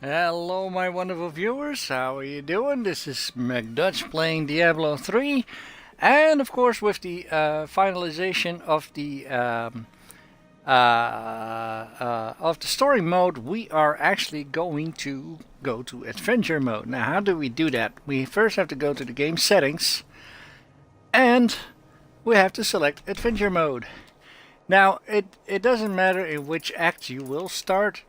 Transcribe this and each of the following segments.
Hello, my wonderful viewers. How are you doing? This is MechDutch playing Diablo 3, and of course, with the finalization of the story mode, we are actually going to go to adventure mode. Now, how do we do that? We first have to go to the game settings, and we have to select adventure mode. Now, it doesn't matter in which act you will start.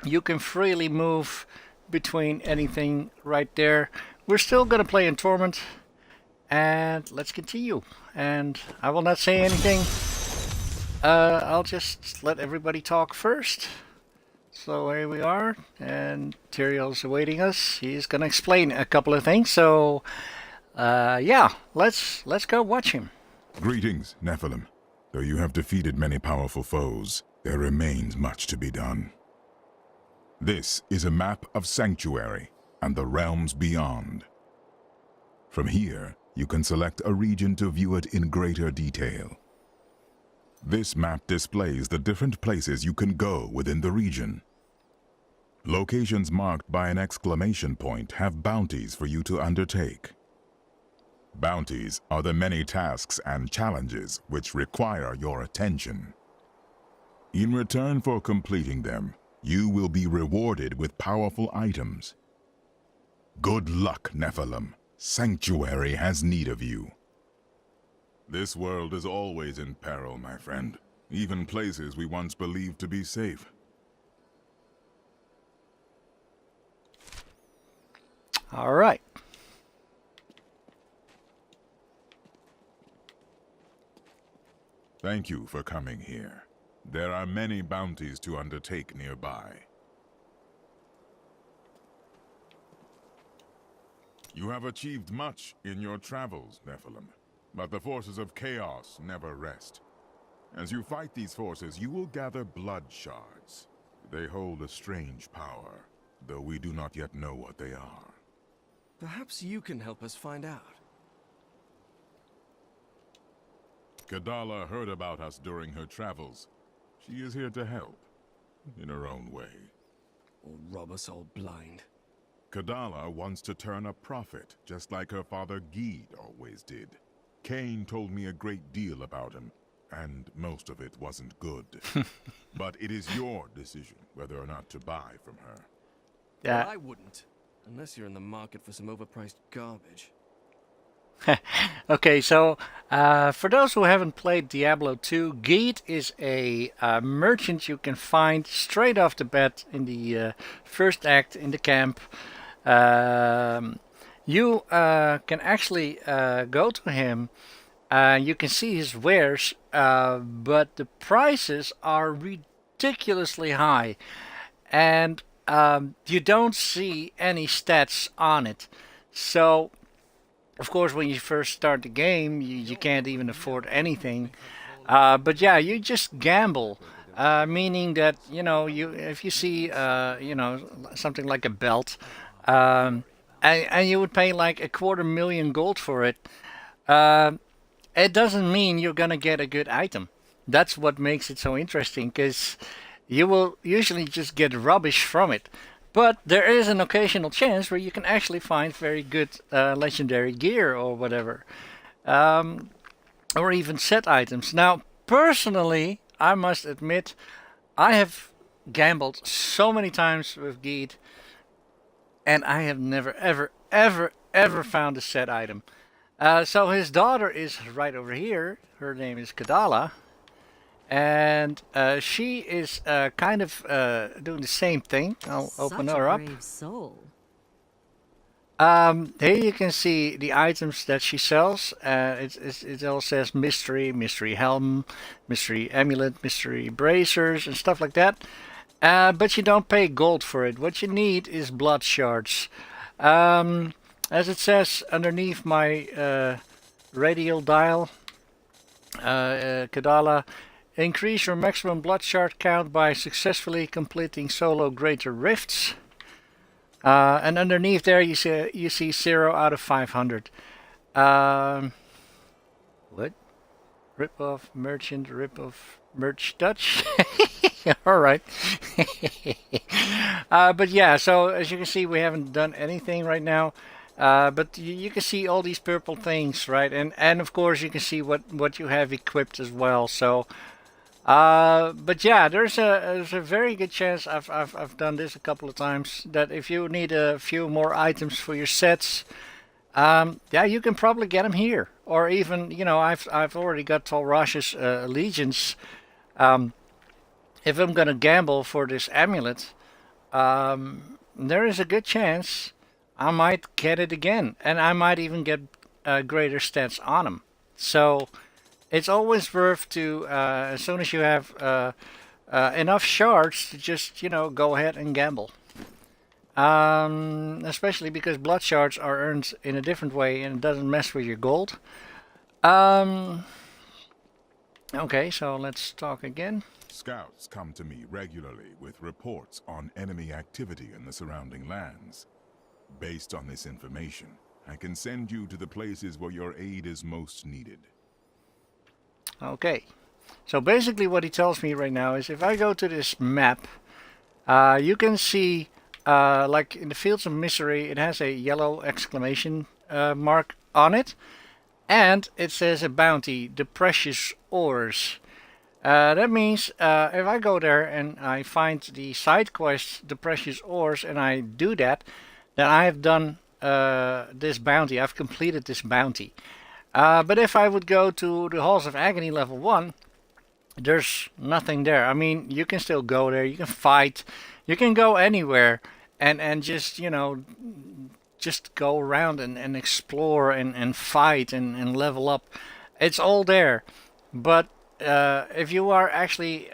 You can freely move between anything right there. We're still going to play in Torment, and let's continue. And I will not say anything. I'll just let everybody talk first. So here we are, and Tyriel's awaiting us. He's going to explain a couple of things. So yeah, let's go watch him. Greetings, Nephilim. Though you have defeated many powerful foes, there remains much to be done. This is a map of Sanctuary and the realms beyond. From here, you can select a region to view it in greater detail. This map displays the different places you can go within the region. Locations marked by an exclamation point have bounties for you to undertake. Bounties are the many tasks and challenges which require your attention. In return for completing them, you will be rewarded with powerful items. Good luck, Nephilim. Sanctuary has need of you. This world is always in peril, my friend. Even places we once believed to be safe. All right. Thank you for coming here. There are many bounties to undertake nearby. You have achieved much in your travels, Nephilim, but the forces of chaos never rest. As you fight these forces, you will gather blood shards. They hold a strange power, though we do not yet know what they are. Perhaps you can help us find out. Kadala heard about us during her travels. She is here to help, in her own way. Or rob us all blind. Kadala wants to turn a prophet, just like her father Geed always did. Cain told me a great deal about him, and most of it wasn't good. But it is your decision whether or not to buy from her. Yeah. Well, I wouldn't, unless you're in the market for some overpriced garbage. Okay, so for those who haven't played Diablo 2, Geet is a merchant you can find straight off the bat in the first act in the camp. You can actually go to him. You can see his wares, but the prices are ridiculously high, and you don't see any stats on it. So of course, when you first start the game, you can't even afford anything. But yeah, you just gamble, meaning that if you see something like a belt, and you would pay like 250,000 gold for it. It doesn't mean you're gonna get a good item. That's what makes it so interesting, because you will usually just get rubbish from it. But there is an occasional chance where you can actually find very good legendary gear or whatever. Or even set items. Now, personally, I must admit, I have gambled so many times with Geet, and I have never, ever, ever, ever found a set item. So his daughter is right over here. Her name is Kadala. And she is kind of doing the same thing. I'll open her up. Brave soul. Here you can see the items that she sells. It all says mystery helm, mystery amulet, mystery bracers, and stuff like that. But you don't pay gold for it. What you need is blood shards. As it says underneath my radial dial, Kadala. Increase your maximum blood shard count by successfully completing solo greater rifts. And underneath there you see 0 out of 500. What? Rip off merchant, rip off MechDutch. All right. But yeah, so as you can see, we haven't done anything right now. But you can see all these purple things, right? And of course you can see what you have equipped as well. So, but yeah, there's a very good chance I've done this a couple of times that if you need a few more items for your sets, yeah, you can probably get them here, or even I've already got Tolrash's allegiance. Um, if I'm gonna gamble for this amulet, there is a good chance I might get it again, and I might even get greater stats on them. So it's always worth to, as soon as you have enough shards, to just go ahead and gamble. Especially because blood shards are earned in a different way and it doesn't mess with your gold. Okay, so let's talk again. Scouts come to me regularly with reports on enemy activity in the surrounding lands. Based on this information, I can send you to the places where your aid is most needed. Okay, so basically what he tells me right now is if I go to this map, you can see, like in the Fields of Misery, it has a yellow exclamation mark on it, and it says a bounty, the precious ores. That means if I go there and I find the side quest, the precious ores, and I do that, then I have done this bounty. I've completed this bounty. But if I would go to the Halls of Agony level 1, there's nothing there. I mean, you can still go there, you can fight, you can go anywhere and just, just go around and explore and fight and level up. It's all there. But if you are actually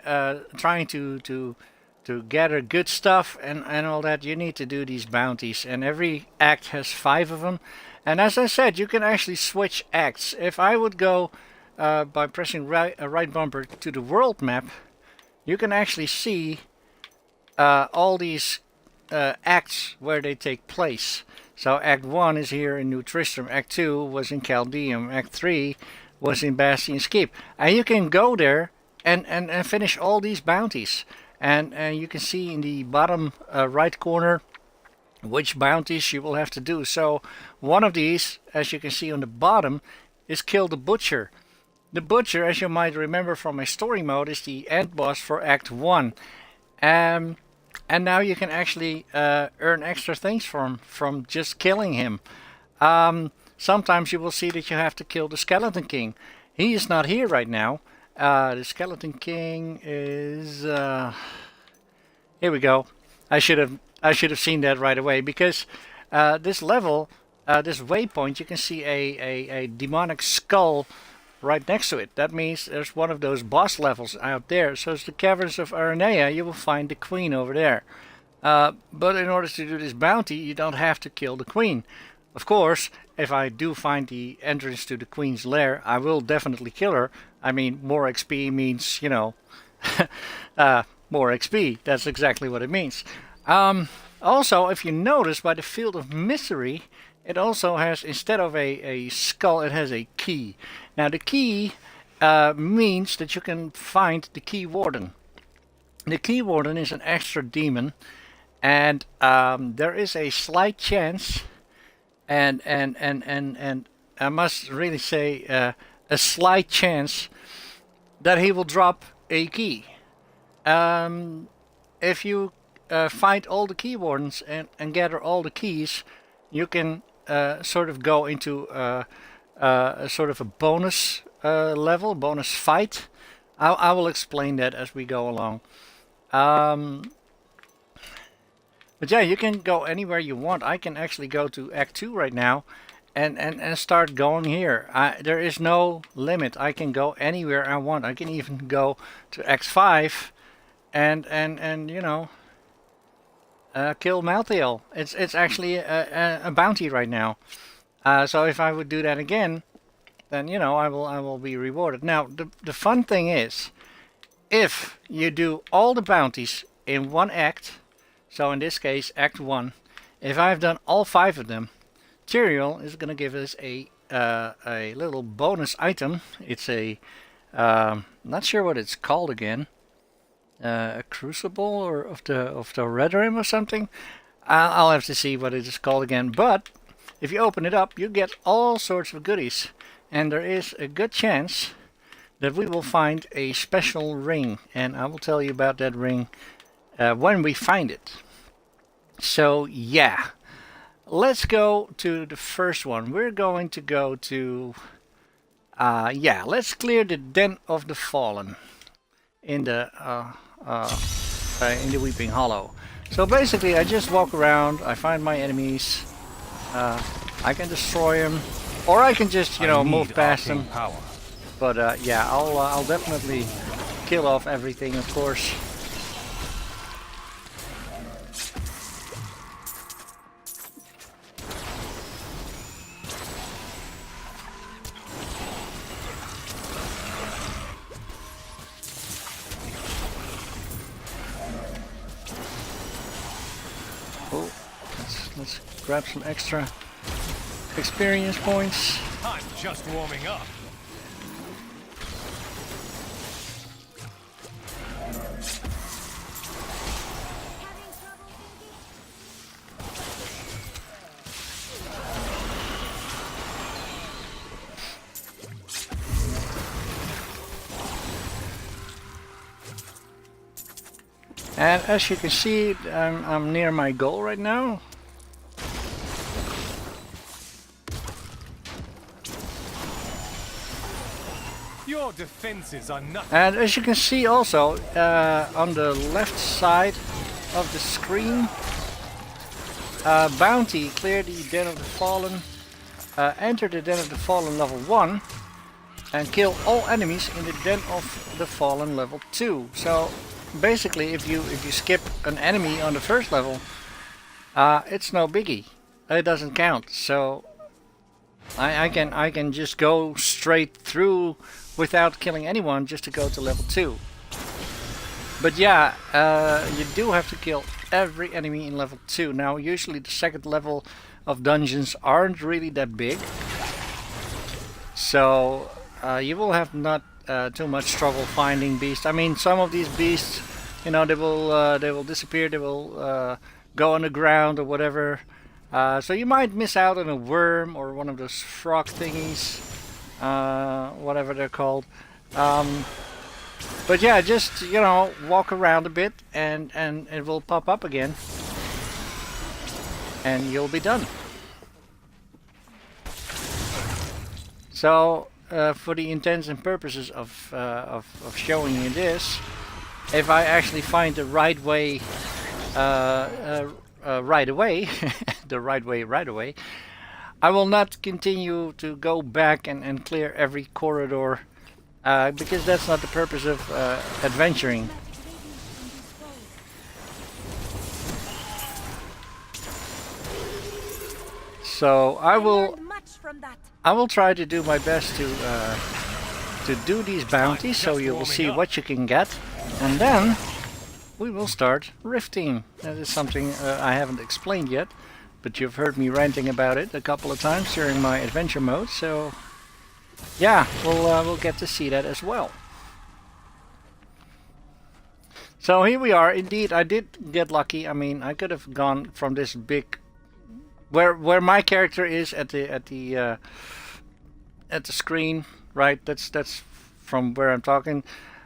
trying to gather good stuff and all that, you need to do these bounties. And every act has 5 of them. And as I said, you can actually switch acts. If I would go by pressing right bumper to the world map, you can actually see all these acts where they take place. So Act 1 is here in New Tristram, Act 2 was in Chaldeum, Act 3 was in Bastion's Keep. And you can go there and finish all these bounties. And you can see in the bottom right corner which bounties you will have to do. So one of these, as you can see on the bottom, is Kill the Butcher. The Butcher, as you might remember from my story mode, is the end boss for Act 1. And now you can actually earn extra things from just killing him. Sometimes you will see that you have to kill the Skeleton King. He is not here right now. The Skeleton King is... here we go. I should have seen that right away, because this level, this waypoint, you can see a demonic skull right next to it. That means there's one of those boss levels out there. So it's the Caverns of Aranea. You will find the Queen over there. But in order to do this bounty, you don't have to kill the Queen. Of course, if I do find the entrance to the Queen's lair, I will definitely kill her. I mean, more XP means, more XP. That's exactly what it means. Also, if you notice, by the Field of Misery, it also has, instead of a skull, it has a key. Now, the key means that you can find the Key Warden. The Key Warden is an extra demon, and there is a slight chance, and I must really say a slight chance that he will drop a key. If you find all the Key Wardens and gather all the keys, you can sort of go into a sort of a bonus level, bonus fight. I will explain that as we go along. But yeah, you can go anywhere you want. I can actually go to Act 2 right now and start going here. There is no limit. I can go anywhere I want. I can even go to Act 5 and kill Malthael. It's actually a bounty right now. So if I would do that again, then I will be rewarded. Now the fun thing is, if you do all the bounties in one act, so in this case Act 1, if I've done all 5 of them, Tyrael is gonna give us a little bonus item. It's a not sure what it's called again. a crucible or of the red rim or something. I'll have to see what it is called again. But if you open it up, you get all sorts of goodies, and there is a good chance that we will find a special ring, and I will tell you about that ring when we find it. So yeah, let's go to the first one. We're going to go to yeah, let's clear the Den of the Fallen in the Weeping Hollow. So basically, I just walk around, I find my enemies, I can destroy them, or I can just, you know, move past them. Power. But yeah, I'll definitely kill off everything, of course. Oh, let's grab some extra experience points. I'm just warming up. And as you can see, I'm near my goal right now. Your defenses are nothing. And as you can see also, on the left side of the screen, Bounty, clear the Den of the Fallen, enter the Den of the Fallen level 1, and kill all enemies in the Den of the Fallen level 2. So basically, if you skip an enemy on the first level, it's no biggie. It doesn't count. So I can just go straight through without killing anyone just to go to level 2. But yeah, you do have to kill every enemy in level 2. Now usually the second level of dungeons aren't really that big, so you will have not too much trouble finding beasts. I mean, some of these beasts, you know, they will disappear, they will go on the ground or whatever. So you might miss out on a worm or one of those frog thingies, whatever they're called. But yeah, just, you know, walk around a bit and it will pop up again, and you'll be done. So for the intents and purposes of showing you this, if I actually find the right way right away, the right way, I will not continue to go back and clear every corridor, because that's not the purpose of adventuring. So I will try to do my best to do these bounties, so you will see what you can get, and then we will start rifting. That is something I haven't explained yet, but you've heard me ranting about it a couple of times during my adventure mode, so yeah, we'll get to see that as well. So here we are. Indeed, I did get lucky. I mean, I could have gone from this big, where my character is at the screen, right? That's from where I'm talking.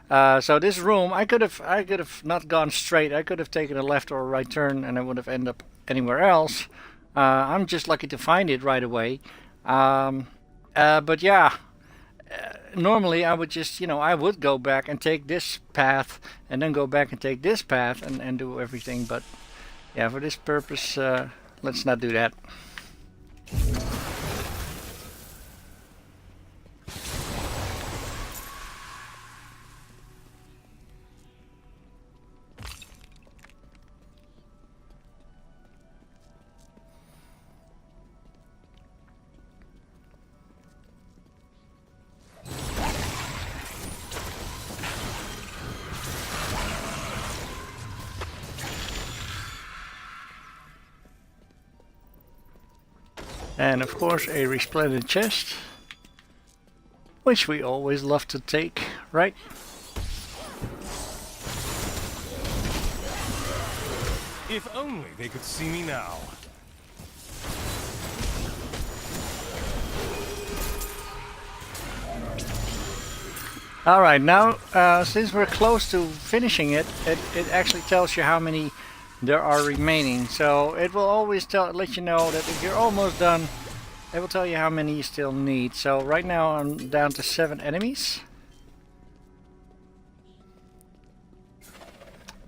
So this room, I could have not gone straight. I could have taken a left or a right turn, and I would have ended up anywhere else. I'm just lucky to find it right away. But yeah, normally I would just, you know, I would go back and take this path, and then go back and take this path, and do everything. But yeah, for this purpose, let's not do that. And of course a resplendent chest, which we always love to take, right? If only they could see me now. Alright, now since we're close to finishing it, it actually tells you how many there are remaining. So it will always let you know that if you're almost done, it will tell you how many you still need. So right now I'm down to 7 enemies.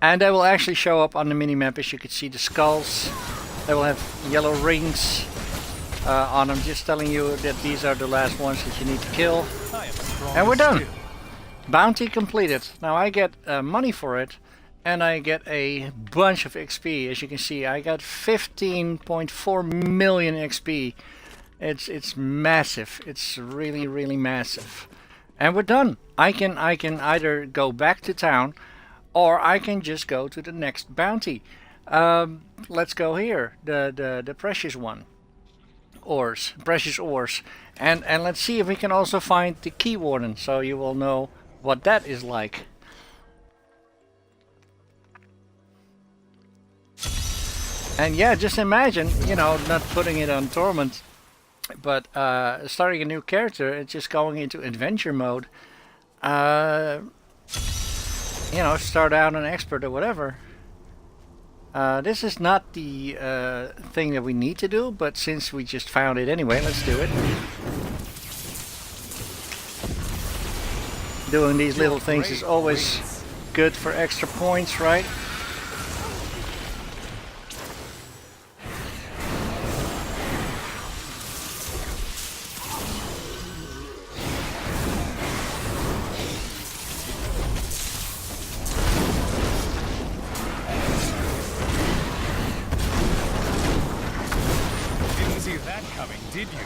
And they will actually show up on the minimap. As you can see, the skulls, they will have yellow rings on them, just telling you that these are the last ones that you need to kill. And we're done. Bounty completed. Now I get money for it, and I get a bunch of XP. As you can see, I got 15.4 million XP. It's massive. It's really massive. And we're done. I can either go back to town, or I can just go to the next bounty. Let's go here. The precious one. Precious ores. And let's see if we can also find the key warden, so you will know what that is like. And yeah, just imagine, you know, not putting it on Torment, but starting a new character and just going into adventure mode. You know, start out an expert or whatever. This is not the thing that we need to do, but since we just found it anyway, let's do it. Doing these little things is always good for extra points, right? Didn't see that coming, did you?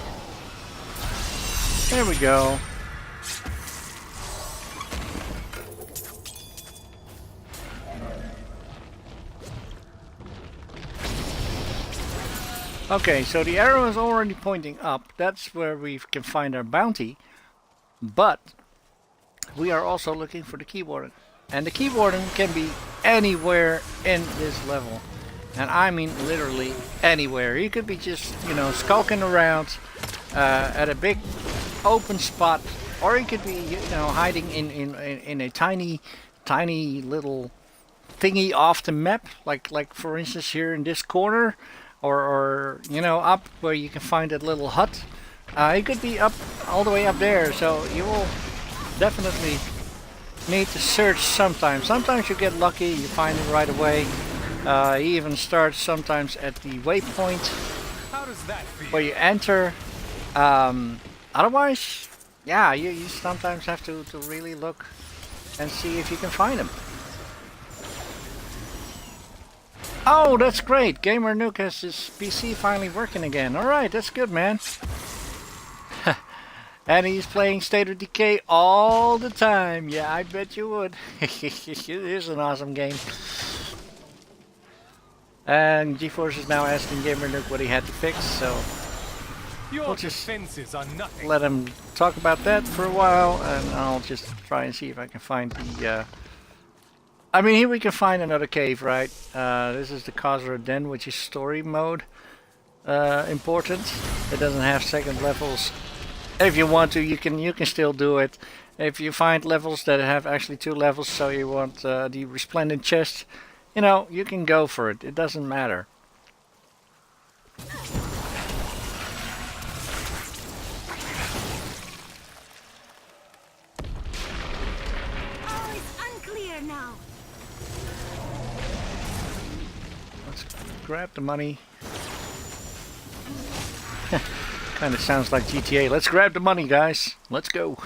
There we go. Okay, so the arrow is already pointing up. That's where we can find our bounty. But we are also looking for the key warden. And the key warden can be anywhere in this level. And I mean literally anywhere. You could be just, you know, skulking around at a big open spot. Or you could be, you know, hiding in a tiny little thingy off the map. Like for instance here in this corner. Or you know, up where you can find that little hut. It could be up all the way up there, so you will definitely need to search sometimes. Sometimes you get lucky, you find it right away. He even starts sometimes at the waypoint How does that feel? where you enter. Otherwise, yeah, you sometimes have to really look and see if you can find him. Oh, that's great! Gamer Nuke has his PC finally working again. Alright, that's good, man. And he's playing State of Decay all the time. Yeah, I bet you would. It is an awesome game. And GeForce is now asking Gamer Nuke what he had to fix, so Your we'll just defenses are nothing. let him talk about that for a while, and I'll just try and see if I can find the... I mean, here we can find another cave, right? This is the Khazra Den, which is story mode important. It doesn't have second levels. If you want to, you can still do it. If you find levels that have actually 2 levels, so you want the resplendent chest, you know, you can go for it. It doesn't matter. Oh, it's unclear now. Let's grab the money. Kind of sounds like GTA. Let's grab the money, guys. Let's go.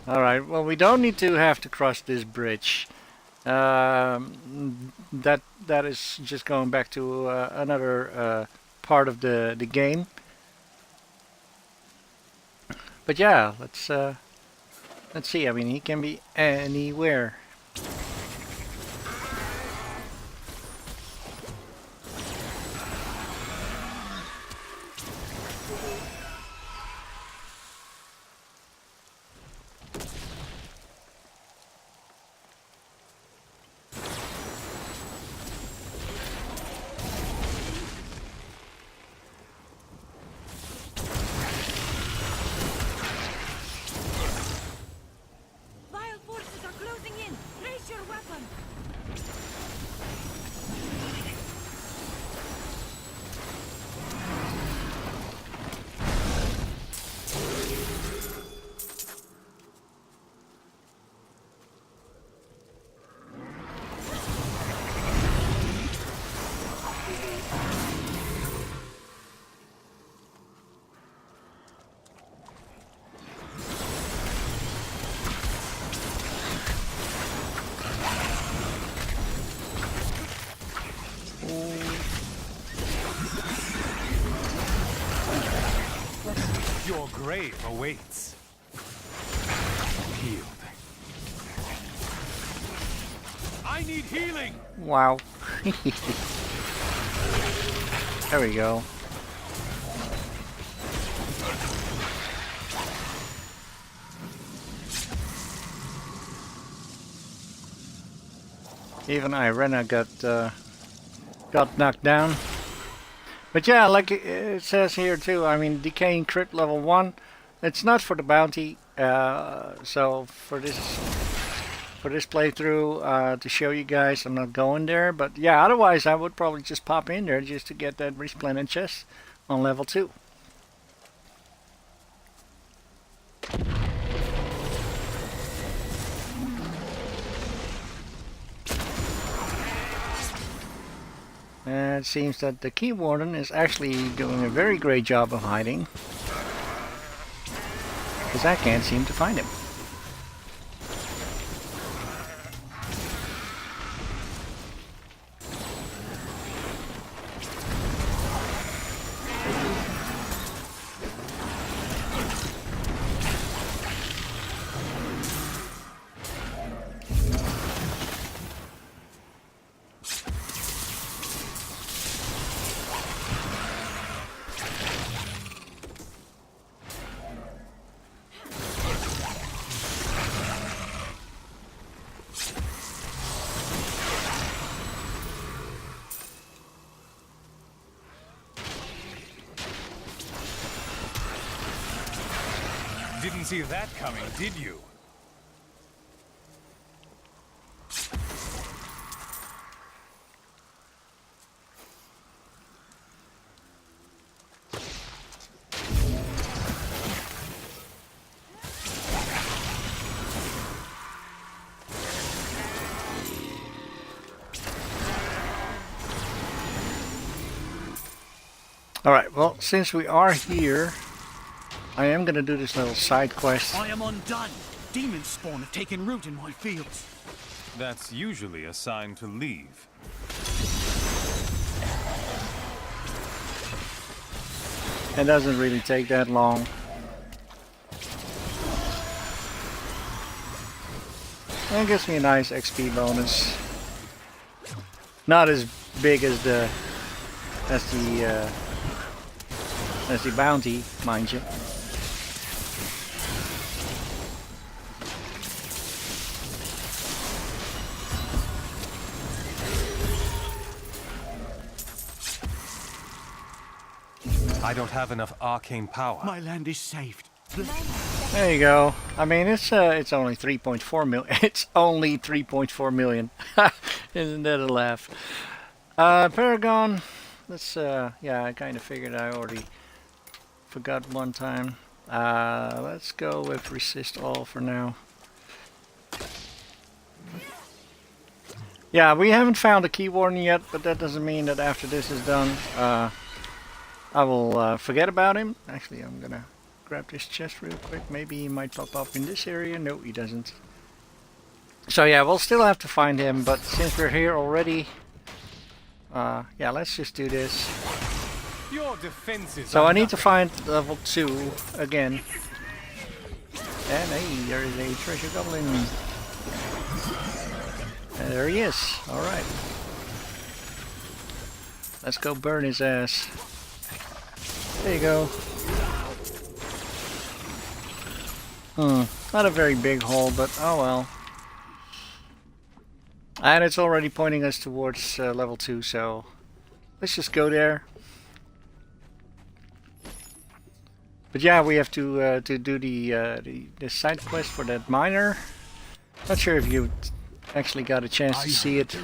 Alright, well, we don't need to have to cross this bridge. That is just going back to another part of the game. But yeah, let's see. I mean, he can be anywhere. Vile forces are closing in. Raise your weapon. Your grave awaits. Healed. I need healing! Wow. There we go. Even Irena got knocked down. But yeah, like it says here too, I mean, decaying crit level 1, it's not for the bounty, so for this playthrough, to show you guys, I'm not going there, but yeah, otherwise I would probably just pop in there just to get that resplendent chest on level 2. And it seems that the Key Warden is actually doing a very great job of hiding, because I can't seem to find him. Didn't see that coming, did you? Alright, well, since we are here, I am going to do this little side quest. I am undone. Demon spawn have taken root in my fields. That's usually a sign to leave. It doesn't really take that long. And it gives me a nice XP bonus. Not as big as the bounty, mind you. I don't have enough arcane power. My land is saved. There you go. I mean, it's only 3.4 million. It's only 3.4 million. Isn't that a laugh? Paragon. Let's yeah, I kind of figured I already forgot one time. Let's go with resist all for now. Yeah, we haven't found a key warden yet, but that doesn't mean that after this is done, I will forget about him. Actually, I'm gonna grab this chest real quick. Maybe he might pop up in this area. No, he doesn't. So yeah, we'll still have to find him, but since we're here already, yeah, let's just do this. Your defenses So are I need to nothing. find level 2 again. And hey, there is a treasure goblin. There he is. Alright. Let's go burn his ass. There you go. Not a very big hole, but oh well. And it's already pointing us towards level 2, so let's just go there. But yeah, we have to do the side quest for that miner. Not sure if you actually got a chance to see it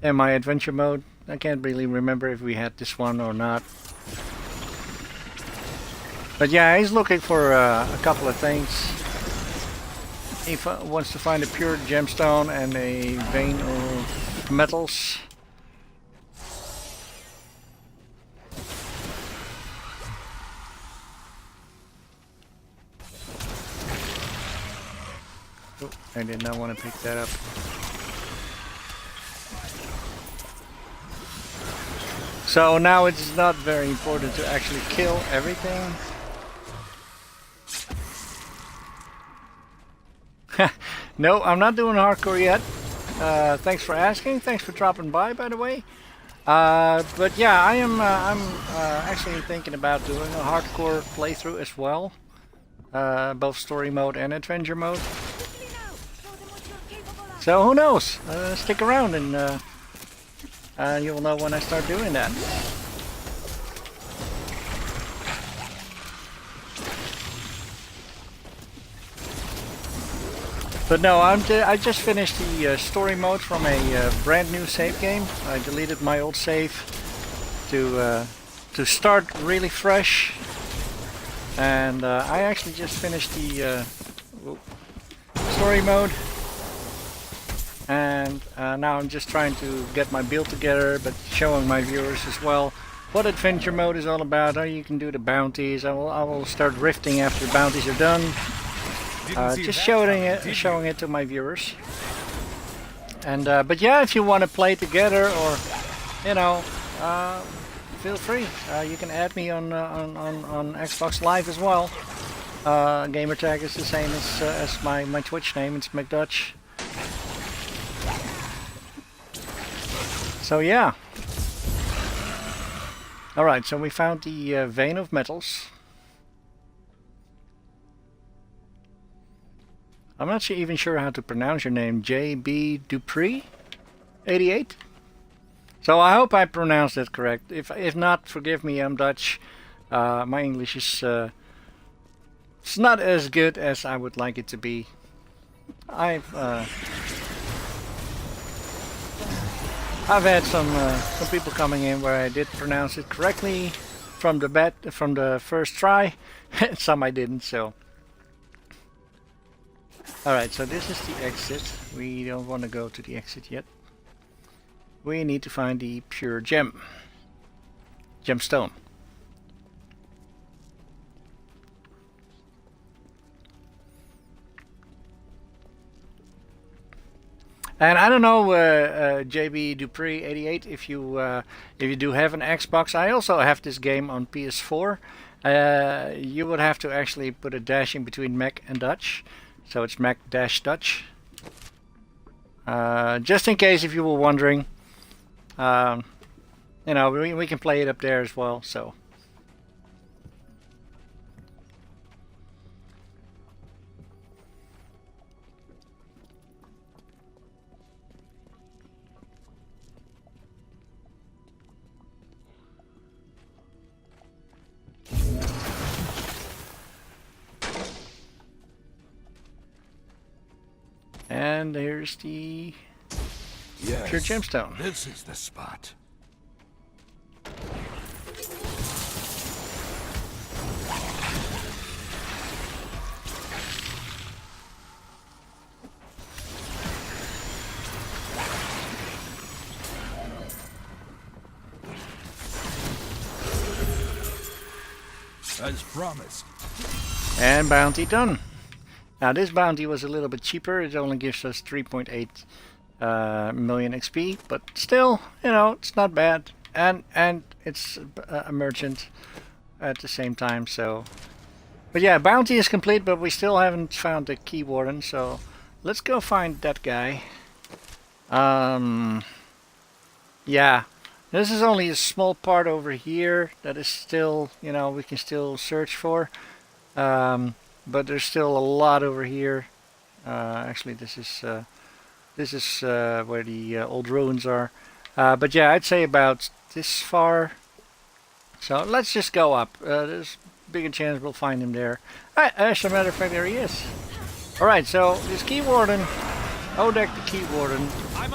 in my adventure mode. I can't really remember if we had this one or not. But yeah, he's looking for a couple of things. He wants to find a pure gemstone and a vein of metals. Oh, I did not want to pick that up. So now it's not very important to actually kill everything. No, I'm not doing hardcore yet. Thanks for asking. Thanks for dropping by the way. But yeah, I'm actually thinking about doing a hardcore playthrough as well. Both story mode and adventure mode. So who knows? Stick around and you'll know when I start doing that. But no, I just finished the story mode from a brand new save game. I deleted my old save to start really fresh, and I actually just finished the story mode. And now I'm just trying to get my build together, but showing my viewers as well what adventure mode is all about. How you can do the bounties. I will start rifting after the bounties are done. Just showing it to my viewers. And but yeah, if you want to play together, or you know, feel free. You can add me on Xbox Live as well. Gamer tag is the same as my Twitch name. It's MechDutch. So yeah. All right. So we found the vein of metals. I'm not even sure how to pronounce your name, JB Dupree, 88. So I hope I pronounced it correct. If not, forgive me. I'm Dutch. My English is it's not as good as I would like it to be. I've had some people coming in where I did pronounce it correctly from the first try, and some I didn't. So. Alright, so this is the exit. We don't want to go to the exit yet. We need to find the pure gemstone. And I don't know, JB Dupree 88, if you do have an Xbox. I also have this game on PS4. You would have to actually put a dash in between Mech and Dutch. So it's MechDutch. Just in case if you were wondering, you know, we can play it up there as well. So. And there's the pure gemstone. This is the spot. As promised. And bounty done. Now this bounty was a little bit cheaper. It only gives us 3.8 million XP, but still, you know, it's not bad. And it's a merchant at the same time. So, but yeah, bounty is complete, but we still haven't found the key warden. So let's go find that guy. Yeah, this is only a small part over here that is still, you know, we can still search for. But there's still a lot over here. Actually, this is where the old ruins are. But yeah, I'd say about this far. So let's just go up. There's a bigger chance we'll find him there. As a matter of fact, there he is. Alright, so this Key Warden, Odek the Key Warden,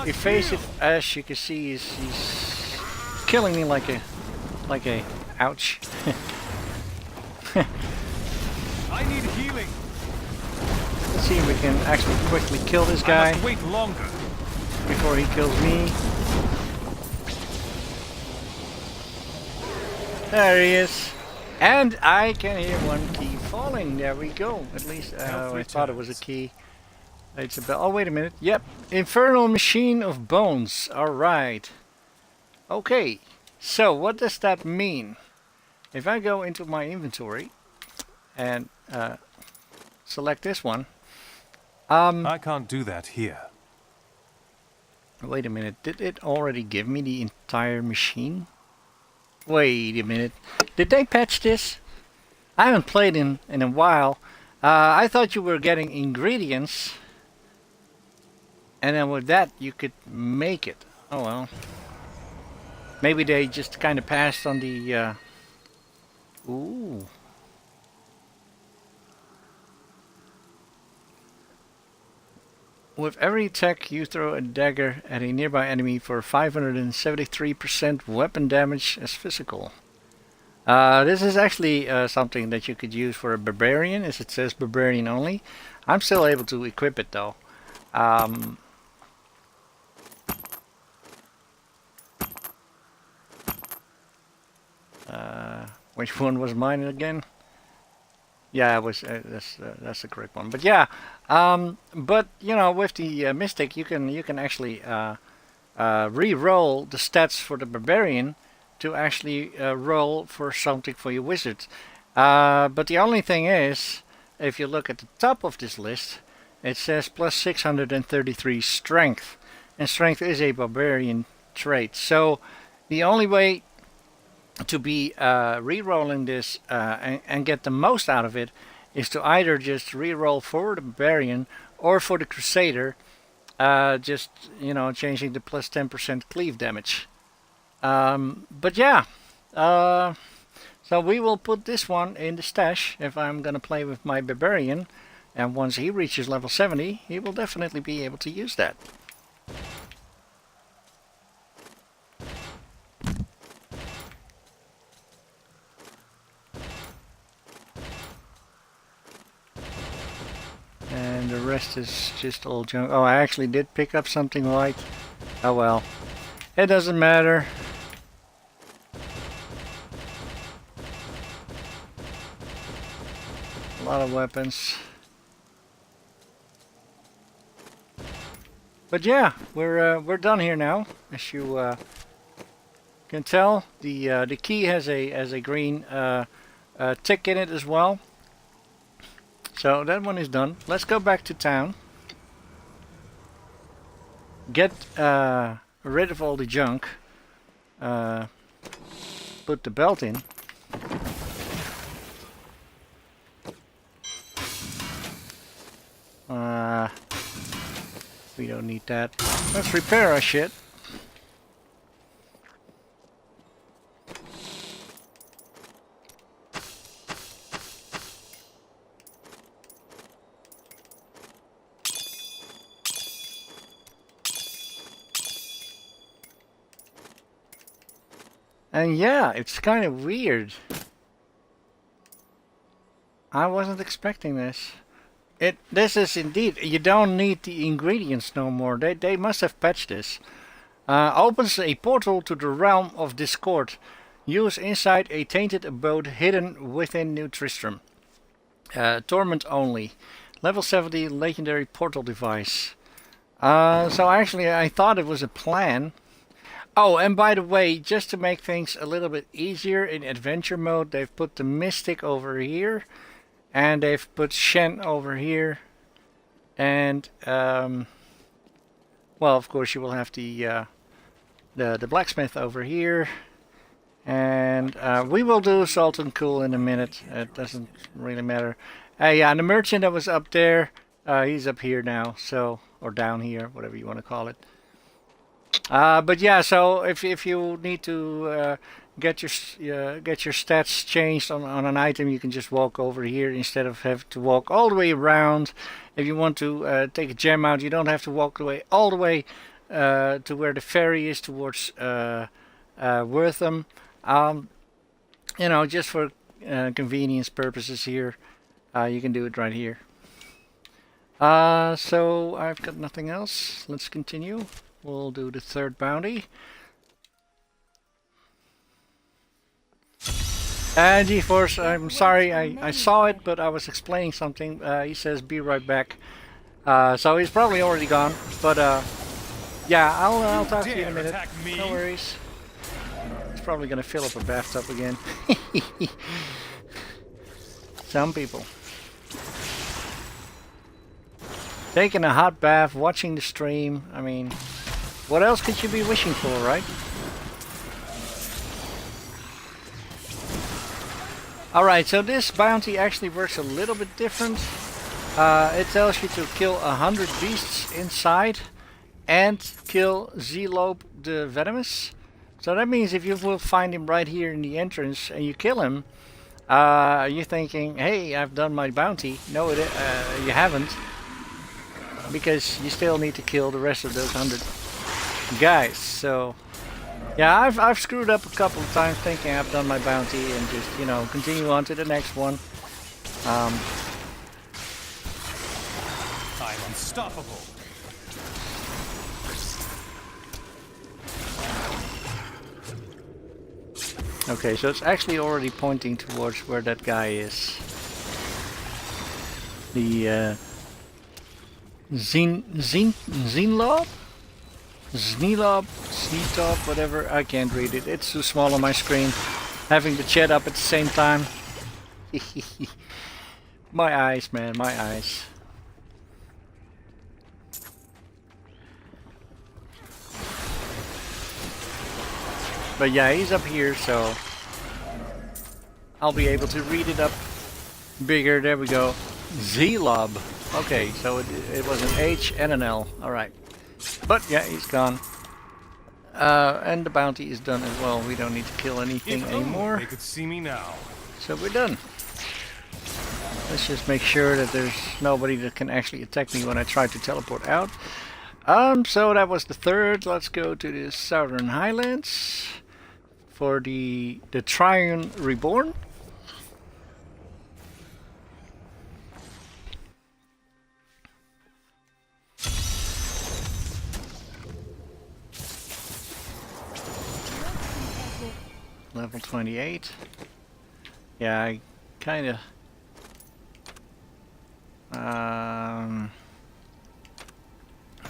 evasive, as you can see, he's killing me like a, ouch. I need healing. Let's see if we can actually quickly kill this guy I must wait longer. before he kills me. There he is. And I can hear one key falling. There we go. At least I thought it was a key. It's a bell. Oh, wait a minute. Yep. Infernal Machine of Bones. Alright. Okay. So, what does that mean? If I go into my inventory and select this one. I can't do that here. Wait a minute. Did it already give me the entire machine? Wait a minute. Did they patch this? I haven't played in a while. I thought you were getting ingredients. And then with that you could make it. Oh well. Maybe they just kind of passed on the... Ooh. With every attack, you throw a dagger at a nearby enemy for 573% weapon damage as physical. This is actually something that you could use for a barbarian, as it says barbarian only. I'm still able to equip it though. Which one was mine again? Yeah, it was. That's the correct one. But yeah, but you know, with the mystic, you can actually re-roll the stats for the barbarian to actually roll for something for your wizard. But the only thing is, if you look at the top of this list, it says plus 633 strength, and strength is a barbarian trait. So the only way to be re-rolling this and get the most out of it is to either just re-roll for the barbarian or for the crusader, just, you know, changing the plus 10% cleave damage. But yeah, so we will put this one in the stash if I'm gonna play with my barbarian, and once he reaches level 70 he will definitely be able to use that. And the rest is just old junk. Oh, I actually did pick up something white. Oh well. It doesn't matter. A lot of weapons. But yeah, we're done here now. As you can tell, the key has a green tick in it as well. So that one is done. Let's go back to town. Get rid of all the junk. Put the belt in. We don't need that. Let's repair our shit. And yeah, it's kind of weird. I wasn't expecting this. This is indeed, you don't need the ingredients no more. They must have patched this. Opens a portal to the realm of discord. Use inside a tainted abode hidden within New Tristram. Torment only. Level 70 legendary portal device. So actually I thought it was a plan. Oh, and by the way, just to make things a little bit easier in adventure mode, they've put the Mystic over here. And they've put Shen over here. And well, of course, you will have the blacksmith over here, and we will do salt and cool in a minute. It doesn't really matter. Yeah, and the merchant that was up there, he's up here now, so, or down here, whatever you want to call it. But yeah, so if you need to get your stats changed on an item, you can just walk over here instead of have to walk all the way around. If you want to take a gem out, you don't have to walk all the way to where the ferry is towards Wortham. You know, just for convenience purposes here, you can do it right here. So I've got nothing else. Let's continue. We'll do the third bounty. And GeForce, I'm sorry, I saw it, but I was explaining something. He says be right back. So he's probably already gone, but yeah, I'll talk to you in a minute. No worries. He's probably gonna fill up a bathtub again. Some people. Taking a hot bath, watching the stream. I mean, what else could you be wishing for, right? Alright, so this bounty actually works a little bit different. It tells you to kill 100 beasts inside and kill Zelope the Venomous. So that means if you will find him right here in the entrance and you kill him, you're thinking, hey, I've done my bounty. No, you haven't. Because you still need to kill the rest of those 100 guys. So yeah, I've screwed up a couple of times thinking I've done my bounty and just, you know, continue on to the next one. I'm unstoppable. Okay, so it's actually already pointing towards where that guy is. The Zinlob? Sneetop, whatever, I can't read it. It's too small on my screen. Having the chat up at the same time. My eyes, man, my eyes. But yeah, he's up here, so I'll be able to read it up bigger. There we go. Zelob. Okay, so it was an H and an L. Alright. But yeah, he's gone. And the bounty is done as well. We don't need to kill anything anymore. They could see me now. So we're done. Let's just make sure that there's nobody that can actually attack me when I try to teleport out. So that was the third. Let's go to the Southern Highlands for the Triune Reborn. Level 28. Yeah, I kind of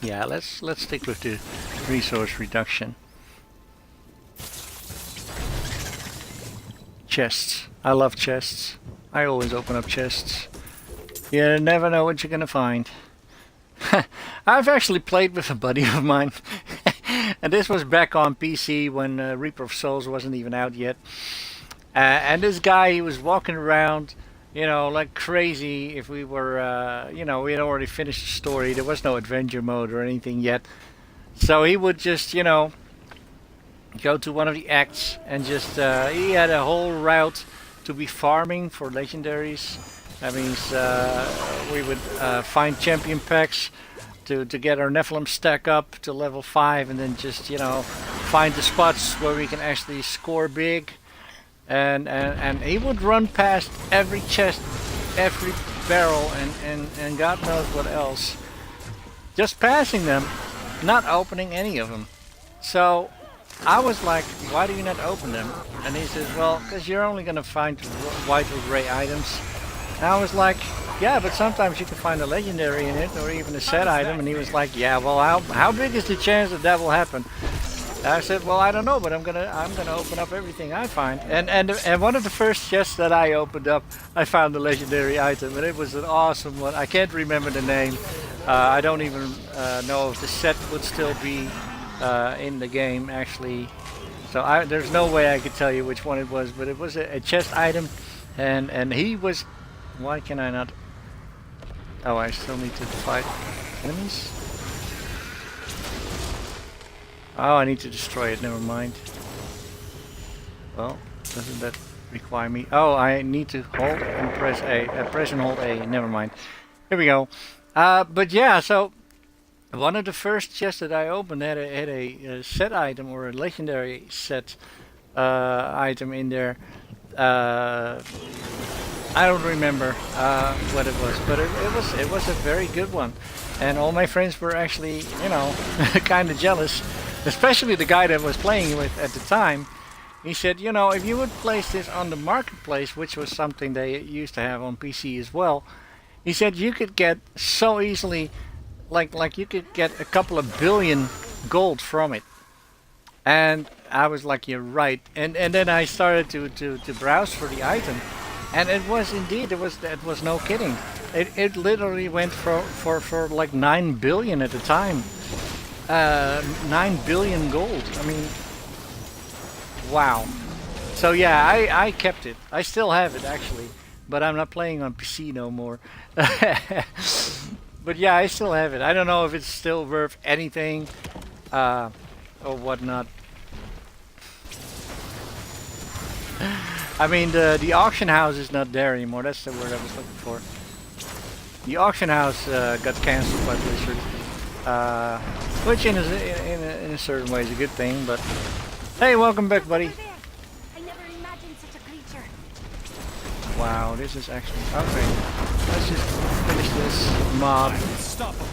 yeah, let's stick with the resource reduction. Chests. I love chests. I always open up chests. You never know what you're gonna find. I've actually played with a buddy of mine. And this was back on PC when Reaper of Souls wasn't even out yet. And this guy, he was walking around, you know, like crazy. If we were, you know, we had already finished the story. There was no adventure mode or anything yet. So he would just, you know, go to one of the acts and just, he had a whole route to be farming for legendaries. That means we would find champion packs to get our Nephilim stack up to level 5 and then just, you know, find the spots where we can actually score big. And he would run past every chest, every barrel, and God knows what else. Just passing them, not opening any of them. So I was like, why do you not open them? And he says, well, because you're only going to find white or gray items. And I was like, yeah, but sometimes you can find a legendary in it, or even a set item. And he was like, yeah, well, how big is the chance that that will happen? And I said, well, I don't know, but I'm gonna open up everything I find. And one of the first chests that I opened up, I found a legendary item, and it was an awesome one. I can't remember the name, I don't even know if the set would still be in the game actually. So there's no way I could tell you which one it was, but it was a chest item, and he was. Why can I not? Oh, I still need to fight enemies. Oh, I need to destroy it. Never mind. Well, doesn't that require me? Oh, I need to hold and press A. Press and hold A. Never mind. Here we go. But yeah, so one of the first chests that I opened had a set item or a legendary set item in there. I don't remember what it was, but it was a very good one, and all my friends were actually, you know, kind of jealous, especially the guy that was playing with at the time. He said, you know, if you would place this on the marketplace, which was something they used to have on PC as well, he said you could get so easily, like you could get a couple of billion gold from it. And I was like, you're right. And then I started to browse for the item, and it was indeed, it was no kidding. It literally went for like 9 billion at the time. 9 billion gold. I mean, wow. So yeah, I kept it. I still have it actually, but I'm not playing on PC no more. But yeah, I still have it. I don't know if it's still worth anything or whatnot. I mean, the auction house is not there anymore. That's the word I was looking for. The auction house got cancelled by Blizzard, which in a certain way is a good thing. But hey, welcome back, buddy. I never imagined such a creature. Wow, this is actually okay. Let's just finish this mob. Unstoppable.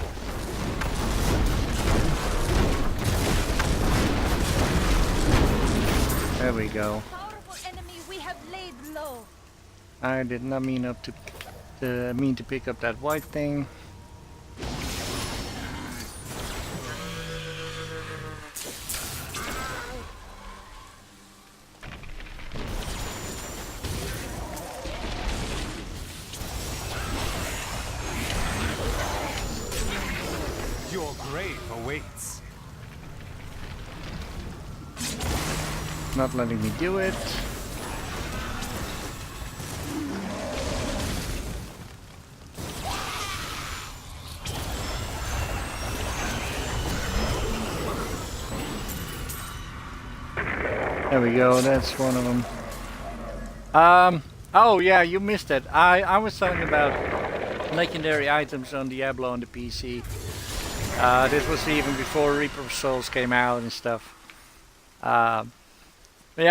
There we go. Powerful enemy we have laid low. I did not mean to pick up that white thing. Your grave awaits. Not letting me do it. There we go, that's one of them. Oh yeah, you missed it. I was talking about legendary items on Diablo on the PC. This was even before Reaper of Souls came out and stuff. Yeah,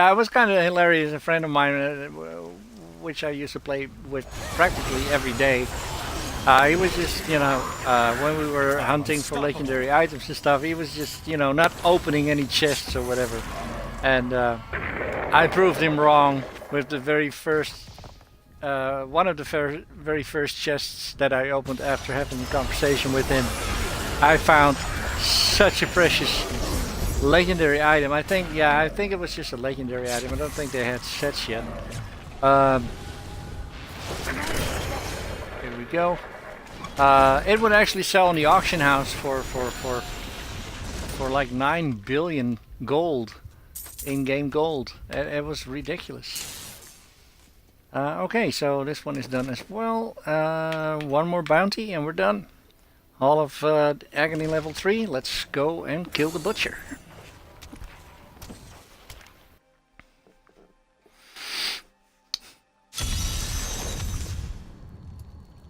it was kind of hilarious. A friend of mine, which I used to play with practically every day, he was just, you know, when we were hunting for legendary items and stuff, he was just, you know, not opening any chests or whatever. And I proved him wrong with the very first, one of the very first chests that I opened after having a conversation with him. I found such a precious legendary item. I think it was just a legendary item. I don't think they had sets yet. Here we go. It would actually sell in the auction house for like 9 billion gold, in-game gold. It was ridiculous. Okay, so this one is done as well. One more bounty and we're done. All of Agony level 3. Let's go and kill the butcher.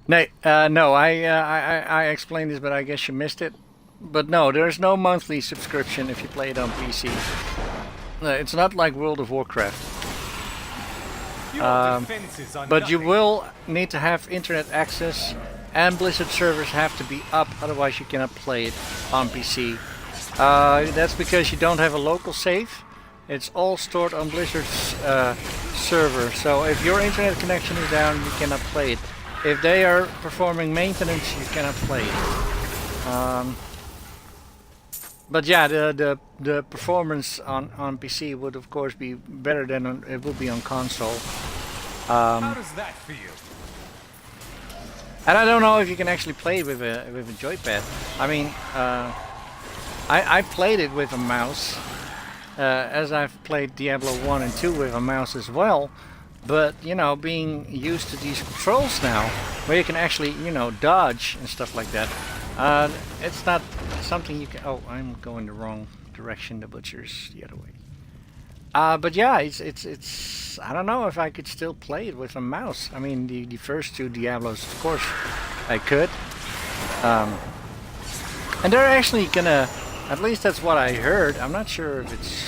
No, I explained this, but I guess you missed it. But no, there's no monthly subscription if you play it on PC. It's not like World of Warcraft. But you will need to have internet access, and Blizzard servers have to be up, otherwise you cannot play it on PC. That's because you don't have a local save. It's all stored on Blizzard's server. So if your internet connection is down, you cannot play it. If they are performing maintenance, you cannot play it. But yeah, the performance on PC would of course be better than it would be on console. How does that feel? And I don't know if you can actually play it with a joypad. I mean, I played it with a mouse, as I've played Diablo 1 and 2 with a mouse as well. But, you know, being used to these controls now, where you can actually, you know, dodge and stuff like that, it's not something you can... Oh, I'm going the wrong direction. The butcher's the other way. But yeah, it's I don't know if I could still play it with a mouse. I mean, the first two Diablos, of course, I could. And they're actually gonna, at least that's what I heard. I'm not sure if it's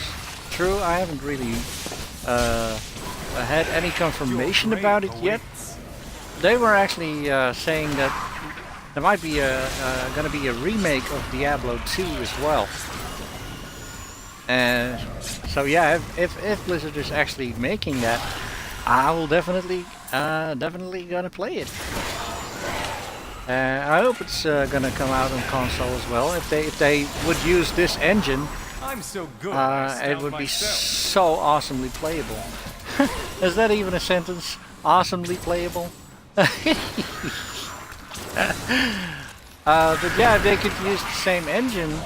true. I haven't really had any confirmation about it yet. They were actually saying that there might be gonna be a remake of Diablo 2 as well. So yeah, if Blizzard is actually making that, I will definitely gonna play it. I hope it's gonna come out on console as well. If they would use this engine, I'm so good. I it would be myself. so awesomely playable. Is that even a sentence? Awesomely playable. But yeah, if they could use the same engine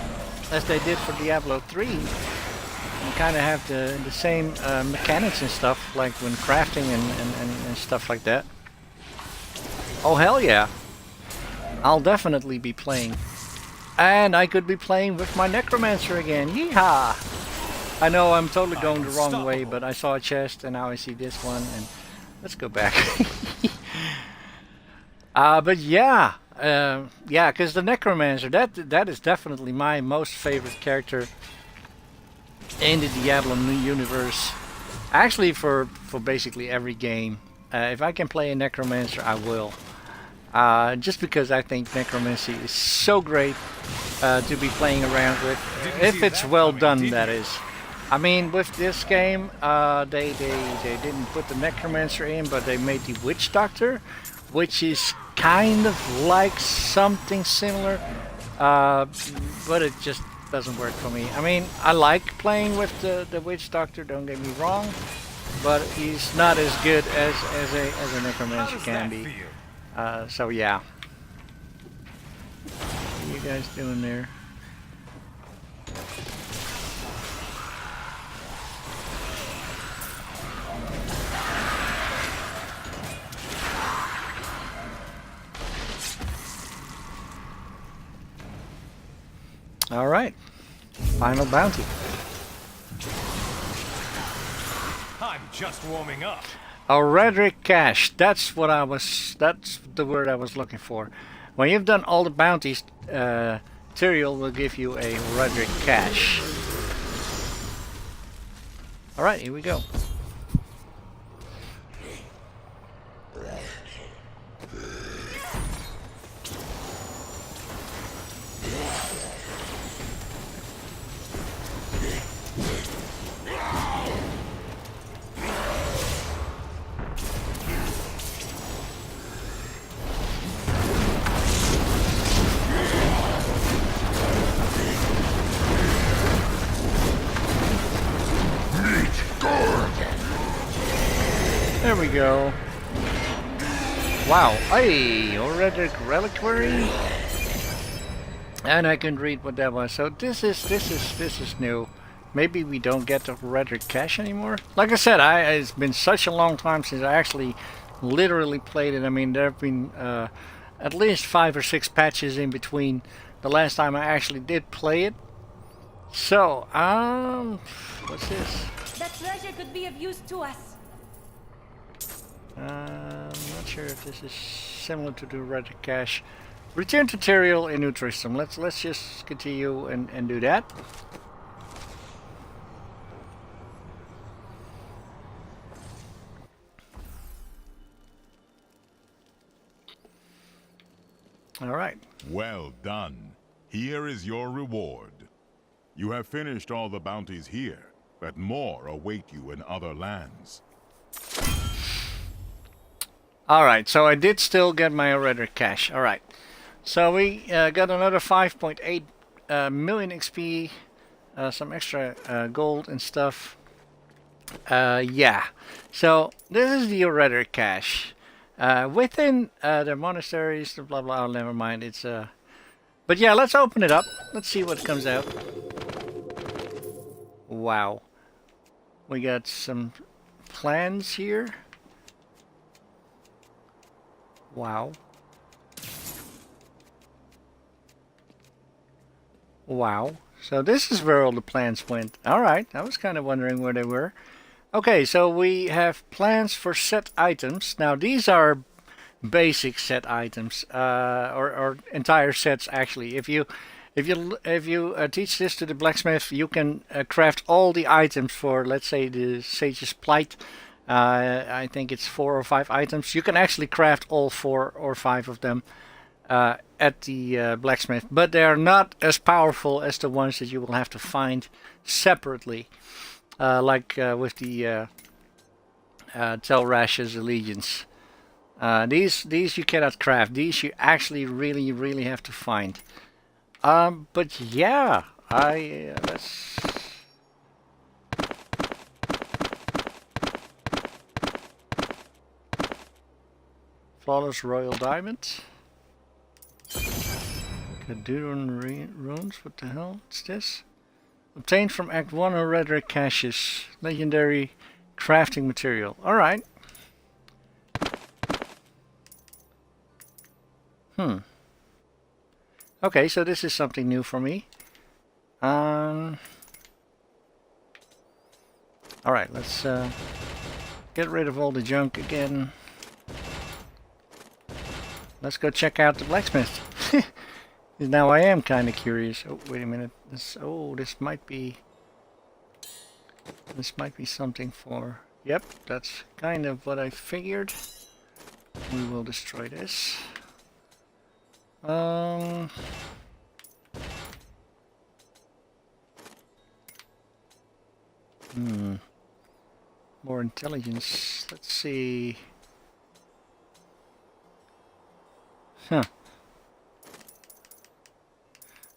as they did for Diablo 3, and kind of have the same mechanics and stuff, like when crafting and stuff like that. Oh hell yeah! I'll definitely be playing. And I could be playing with my Necromancer again. Yeehaw! I know I'm totally going the wrong way, but I saw a chest and now I see this one, and let's go back. But yeah, yeah, because the Necromancer, that is definitely my most favorite character in the Diablo universe. Actually, for basically every game. If I can play a Necromancer, I will. Just because I think Necromancy is so great to be playing around with. If it's well done, that is. I mean, with this game, they didn't put the Necromancer in, but they made the Witch Doctor, which is kind of like something similar, but it just doesn't work for me. I mean, I like playing with the Witch Doctor, don't get me wrong, but he's not as good as a Necromancer can be. So yeah. What are you guys doing there? All right, final bounty. I'm just warming up. A Redrick cache. That's what I was. That's the word I was looking for. When you've done all the bounties, Tyrael will give you a Redrick cache. All right, here we go. There we go. Wow, hey, already reliquary, and I can read what that was. So this is new. Maybe we don't get the Redrick cache anymore. Like I said, it's been such a long time since I actually literally played it. I mean, there have been at least 5 or 6 patches in between the last time I actually did play it. So, what's this? That treasure could be of use to us. I'm not sure if this is similar to the Redrick cache. Return to Tyrael in Utristum. Let's just continue and do that. All right. Well done. Here is your reward. You have finished all the bounties here, but more await you in other lands. Alright, so I did still get my Redrick cache. Alright. So we got another 5.8 million XP, some extra gold and stuff. Yeah. So this is the Redrick cache. within the monasteries, blah blah. Oh, never mind. It's But yeah, let's open it up. Let's see what comes out. Wow, we got some plans here. Wow. Wow. So this is where all the plans went. Alright, I was kind of wondering where they were. Okay, so we have plans for set items. Now these are basic set items, or entire sets actually. If you teach this to the blacksmith, you can craft all the items for, let's say, the Sage's Plight. I think it's 4 or 5 items. You can actually craft all 4 or 5 of them at the blacksmith, but they are not as powerful as the ones that you will have to find separately, like with the Telrash's Allegiance. These you cannot craft. These you actually really have to find. But yeah, let's. Flawless Royal Diamond. Caduran runes. What the hell is this? Obtained from Act 1 or Redrick caches. Legendary crafting material. Alright. Okay, so this is something new for me. Alright, let's get rid of all the junk again. Let's go check out the blacksmith. Now I am kind of curious. Oh, wait a minute. This might be something for. Yep, that's kind of what I figured. We will destroy this. More intelligence. Let's see. Huh.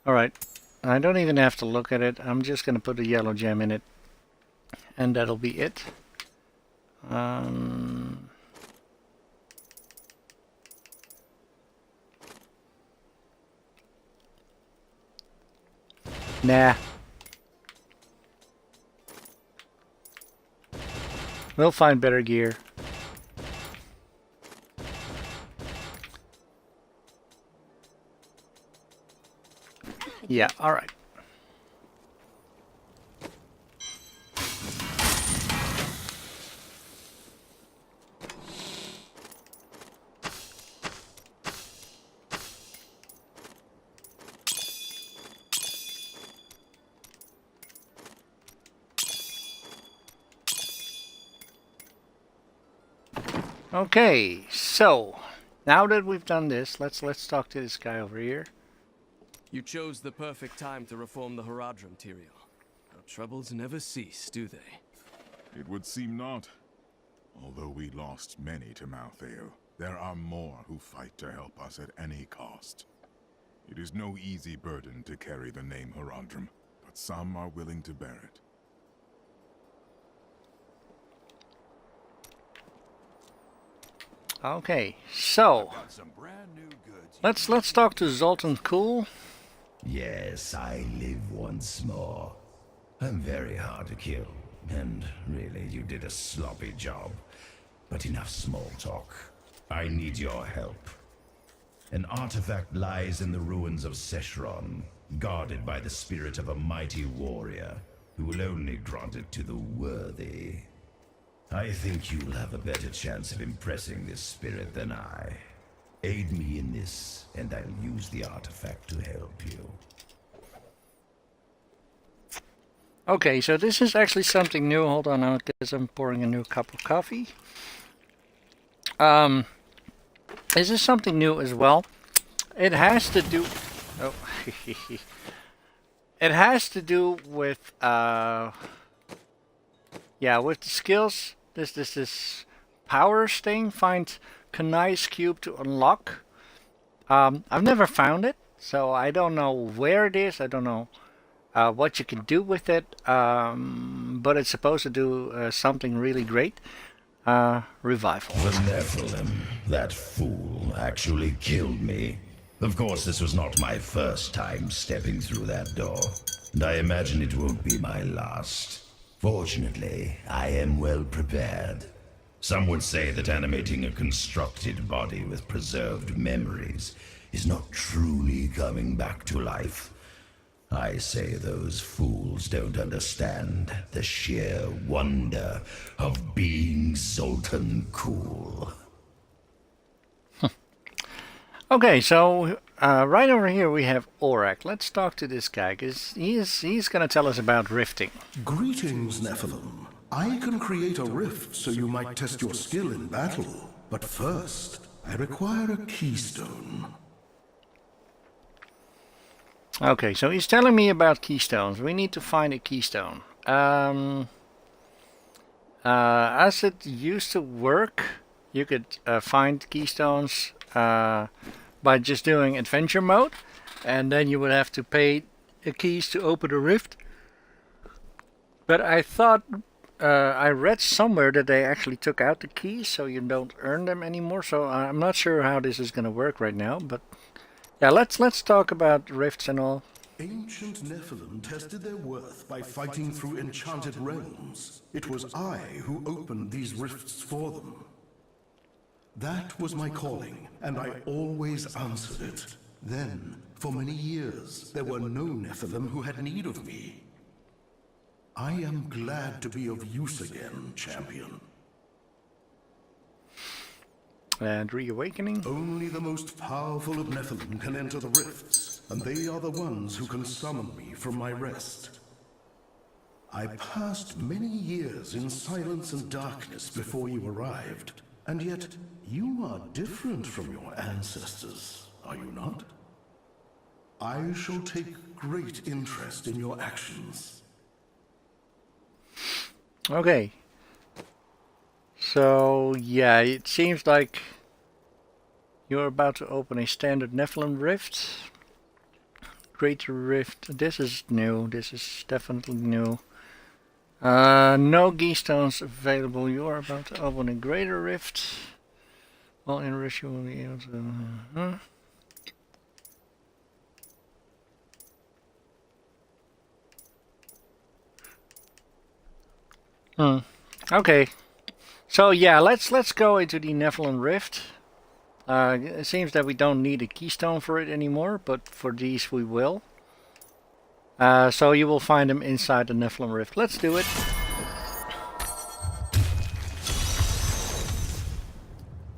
Alright. I don't even have to look at it. I'm just going to put a yellow gem in it. And that'll be it. Nah. We'll find better gear. Yeah, alright. Okay, so now that we've done this, let's talk to this guy over here. You chose the perfect time to reform the Haradrim, Tyrael. Our troubles never cease, do they? It would seem not. Although we lost many to Malthael, there are more who fight to help us at any cost. It is no easy burden to carry the name Haradrim, but some are willing to bear it. Okay, so let's talk to Zoltan Cool. Yes, I live once more. I'm very hard to kill, and really, you did a sloppy job. But enough small talk. I need your help. An artifact lies in the ruins of Seshron, guarded by the spirit of a mighty warrior, who will only grant it to the worthy. I think you'll have a better chance of impressing this spirit than I. Aid me in this, and I'll use the artifact to help you. Okay, so this is actually something new. Hold on, because I'm pouring a new cup of coffee. This is something new as well. It has to do... Oh. It has to do with... yeah, with the skills. This powers thing. Find Kanai's cube to unlock. I've never found it, so I don't know where it is. I don't know what you can do with it, but it's supposed to do something really great. revival. The Nephilim, that fool, actually killed me. Of course, this was not my first time stepping through that door, and I imagine it won't be my last. Fortunately, I am well prepared. Some would say that animating a constructed body with preserved memories is not truly coming back to life. I say those fools don't understand the sheer wonder of being Zoltan cool. Okay, so right over here we have Orak. Let's talk to this guy, because he's going to tell us about rifting. Greetings, Nephilim. I can create a rift so you might test your skill in battle. But first, I require a keystone. Okay, so he's telling me about keystones. We need to find a keystone. As it used to work, you could find keystones by just doing adventure mode, and then you would have to pay the keys to open a rift. But I thought I read somewhere that they actually took out the keys, so you don't earn them anymore. So I'm not sure how this is going to work right now, but yeah, let's talk about rifts and all. Ancient Nephilim tested their worth by fighting through enchanted realms. It was I who opened these rifts for them. That was my calling, and I always answered it. Then, for many years, there were no Nephilim who had need of me. I am glad to be of use again, champion. And reawakening. Only the most powerful of Nephilim can enter the rifts, and they are the ones who can summon me from my rest. I passed many years in silence and darkness before you arrived, and yet you are different from your ancestors, are you not? I shall take great interest in your actions. Okay. So, yeah, it seems like you're about to open a standard Nephilim rift. Greater rift. This is new. This is definitely new. No keystones available. You are about to open a greater rift. Well, in rift you will be able to... Okay. So yeah, let's go into the Nephilim rift. It seems that we don't need a keystone for it anymore, but for these we will. So you will find them inside the Nephilim rift. Let's do it.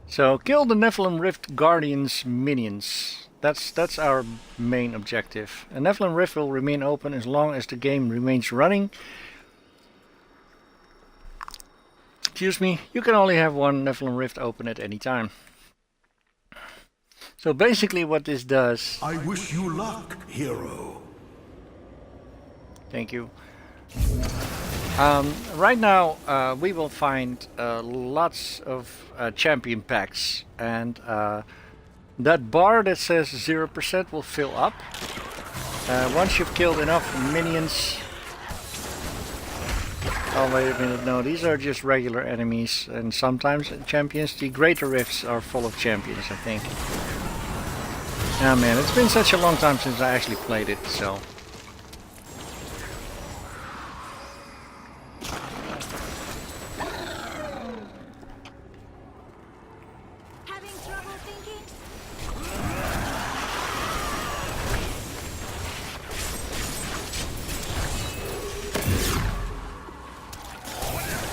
So kill the Nephilim rift guardians minions. That's our main objective. A Nephilim rift will remain open as long as the game remains running. Excuse me, you can only have one Nephilim rift open at any time. So basically what this does... I wish you luck, hero. Thank you. Right now we will find lots of champion packs, and that bar that says 0% will fill up. Once you've killed enough minions... Oh, wait a minute, no, these are just regular enemies, and sometimes champions. The greater rifts are full of champions, I think. Ah, man, it's been such a long time since I actually played it, so... Having trouble thinking?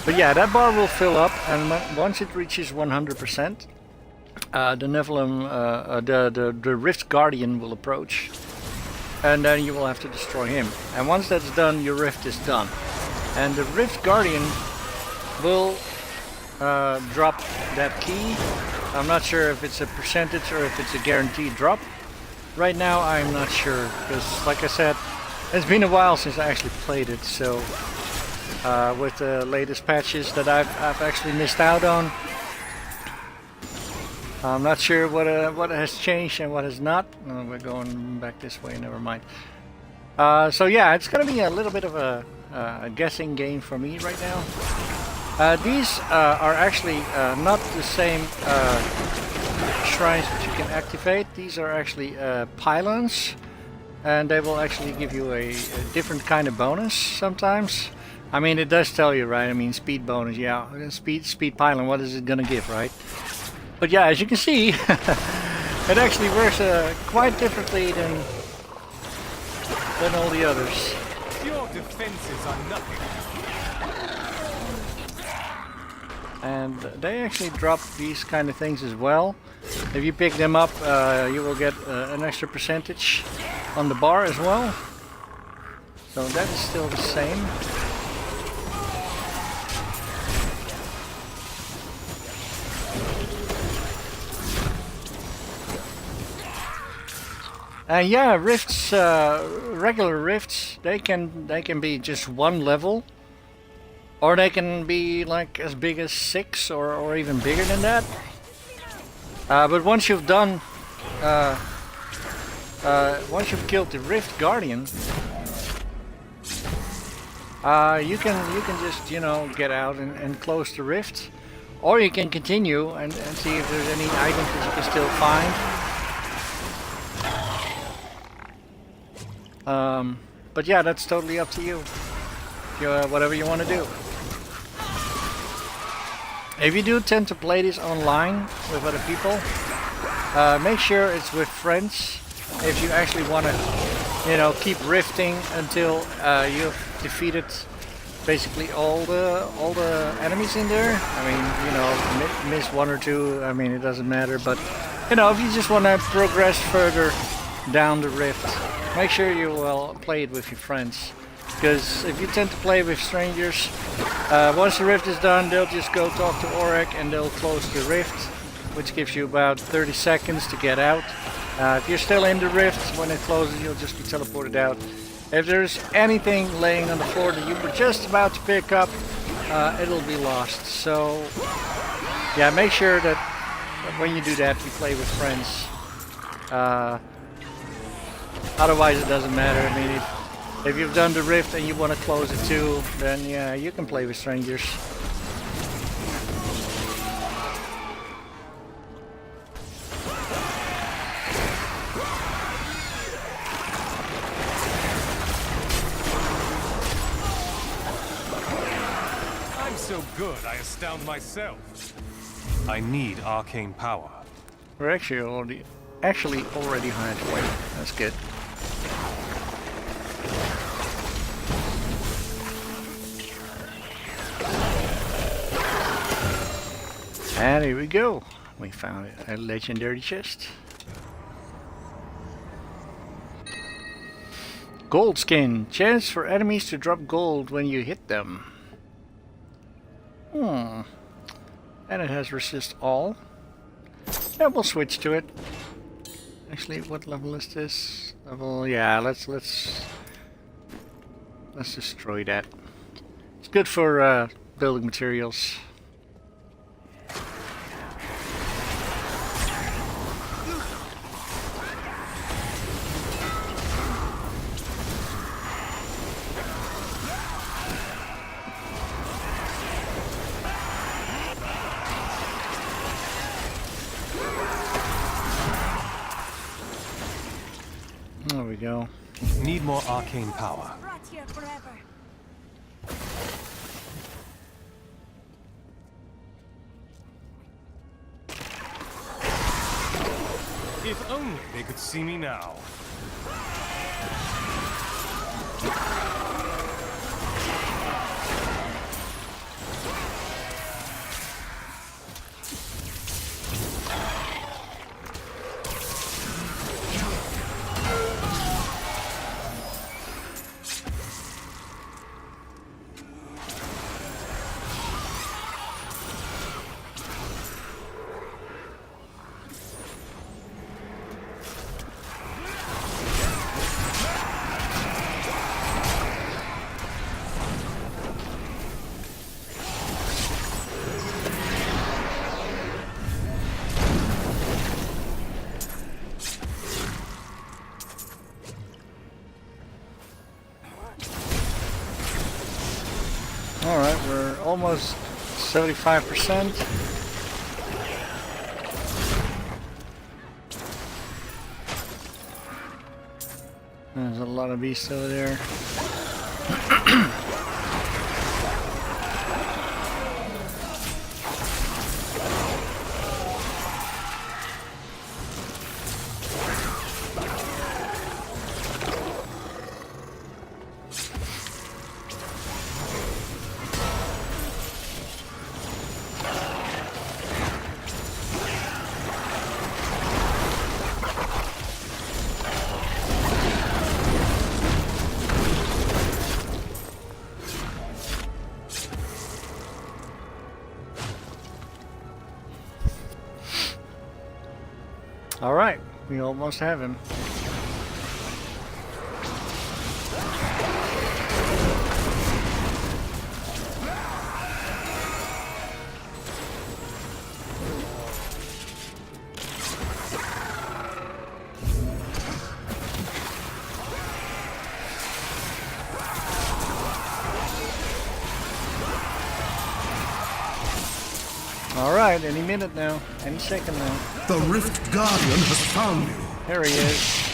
But yeah, that bar will fill up, and once it reaches 100%, the Nephilim, the Rift Guardian will approach, and then you will have to destroy him. And once that's done, your Rift is done. And the Rift Guardian will drop that key. I'm not sure if it's a percentage or if it's a guaranteed drop. Right now, I'm not sure, because like I said, it's been a while since I actually played it, so... with the latest patches that I've actually missed out on. I'm not sure what has changed and what has not. No, we're going back this way, never mind. So yeah, it's gonna be a little bit of a guessing game for me right now. These are actually not the same shrines that you can activate. These are actually pylons, and they will actually give you a different kind of bonus sometimes. I mean, it does tell you, right? I mean, speed bonus, yeah. Speed pylon, what is it gonna give, right? But yeah, as you can see, it actually works quite differently than all the others. Your defenses are nothing. And they actually drop these kind of things as well. If you pick them up, you will get an extra percentage on the bar as well. So that is still the same. Yeah, rifts, regular rifts, they can be just one level, or they can be like as big as 6 or even bigger than that. But once you've done, once you've killed the Rift Guardian, you can just, you know, get out and close the rift, or you can continue and see if there's any items that you can still find. But yeah, that's totally up to you. Whatever you want to do. If you do tend to play this online with other people, make sure it's with friends. If you actually want to, you know, keep rifting until you've defeated basically all the enemies in there. I mean, you know, miss 1 or 2. I mean, it doesn't matter. But you know, if you just want to progress further down the rift, make sure you will play it with your friends, because if you tend to play with strangers, once the rift is done, they'll just go talk to Auric and they'll close the rift, which gives you about 30 seconds to get out. If you're still in the rift, when it closes, you'll just be teleported out. If there's anything laying on the floor that you were just about to pick up, it'll be lost. So yeah, make sure that when you do that, you play with friends. Otherwise it doesn't matter. I mean, if you've done the rift and you want to close it too, then yeah, you can play with strangers. I'm so good, I astound myself. I need arcane power. We're actually already halfway. That's good. And here we go. We found a legendary chest. Gold skin. Chance for enemies to drop gold when you hit them. And it has resist all. Yeah, we'll switch to it. Actually, what level is this? Level, yeah, let's destroy that. It's good for building materials. There we go. Need more arcane power. Rot here forever. If only they could see me now. Alright, we're almost 75%. There's a lot of beasts over there. Alright, we almost have him. Alright, any minute now, any second now. The Rift Guardian has found you. There he is.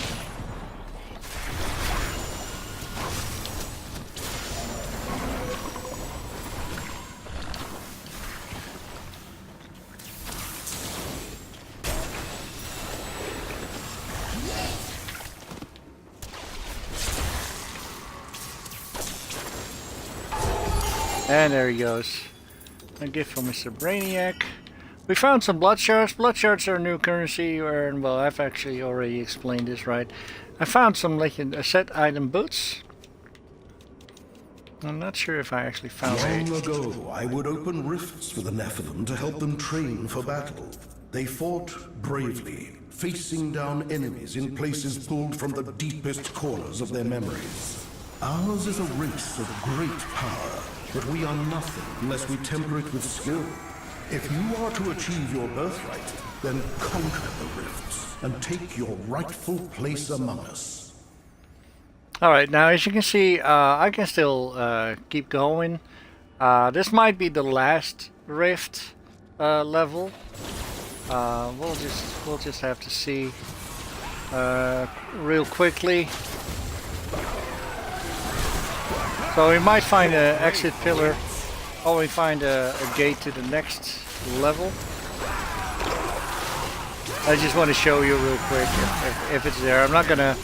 And there he goes. A gift from Mr. Brainiac. We found some blood shards. Blood shards are new currency, and well, I've actually already explained this, right? I found some set item boots. I'm not sure if I actually found Long ago, I would open rifts for the Nephilim to help them train for battle. They fought bravely, facing down enemies in places pulled from the deepest corners of their memories. Ours is a race of great power, but we are nothing unless we temper it with skill. If you are to achieve your birthright, then conquer the rifts and take your rightful place among us. Alright, now as you can see, I can still keep going. This might be the last rift level. We'll just have to see real quickly. So we might find an exit pillar, or we find a gate to the next level. I just want to show you real quick if it's there. I'm not gonna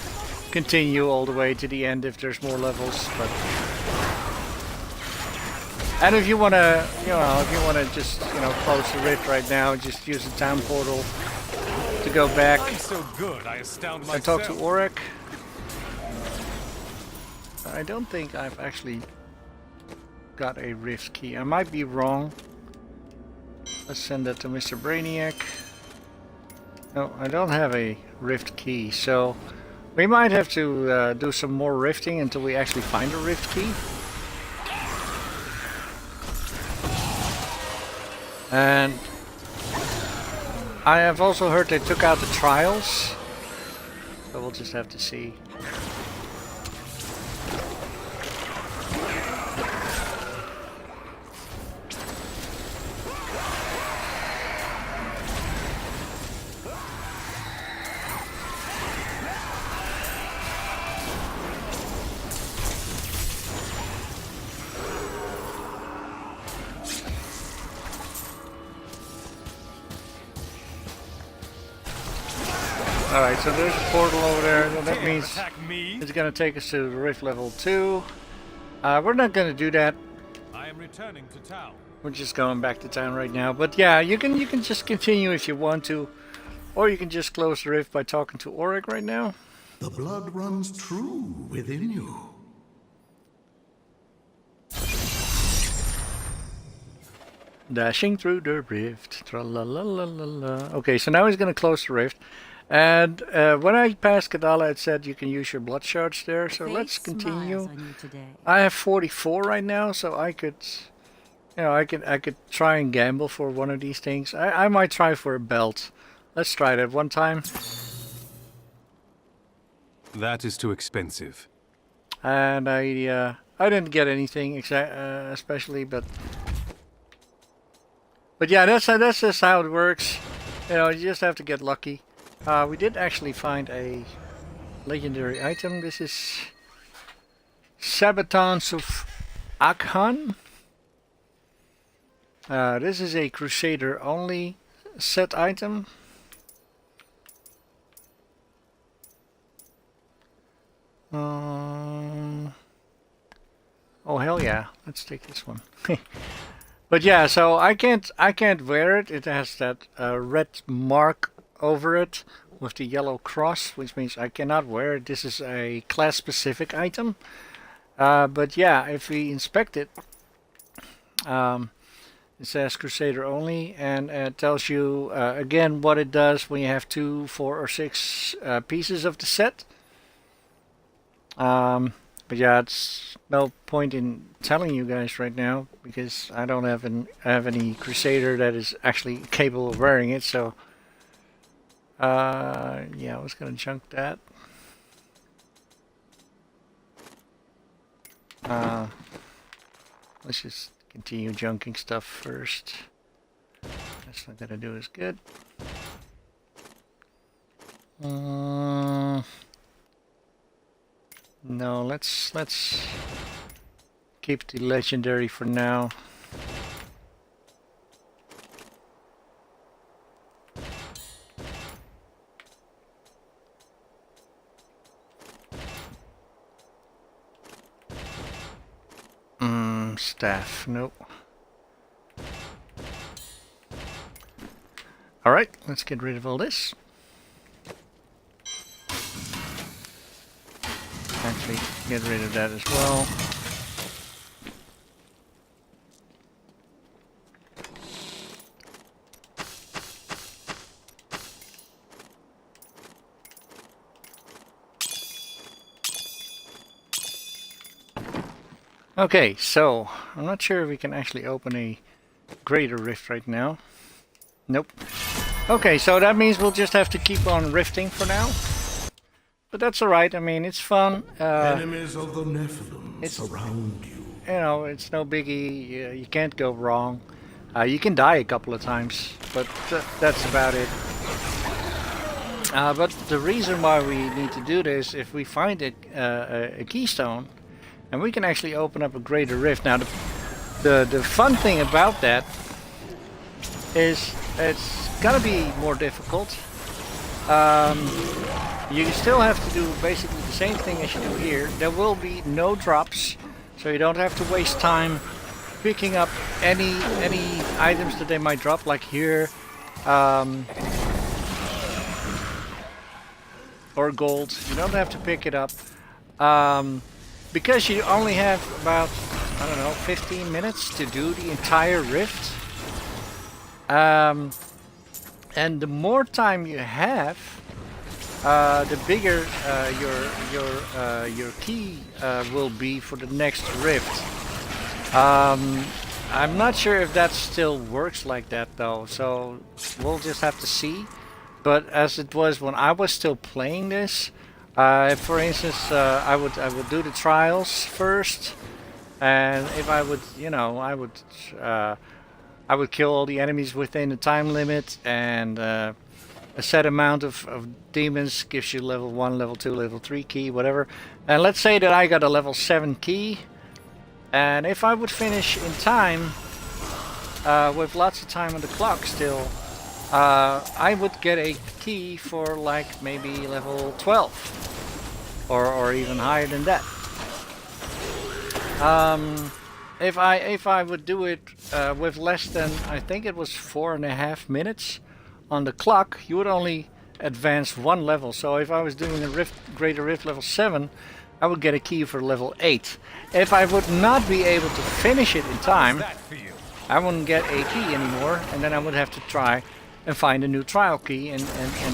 continue all the way to the end if there's more levels, but and if you wanna, if you wanna just, close the rift right now, just use the town portal to go back I'm so good, I astound myself. and talk to Auric. I don't think I've actually got a rift key. I might be wrong. Let's send that to Mr. Brainiac. No, I don't have a rift key, so we might have to do some more rifting until we actually find a rift key. And I have also heard they took out the trials, so we'll just have to see. Alright, so there's a portal over there. Well, that means it's going to take us to Rift level 2. We're not going to do that. I am returning to town. We're just going back to town right now. But yeah, you can just continue if you want to. Or you can just close the rift by talking to Auric right now. The blood runs true within you. Dashing through the rift. Tra-la-la-la-la-la. Okay, so now he's going to close the rift. And when I passed Kadala, it said you can use your blood shards there. So let's continue. I have 44 right now, so I could, I could try and gamble for one of these things. I might try for a belt. Let's try that one time. That is too expensive. And I didn't get anything especially, but But yeah, that's just how it works. You know, you just have to get lucky. We did actually find a legendary item. This is Sabatons of Akhan. This is a Crusader only set item. Oh hell yeah, let's take this one. But yeah, so I can't wear it. It has that red mark over it with the yellow cross, which means I cannot wear it. This is a class specific item. But yeah, if we inspect it, it says Crusader only, and it tells you again what it does when you have 2, 4, or 6 pieces of the set. But yeah, it's no point in telling you guys right now because I don't have any Crusader that is actually capable of wearing it. So yeah, I was gonna junk that. Let's just continue junking stuff first. That's not gonna do as good. No, let's keep the legendary for now. Staff, nope. Alright, let's get rid of all this. Actually, get rid of that as well. Okay, so I'm not sure if we can actually open a greater rift right now. Nope. Okay, so that means we'll just have to keep on rifting for now. But that's alright, I mean, it's fun. Enemies of the Nephilim surround you. You know, it's no biggie. You can't go wrong. You can die a couple of times, but that's about it. But the reason why we need to do this, if we find a keystone, and we can actually open up a greater rift. Now, the fun thing about that is it's gonna be more difficult. You still have to do basically the same thing as you do here. There will be no drops, so you don't have to waste time picking up any items that they might drop, like here, or gold. You don't have to pick it up. Because you only have about, I don't know, 15 minutes to do the entire rift. And the more time you have, the bigger your key will be for the next rift. I'm not sure if that still works like that though, so we'll just have to see. But as it was when I was still playing this, for instance, I would do the trials first, and if I would, you know, I would kill all the enemies within the time limit, and a set amount of demons gives you level 1, level 2, level 3 key, whatever. And let's say that I got a level 7 key, and if I would finish in time, with lots of time on the clock still, I would get a key for like maybe level 12 or even higher than that. If I would do it with less than, I think it was 4.5 minutes on the clock, you would only advance 1 level. So if I was doing a greater rift level 7, I would get a key for level 8. If I would not be able to finish it in time, I wouldn't get a key anymore, and then I would have to try and find a new trial key and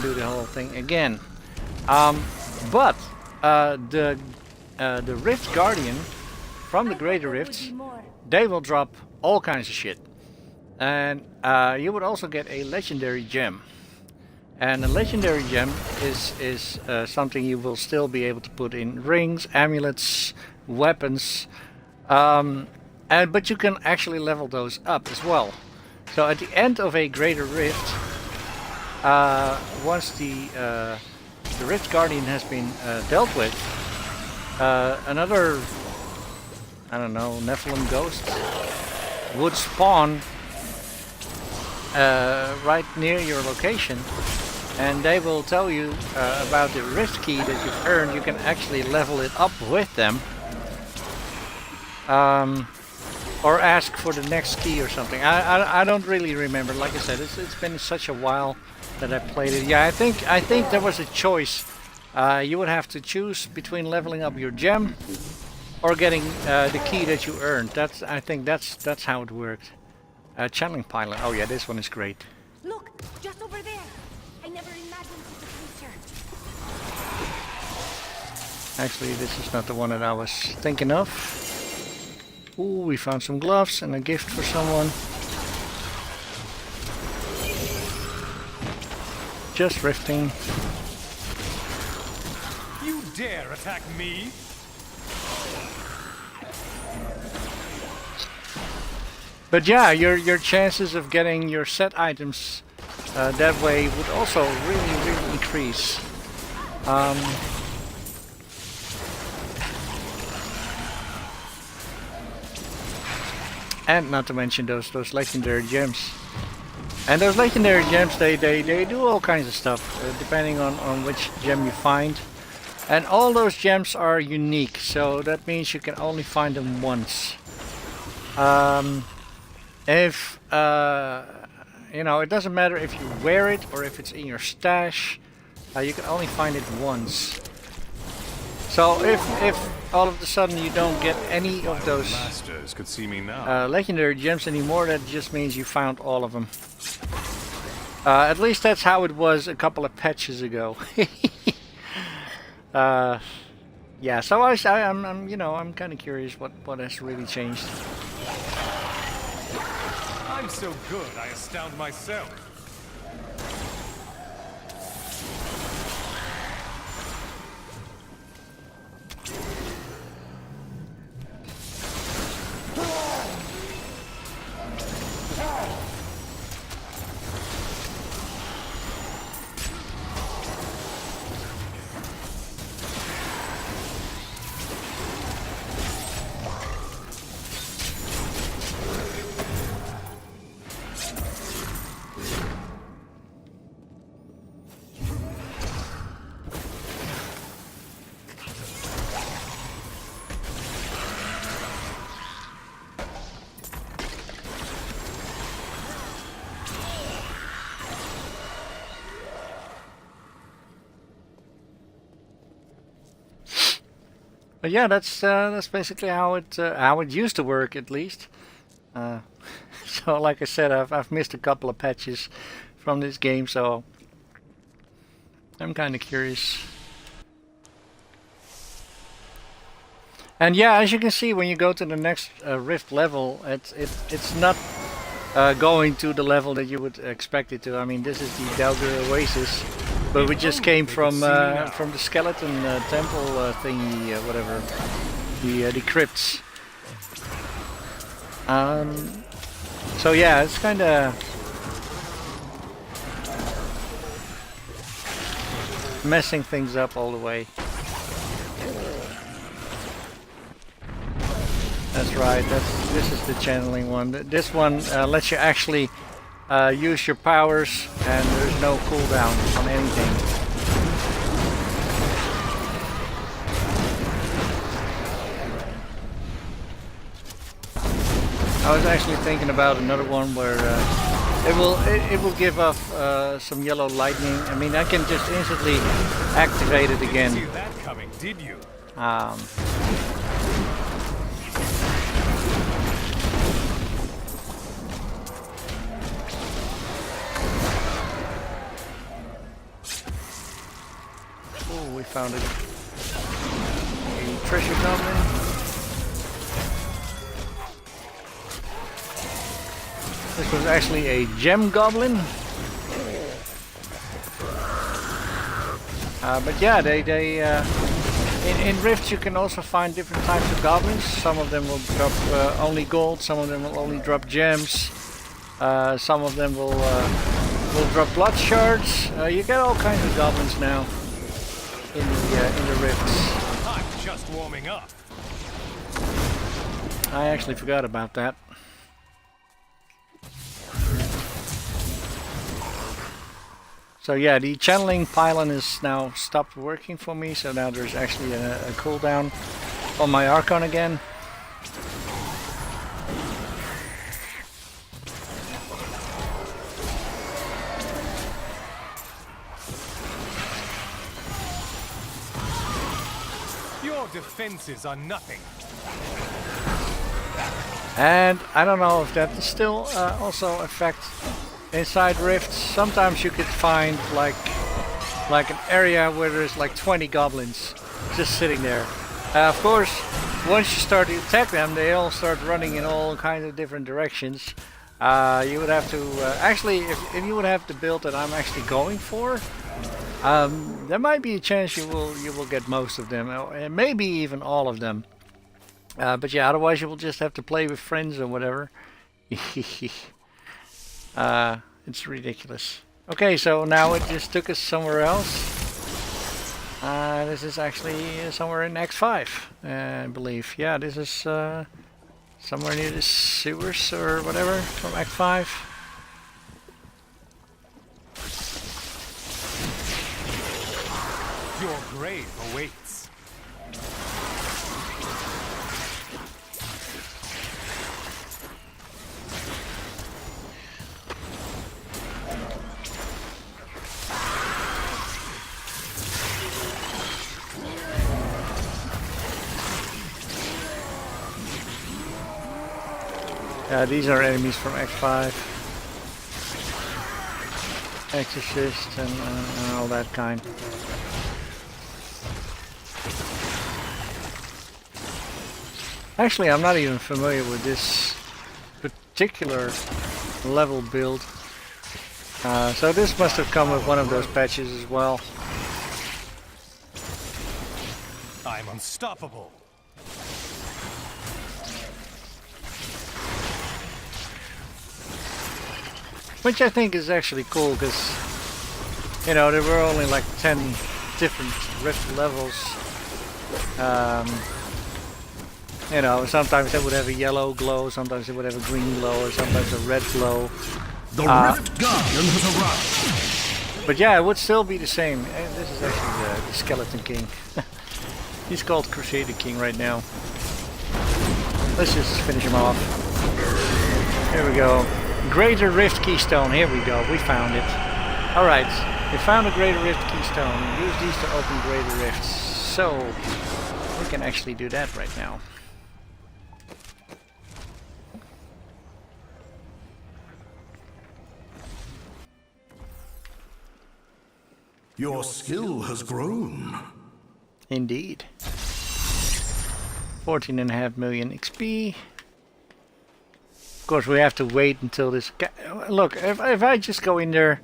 do the whole thing again. But the Rift Guardian from the Greater Rifts, they will drop all kinds of shit. And you would also get a legendary gem. And a legendary gem is something you will still be able to put in rings, amulets, weapons. But you can actually level those up as well. So at the end of a greater rift, once the Rift Guardian has been dealt with, another, I don't know, Nephilim ghost would spawn right near your location, and they will tell you about the rift key that you've earned. You can actually level it up with them, or ask for the next key or something. I don't really remember. Like I said, it's been such a while that I played it. Yeah, I think there was a choice. You would have to choose between leveling up your gem or getting the key that you earned. I think that's how it worked. Channeling pilot. Oh yeah, this one is great. Look, just over there. I never imagined such a creature. Actually, this is not the one that I was thinking of. Ooh, we found some gloves and a gift for someone. Just rifting. You dare attack me? But yeah, your chances of getting your set items that way would also really increase. And not to mention those legendary gems. And those legendary gems, they do all kinds of stuff, depending on which gem you find. And all those gems are unique, so that means you can only find them once. If you know, it doesn't matter if you wear it or if it's in your stash, you can only find it once. So if all of a sudden you don't get any of those Masters could see me now. legendary gems anymore, that just means you found all of them. At least that's how it was a couple of patches ago. Yeah, so I'm you know, I'm kind of curious what has really changed. I'm so good, I astound myself. But yeah, that's basically how it used to work, at least. So like I said, I've missed a couple of patches from this game, so I'm kind of curious. And yeah, as you can see, when you go to the next Rift level, it's not going to the level that you would expect it to. I mean, this is the Diablo Oasis, but we just came from the skeleton temple thingy, whatever, the crypts. So yeah, it's kind of messing things up all the way. That's right. This is the channeling one. This one lets you actually use your powers, and there's no cooldown on anything. I was actually thinking about another one where it will give off some yellow lightning. I mean, I can just instantly activate it again. Didn't see that coming, did you? Oh, we found it. A treasure goblin. This was actually a gem goblin. But yeah, in Rifts you can also find different types of goblins. Some of them will drop only gold, some of them will only drop gems. Some of them will drop blood shards. You get all kinds of goblins now in the rifts. I'm just warming up. I actually forgot about that. So yeah, the channeling pylon is now stopped working for me, so now there's actually a cooldown on my Archon again. Your defenses are nothing. And I don't know if that still also affects inside rifts. Sometimes you could find like an area where there's like 20 goblins just sitting there. Of course, once you start to attack them, they all start running in all kinds of different directions. You would have to actually, if you would have the build that I'm actually going for, there might be a chance you will get most of them, and maybe even all of them. But yeah, otherwise you will just have to play with friends or whatever. It's ridiculous. Okay, so now it just took us somewhere else. This is actually somewhere in X5, I believe. Yeah, this is somewhere near the sewers or whatever from X5. Your grave awaits. These are enemies from X5. Exorcist and all that kind. Actually, I'm not even familiar with this particular level build. So this must have come with one of those patches as well. I'm unstoppable. Which I think is actually cool, because, you know, there were only like 10 different rift levels. You know, sometimes they would have a yellow glow, sometimes they would have a green glow, or sometimes a red glow. The Rift Guardian has arrived. But yeah, it would still be the same. And this is actually the Skeleton King. He's called Crusader King right now. Let's just finish him off. Here we go. Greater Rift Keystone. Here we go. We found it. Alright. We found a Greater Rift Keystone. Use these to open Greater Rifts. So, we can actually do that right now. Your skill has grown. Indeed. 14.5 million XP. Of course, we have to wait until this. Look, if I just go in there,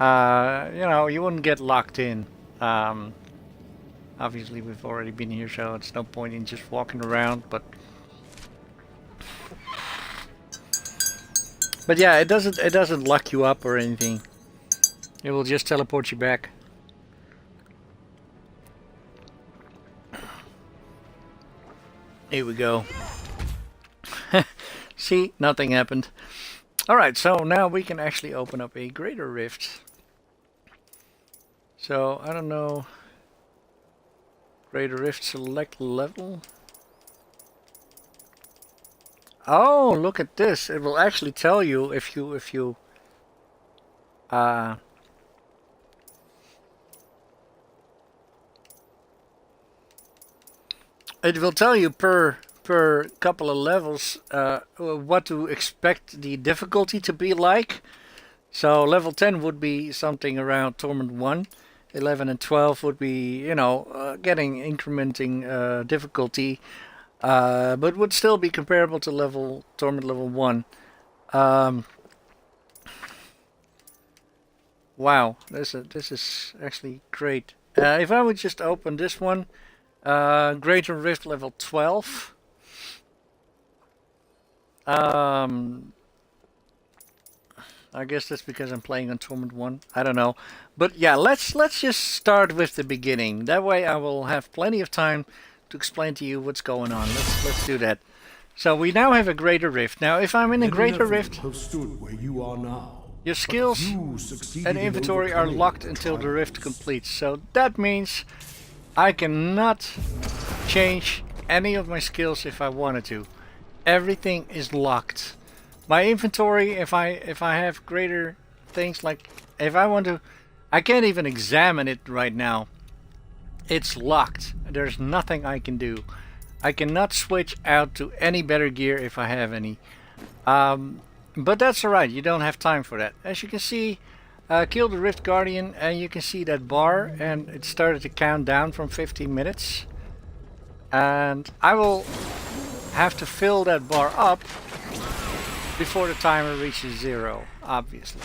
you know, you wouldn't get locked in. Obviously, we've already been here, so it's no point in just walking around. But yeah, it doesn't lock you up or anything. It will just teleport you back. Here we go. See, nothing happened. Alright, so now we can actually open up a Greater Rift. So, I don't know. Greater Rift, select level. Oh, look at this. It will actually tell you if you it will tell you per couple of levels what to expect the difficulty to be like. So level 10 would be something around Torment 1. 11 and 12 would be, you know, incrementing difficulty, but would still be comparable to Torment level 1. Wow, this is actually great. If I would just open this one, Greater Rift level 12. I guess that's because I'm playing on Torment 1. I don't know. But yeah, let's just start with the beginning. That way I will have plenty of time to explain to you what's going on. Let's do that. So we now have a Greater Rift. Now if I'm in a Greater Rift, have stood where you are now. your skills You succeeded and in inventory are overcoming locked the until the trials. rift completes. So that means I cannot change any of my skills if I wanted to. Everything is locked. My inventory, if I have greater things, like if I want to, I can't even examine it right now. It's locked. There's nothing I can do. I cannot switch out to any better gear if I have any. But that's alright, you don't have time for that. As you can see, kill the Rift Guardian and you can see that bar and it started to count down from 15 minutes. And I will have to fill that bar up before the timer reaches 0, obviously.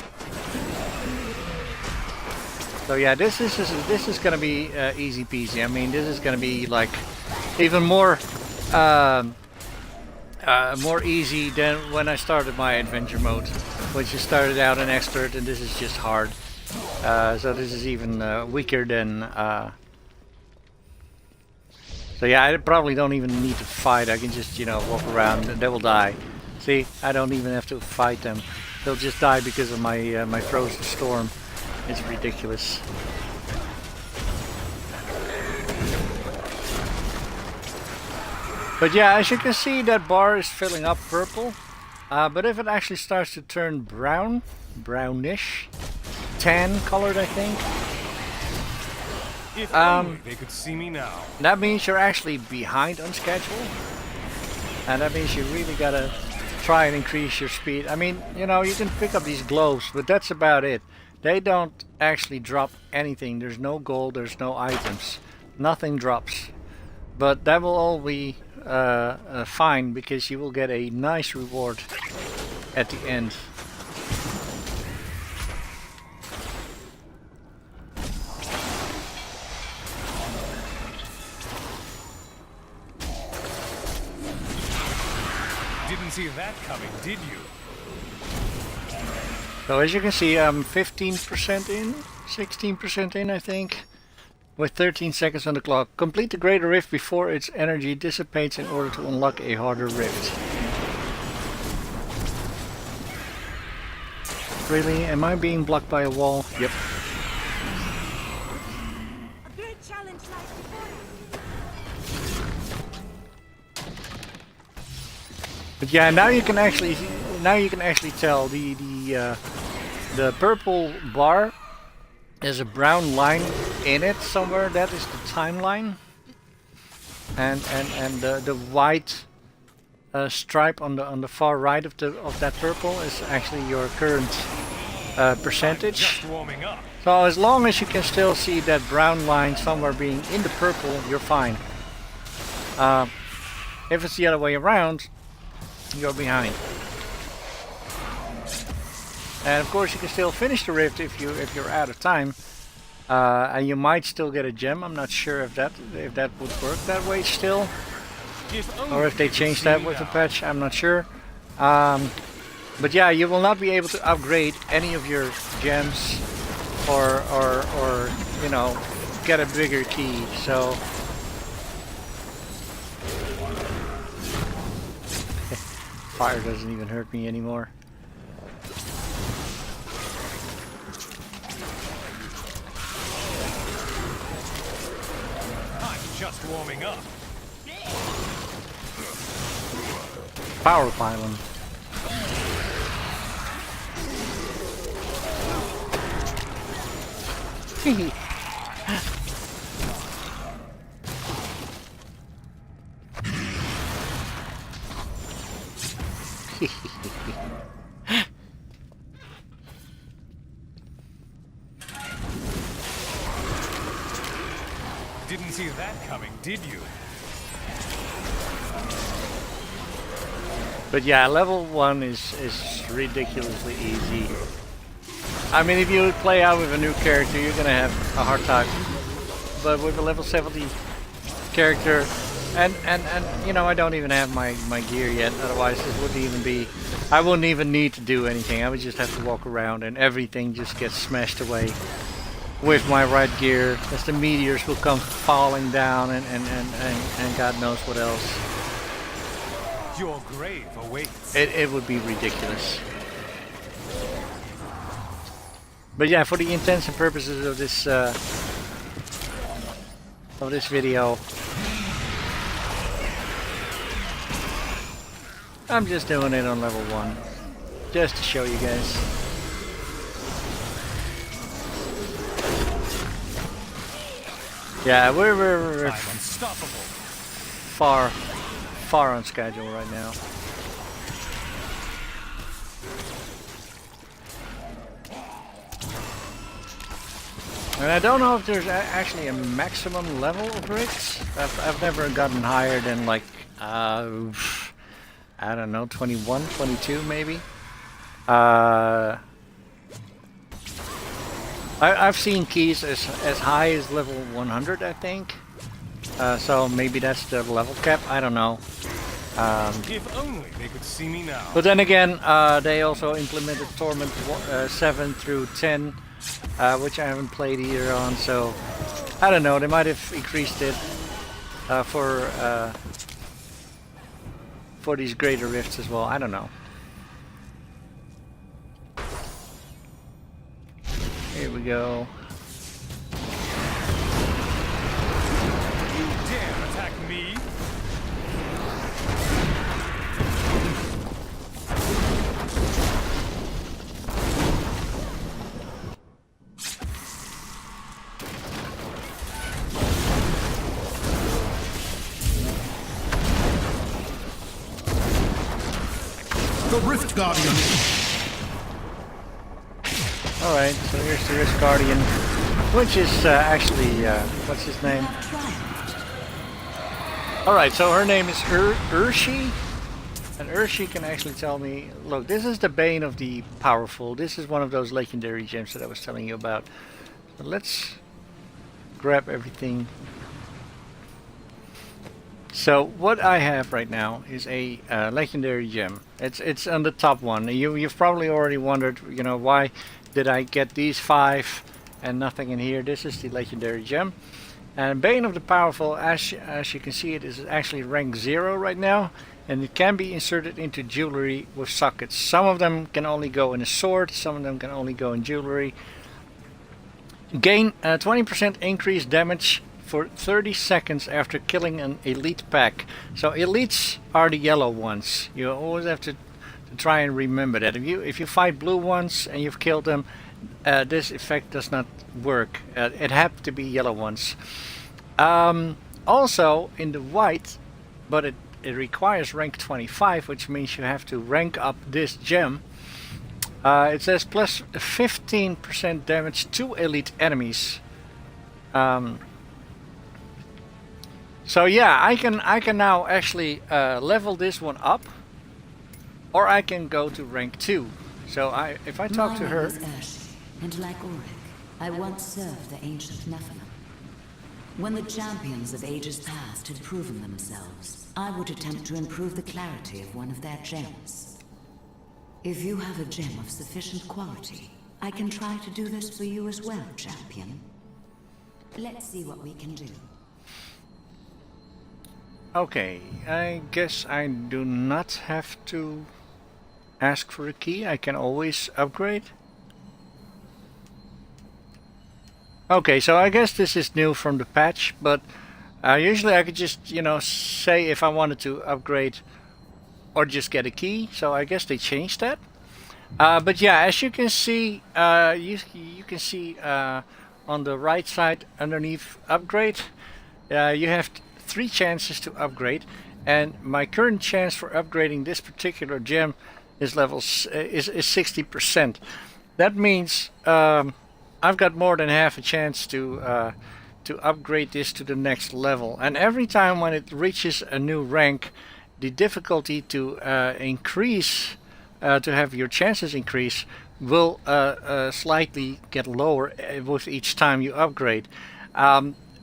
So yeah, this is gonna be easy peasy. I mean, this is gonna be like even more more easy than when I started my adventure mode, which just started out in expert, and this is just hard. So this is even weaker than. So yeah, I probably don't even need to fight. I can just, you know, walk around and they will die. See, I don't even have to fight them. They'll just die because of my my frozen storm. It's ridiculous. But yeah, as you can see, that bar is filling up purple. But if it actually starts to turn brown, brownish, tan colored, I think. If only they could see me now. That means you're actually behind on schedule. And that means you really gotta try and increase your speed. I mean, you know, you can pick up these gloves, but that's about it. They don't actually drop anything. There's no gold, there's no items. Nothing drops. But that will all be fine, because you will get a nice reward at the end. Didn't see that coming, did you? So as you can see, I'm 15% in, 16% in, I think, with 13 seconds on the clock. Complete the Greater Rift before its energy dissipates in order to unlock a harder rift. Really? Am I being blocked by a wall? Yep. A great challenge lies before us. But yeah, now you can actually tell the purple bar. There's a brown line in it somewhere. That is the timeline, and the white stripe on the far right of that purple is actually your current percentage. Just warming up. So as long as you can still see that brown line somewhere being in the purple, you're fine. If it's the other way around, you're behind. And of course you can still finish the rift if you're out of time, and you might still get a gem. I'm not sure if that would work that way still, or if they changed that with the patch. I'm not sure. But yeah, you will not be able to upgrade any of your gems, or you know, get a bigger key. So fire doesn't even hurt me anymore. Just warming up. Power pylon. Didn't see that coming, did you? But yeah, level 1 is ridiculously easy. I mean, if you play out with a new character, you're gonna have a hard time. But with a level 70 character, And you know, I don't even have my gear yet. Otherwise, it wouldn't even be. I wouldn't even need to do anything. I would just have to walk around, and everything just gets smashed away with my right gear, as the meteors will come falling down, and God knows what else. Your grave awaits. It would be ridiculous. But yeah, for the intents and purposes of this video, I'm just doing it on level 1, just to show you guys. Yeah, we're I'm unstoppable. far on schedule right now. And I don't know if there's actually a maximum level of rifts. I've never gotten higher than like I don't know, 21, 22 maybe. I've seen keys as high as level 100, I think. So maybe that's the level cap. I don't know. If only they could see me now. But then again, they also implemented Torment 7 through 10, which I haven't played either on. So I don't know. They might have increased it for these greater rifts as well. I don't know. Here we go. You dare attack me? The Rift Guardian! Alright, so here's the Rift Guardian, which is actually, what's his name? Alright, so her name is Urshi, and Urshi can actually tell me, look, this is the Bane of the Powerful. This is one of those legendary gems that I was telling you about. So let's grab everything. So what I have right now is a legendary gem. It's on the top one. You've probably already wondered, you know, why did I get these 5 and nothing in here. This is the legendary gem. And Bane of the Powerful, as you can see, it is actually rank 0 right now, and it can be inserted into jewelry with sockets. Some of them can only go in a sword, some of them can only go in jewelry. Gain 20% increased damage for 30 seconds after killing an elite pack. So elites are the yellow ones. You always have to try and remember that. If you fight blue ones and you've killed them, this effect does not work. It had to be yellow ones. Also in the white, but it requires rank 25, which means you have to rank up this gem. It says plus 15% damage to elite enemies. So yeah, I can now actually level this one up, or I can go to rank 2. So if I talk to her. My name is Urshi, and like Ulrich, I once served the ancient Nephilim. When the champions of ages past had proven themselves, I would attempt to improve the clarity of one of their gems. If you have a gem of sufficient quality, I can try to do this for you as well, champion. Let's see what we can do. Okay, I guess I do not have to ask for a key. I can always upgrade. Okay, so I guess this is new from the patch, but usually I could just, you know, say if I wanted to upgrade or just get a key. So I guess they changed that. But yeah, as you can see, you can see on the right side underneath upgrade, you have 3 chances to upgrade, and my current chance for upgrading this particular gem is 60%. That means I've got more than half a chance to upgrade this to the next level. And every time when it reaches a new rank, the difficulty to increase, to have your chances increase, will slightly get lower with each time you upgrade.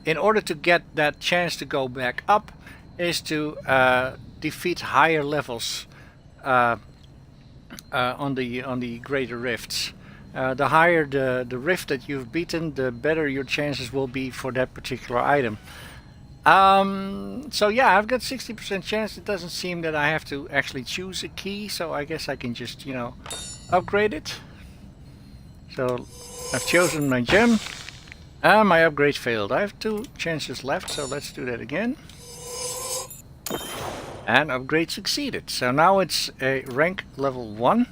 In order to get that chance to go back up, is to defeat higher levels on the greater rifts. The higher the rift that you've beaten, the better your chances will be for that particular item. So yeah, I've got 60% chance. It doesn't seem that I have to actually choose a key, so I guess I can just, you know, upgrade it. So I've chosen my gem. My upgrade failed. I have 2 chances left, so let's do that again. And upgrade succeeded. So now it's a rank level 1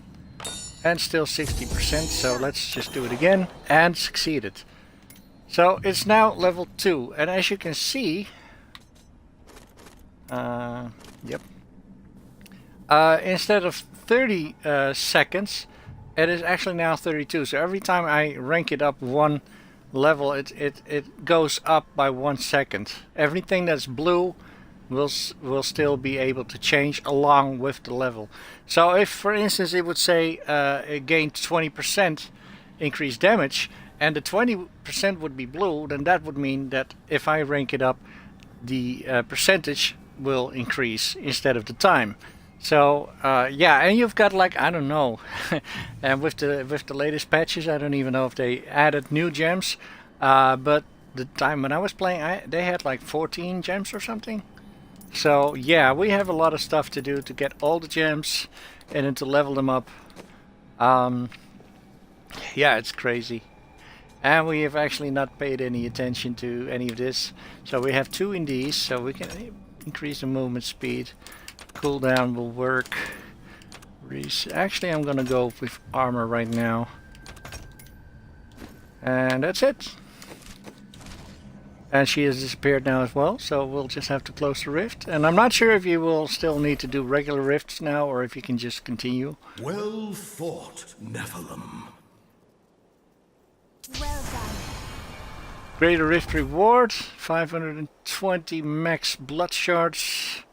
and still 60%, so let's just do it again and succeeded. So it's now level 2, and as you can see, yep. Instead of 30 seconds, it is actually now 32. So every time I rank it up 1 level, it goes up by 1 second. Everything that's blue will still be able to change along with the level. So if, for instance, it would say it gained 20% increased damage, and the 20% would be blue, then that would mean that if I rank it up, the percentage will increase instead of the time. So yeah, and you've got like, I don't know, and with the latest patches, I don't even know if they added new gems, but the time when I was playing, they had like 14 gems or something. So yeah, we have a lot of stuff to do to get all the gems and then to level them up. Yeah, it's crazy. And we have actually not paid any attention to any of this. So we have 2 in these, so we can increase the movement speed. Cooldown will work. Actually, I'm gonna go with armor right now. And that's it. And she has disappeared now as well, so we'll just have to close the rift. And I'm not sure if you will still need to do regular rifts now, or if you can just continue. Well fought, Nephilim. Well done. Greater rift reward, 520 max blood shards.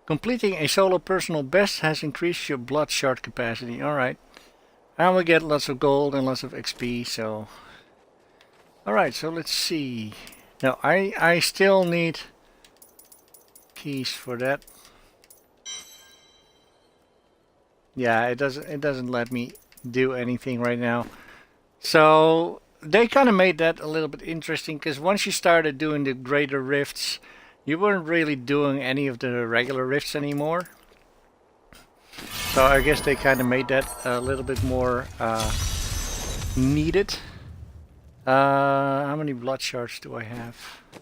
Completing a solo personal best has increased your blood shard capacity. Alright. And we get lots of gold and lots of XP, so... Alright, so let's see. Now, I still need keys for that. Yeah, it doesn't let me do anything right now. So they kind of made that a little bit interesting, because once you started doing the greater rifts, you weren't really doing any of the regular rifts anymore. So I guess they kind of made that a little bit more needed. How many blood shards do I have?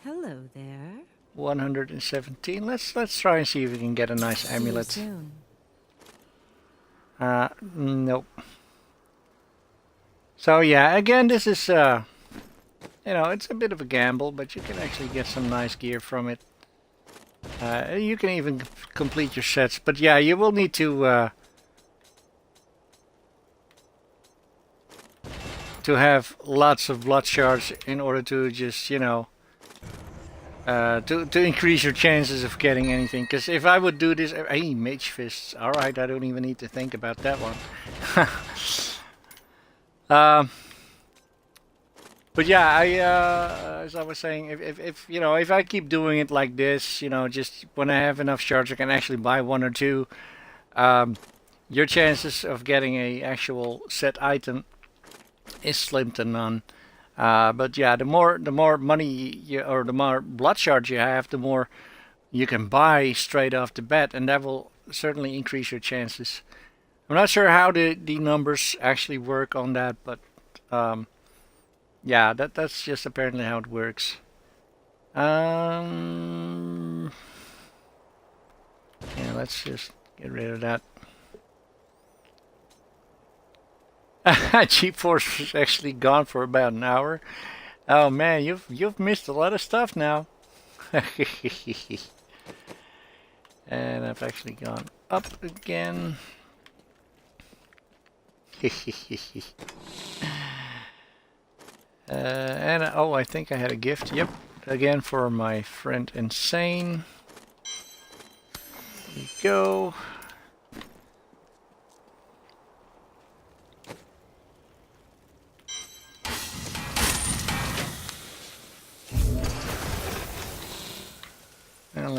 Hello there. 117. Let's try and see if we can get a nice amulet. See you soon. Nope. So yeah, again, this is you know, it's a bit of a gamble, but you can actually get some nice gear from it. You can even complete your sets, but yeah, you will need to have lots of blood shards in order to just, you know, to increase your chances of getting anything. Because if I would do this, hey, mage fists. All right, I don't even need to think about that one. But yeah, as I was saying, if you know, if I keep doing it like this, you know, just when I have enough shards, I can actually buy 1 or 2. Your chances of getting a actual set item is slim to none. But yeah, the more money or the more blood shards you have, the more you can buy straight off the bat, and that will certainly increase your chances. I'm not sure how the numbers actually work on that, but yeah, that's just apparently how it works. Yeah, let's just get rid of that. GeForce was actually gone for about an hour. Oh man, you've missed a lot of stuff now. And I've actually gone up again. And oh, I think I had a gift. Yep, again for my friend Insane. There you go.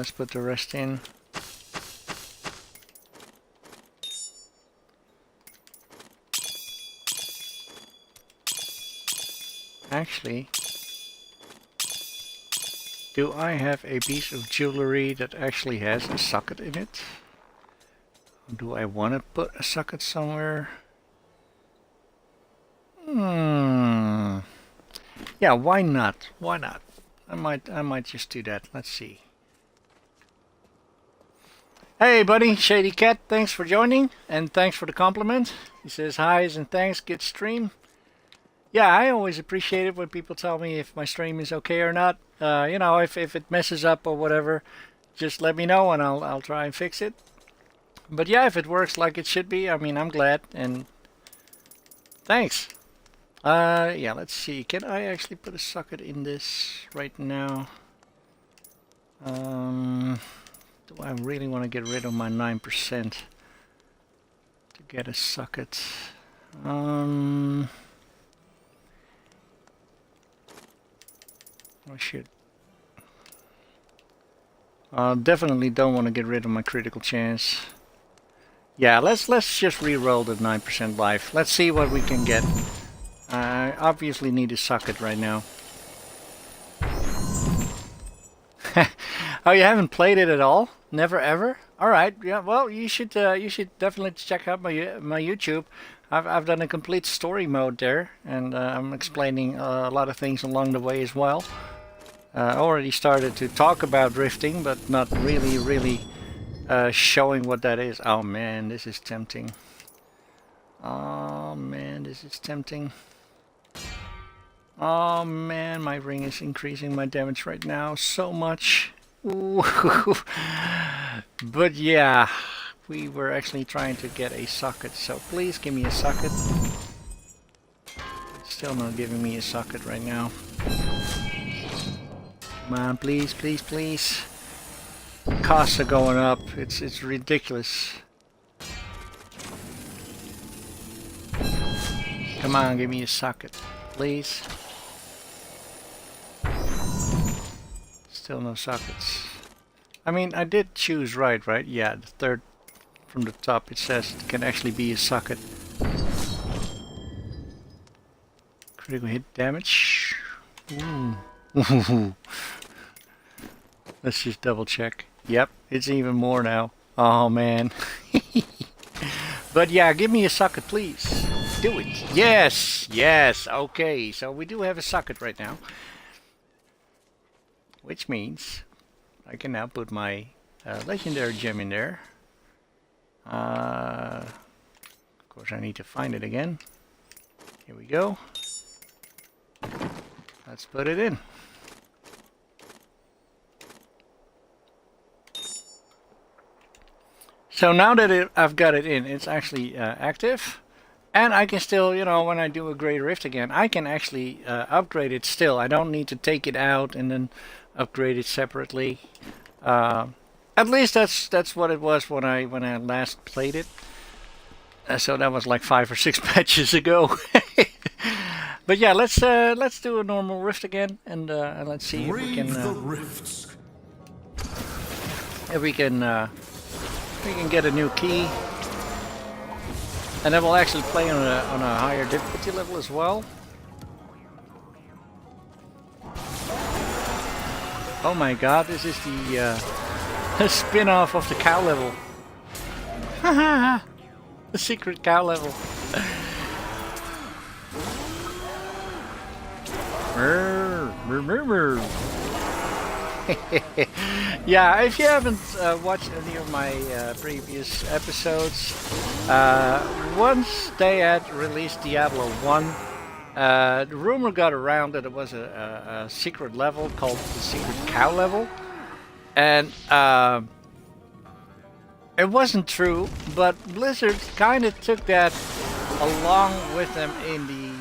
let's put the rest in. Actually, do I have a piece of jewelry that actually has a socket in it? Do I want to put a socket somewhere? Yeah, why not? Why not? I might just do that. Let's see. Hey buddy, Shady Cat, thanks for joining and thanks for the compliment. He says hi's and thanks, good stream. Yeah, I always appreciate it when people tell me if my stream is okay or not. You know, if it messes up or whatever, just let me know and I'll try and fix it. But yeah, if it works like it should be, I mean, I'm glad and thanks. Yeah, let's see. Can I actually put a socket in this right now? Do I really want to get rid of my 9% to get a socket? I should. Definitely don't want to get rid of my critical chance. Yeah, let's just re-roll the 9% life. Let's see what we can get. I obviously need a socket right now. Oh, you haven't played it at all? Never ever? All right. Yeah. Well, you should definitely check out my YouTube. I've done a complete story mode there, and I'm explaining a lot of things along the way as well. Already started to talk about drifting, but not really showing what that is. Oh man, this is tempting. Oh man, this is tempting. Oh man, my ring is increasing my damage right now so much. But yeah, we were actually trying to get a socket, so please give me a socket. Still not giving me a socket right now. Come on, please, please, please. Costs are going up. It's ridiculous. Come on, give me a socket, please. Still no sockets. I mean, I did choose right? Yeah, the third from the top, it says it can actually be a socket. Critical hit damage. Ooh. Let's just double check. Yep, it's even more now. Oh man. But yeah, give me a socket, please. Do it. Yes, yes. Okay, so we do have a socket right now. Which means I can now put my legendary gem in there. Of course, I need to find it again. Here we go. Let's put it in. So now that I've got it in, it's actually active. And I can still, you know, when I do a Great Rift again, I can actually upgrade it still. I don't need to take it out and then upgrade it separately. At least that's what it was when I last played it. So that was like 5 or 6 patches ago. But yeah, let's do a normal rift again, and let's see if we can get a new key, and then we'll actually play on a higher difficulty level as well. Oh my god, this is the spin-off of the cow level. Haha, the secret cow level. Yeah, if you haven't watched any of my previous episodes, once they had released Diablo 1, the rumor got around that it was a secret level called the secret cow level, and it wasn't true, but Blizzard kind of took that along with them in the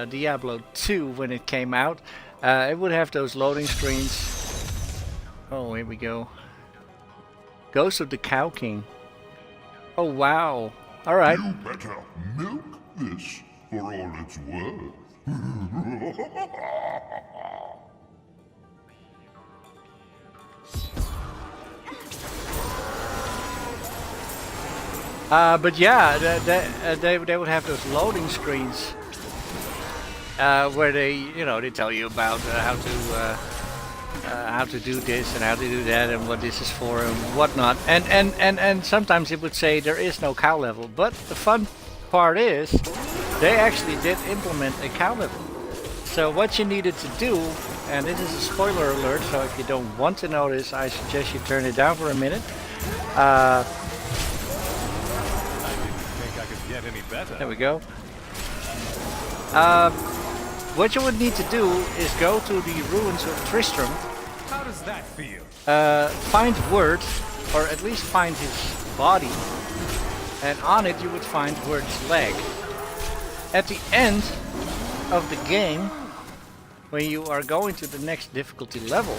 Diablo 2 when it came out. It would have those loading screens. Oh, here we go. Ghost of the Cow King. Oh, wow. All right. You better milk this for all it's worth. But yeah, they would have those loading screens where they tell you about how to do this and how to do that and what this is for and whatnot. And sometimes it would say there is no cow level. But the fun part is they actually did implement a cow level. So what you needed to do, and this is a spoiler alert, so if you don't want to know this, I suggest you turn it down for a minute. Any better. There we go. What you would need to do is go to the ruins of Tristram. How does that feel? Find Word, or at least find his body, and on it you would find Word's leg. At the end of the game, when you are going to the next difficulty level,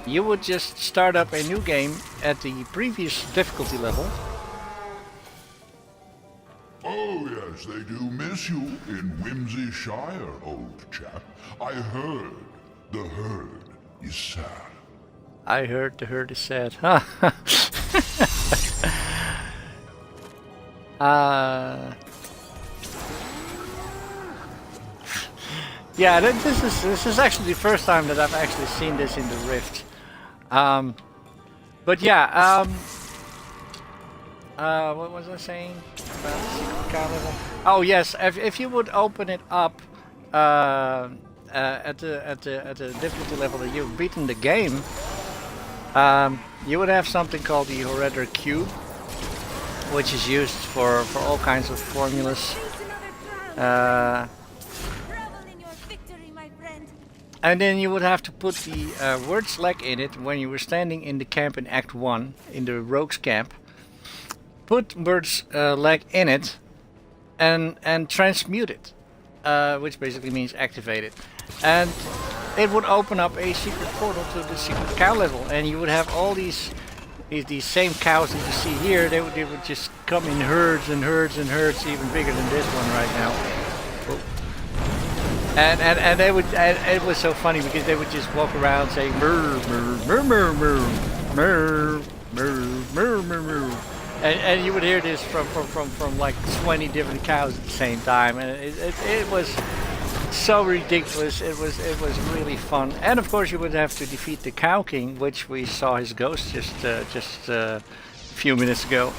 you would just start up a new game at the previous difficulty level. Oh, yes, they do miss you in Whimsyshire, old chap. I heard the herd is sad. I heard the herd is sad. Yeah, this is actually the first time that I've actually seen this in the Rift. But yeah, what was I saying about the secret cow level? Oh yes, if you would open it up at the difficulty level that you've beaten the game, you would have something called the Horror Cube, which is used for all kinds of formulas. And then you would have to put the Word's leg in it when you were standing in the camp in Act 1, in the Rogue's camp. Put Word's leg in it and transmute it, which basically means activate it. And it would open up a secret portal to the secret cow level, and you would have all these same cows that you see here. They would just come in herds and herds and herds, even bigger than this one right now. And they would, and it was so funny because they would just walk around saying moo moo moo moo moo moo moo moo moo, and you would hear this from like 20 different cows at the same time, and it was so ridiculous. It was really fun, and of course you would have to defeat the Cow King, which we saw his ghost just a few minutes ago,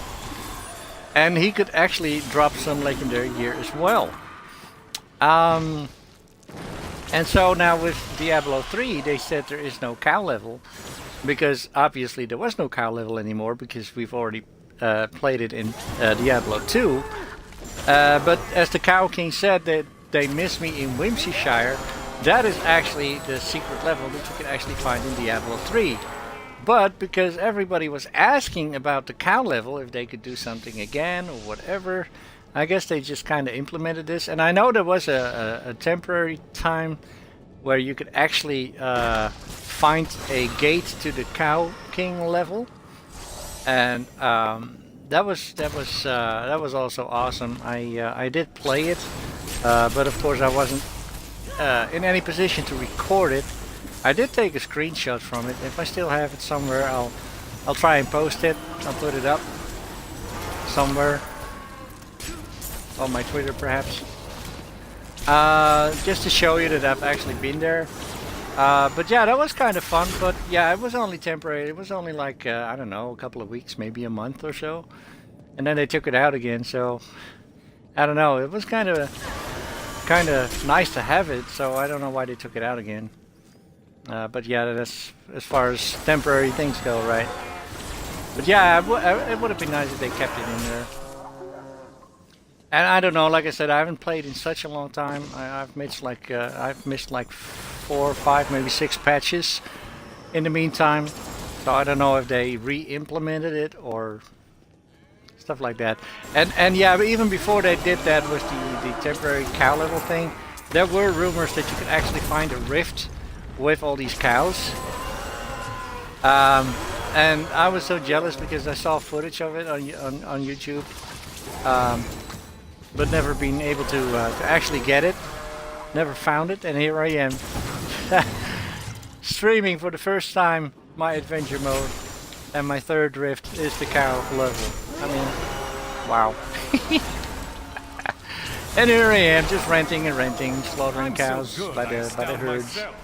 and he could actually drop some legendary gear as well. And so now with Diablo 3, they said there is no cow level, because obviously there was no cow level anymore, because we've already played it in Diablo 2. But as the Cow King said, that they miss me in Whimsyshire, that is actually the secret level that you can actually find in Diablo 3. But because everybody was asking about the cow level, if they could do something again or whatever, I guess they just kind of implemented this. And I know there was a temporary time where you could actually find a gate to the Cow King level, and that was also awesome. I did play it, but of course I wasn't in any position to record it. I did take a screenshot from it. If I still have it somewhere, I'll try and post it. I'll put it up somewhere. On my Twitter perhaps, just to show you that I've actually been there. But yeah, that was kind of fun, but yeah, it was only temporary. It was only like I don't know, a couple of weeks, maybe a month or so, and then they took it out again. So I don't know, it was kind of nice to have it, so I don't know why they took it out again. But yeah, that's as far as temporary things go, right? But yeah, it would have been nice if they kept it in there. And I don't know, like I said, I haven't played in such a long time. I've missed like 4 or 5, maybe 6 patches in the meantime. So I don't know if they re-implemented it or stuff like that. And yeah, but even before they did that with the temporary cow level thing, there were rumors that you could actually find a rift with all these cows. And I was so jealous because I saw footage of it on YouTube. But never been able to actually get it. Never found it, and here I am. Streaming for the first time my adventure mode, and my third rift is the cow level. I mean, wow. And here I am, just ranting and ranting, slaughtering I'm cows so good, by I the astound herds. myself.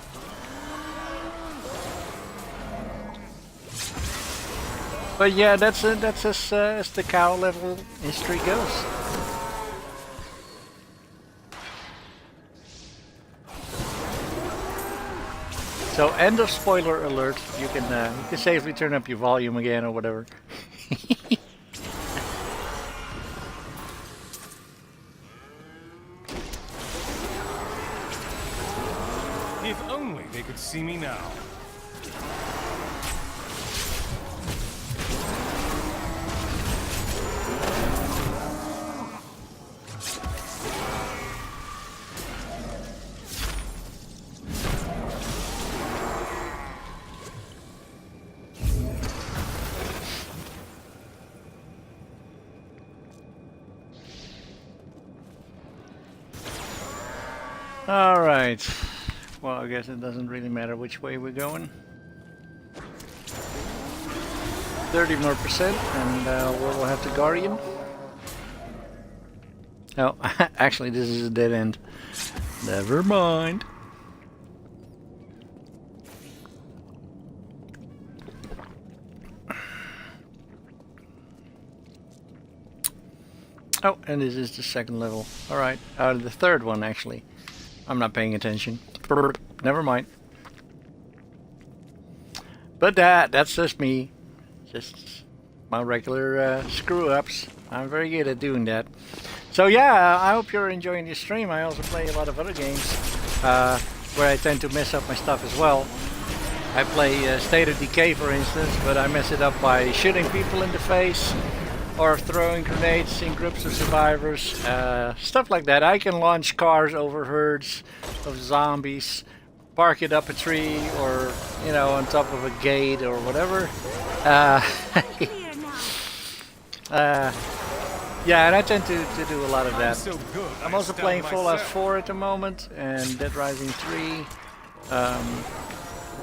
But yeah, that's as the cow level history goes. So end of spoiler alert. You can safely turn up your volume again or whatever. If only they could see me now. Alright. Well, I guess it doesn't really matter which way we're going. 30 more percent, and we'll have the Guardian. Oh, actually, this is a dead end. Never mind. Oh, and this is the second level. Alright, the third one, actually. I'm not paying attention. Never mind. But that's just me. Just my regular screw-ups. I'm very good at doing that. So yeah, I hope you're enjoying this stream. I also play a lot of other games where I tend to mess up my stuff as well. I play State of Decay, for instance, but I mess it up by shooting people in the face or throwing grenades in groups of survivors, stuff like that. I can launch cars over herds of zombies, park it up a tree, or you know, on top of a gate or whatever. Yeah, and I tend to do a lot of that. So good, I'm also playing Fallout 4 at the moment, and Dead Rising 3,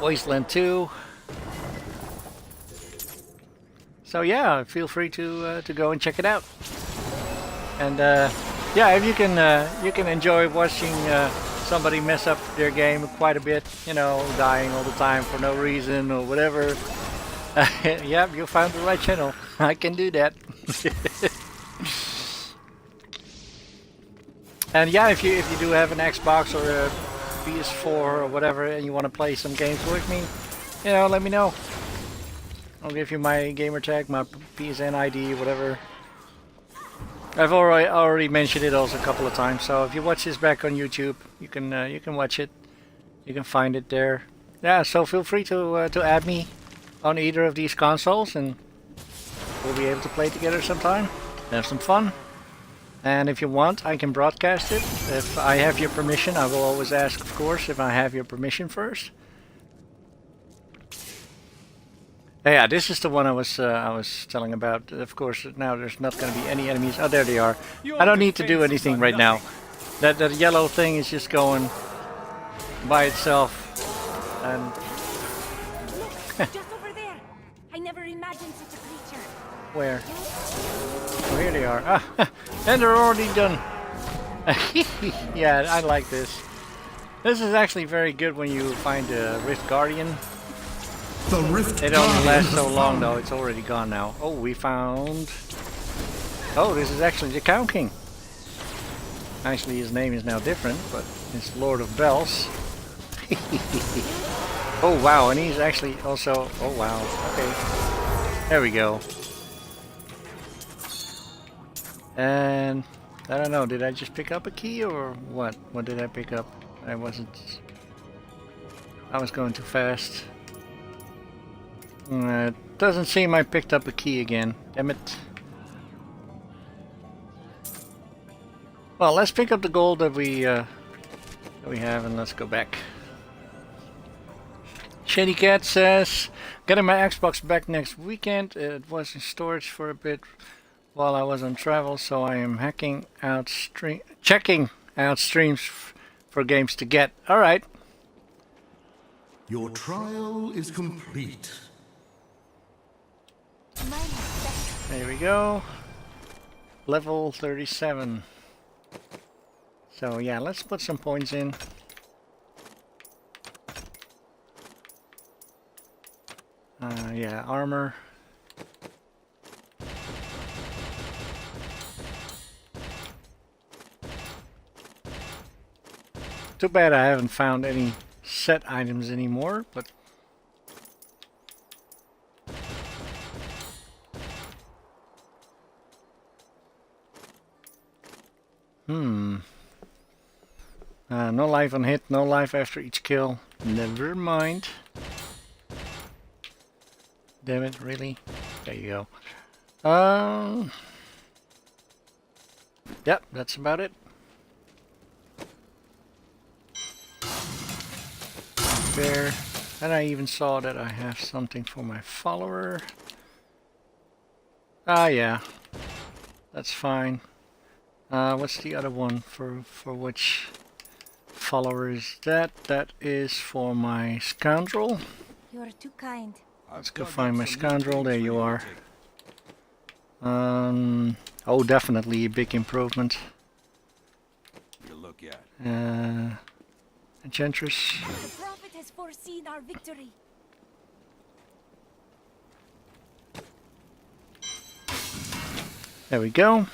Wasteland 2. So yeah, feel free to go and check it out. And yeah, if you can enjoy watching somebody mess up their game quite a bit, you know, dying all the time for no reason or whatever. Yep, you found the right channel. I can do that. And yeah, if you do have an Xbox or a PS4 or whatever, and you want to play some games with me, you know, let me know. I'll give you my gamer tag, my PSN ID, whatever. I've already mentioned it also a couple of times. So if you watch this back on YouTube, you can watch it. You can find it there. Yeah, so feel free to add me on either of these consoles, and we'll be able to play together sometime. Have some fun. And if you want, I can broadcast it. If I have your permission, I will always ask, of course, if I have your permission first. Yeah, this is the one I was telling about. Of course, now there's not going to be any enemies. Oh, there they are. I don't need to do anything right now. That yellow thing is just going by itself. And Look, just over there. I never imagined such a creature. where? Oh, here they are. Ah, and they're already done. Yeah, I like this. This is actually very good when you find a Rift Guardian. The Rift It only Guardian lasts has so long found- though, it's already gone now. Oh, we found... Oh, this is actually the Cow King. Actually, his name is now different, but it's Lord of Bells. Oh wow, and he's actually also... Oh wow, okay. There we go. And... I don't know, did I just pick up a key or what? What did I pick up? I was going too fast. It doesn't seem I picked up a key again. Damn it. Well, let's pick up the gold that we have, and let's go back. Shady Cat says, getting my Xbox back next weekend. It was in storage for a bit while I was on travel, so I am checking out streams for games to get. All right. Your trial is complete. Mine is There we go. Level 37. So yeah, let's put some points in. Yeah, armor. Too bad I haven't found any set items anymore, but no life on hit, no life after each kill. Never mind. Damn it, really? There you go. Yep, that's about it. There. And I even saw that I have something for my follower. Ah, yeah. That's fine. What's the other one for which follower is that? That is for my scoundrel. You are too kind. Let's go find my scoundrel. There you are. Oh, definitely a big improvement. Enchantress. The prophet has foreseen our victory. There we go.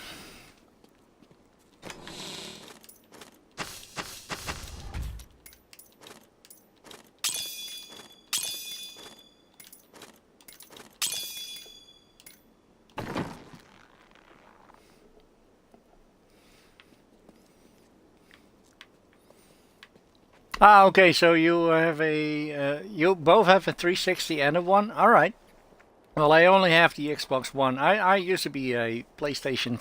Ah, okay, so you have you both have a 360 and a 1? Alright. Well, I only have the Xbox One. I used to be a PlayStation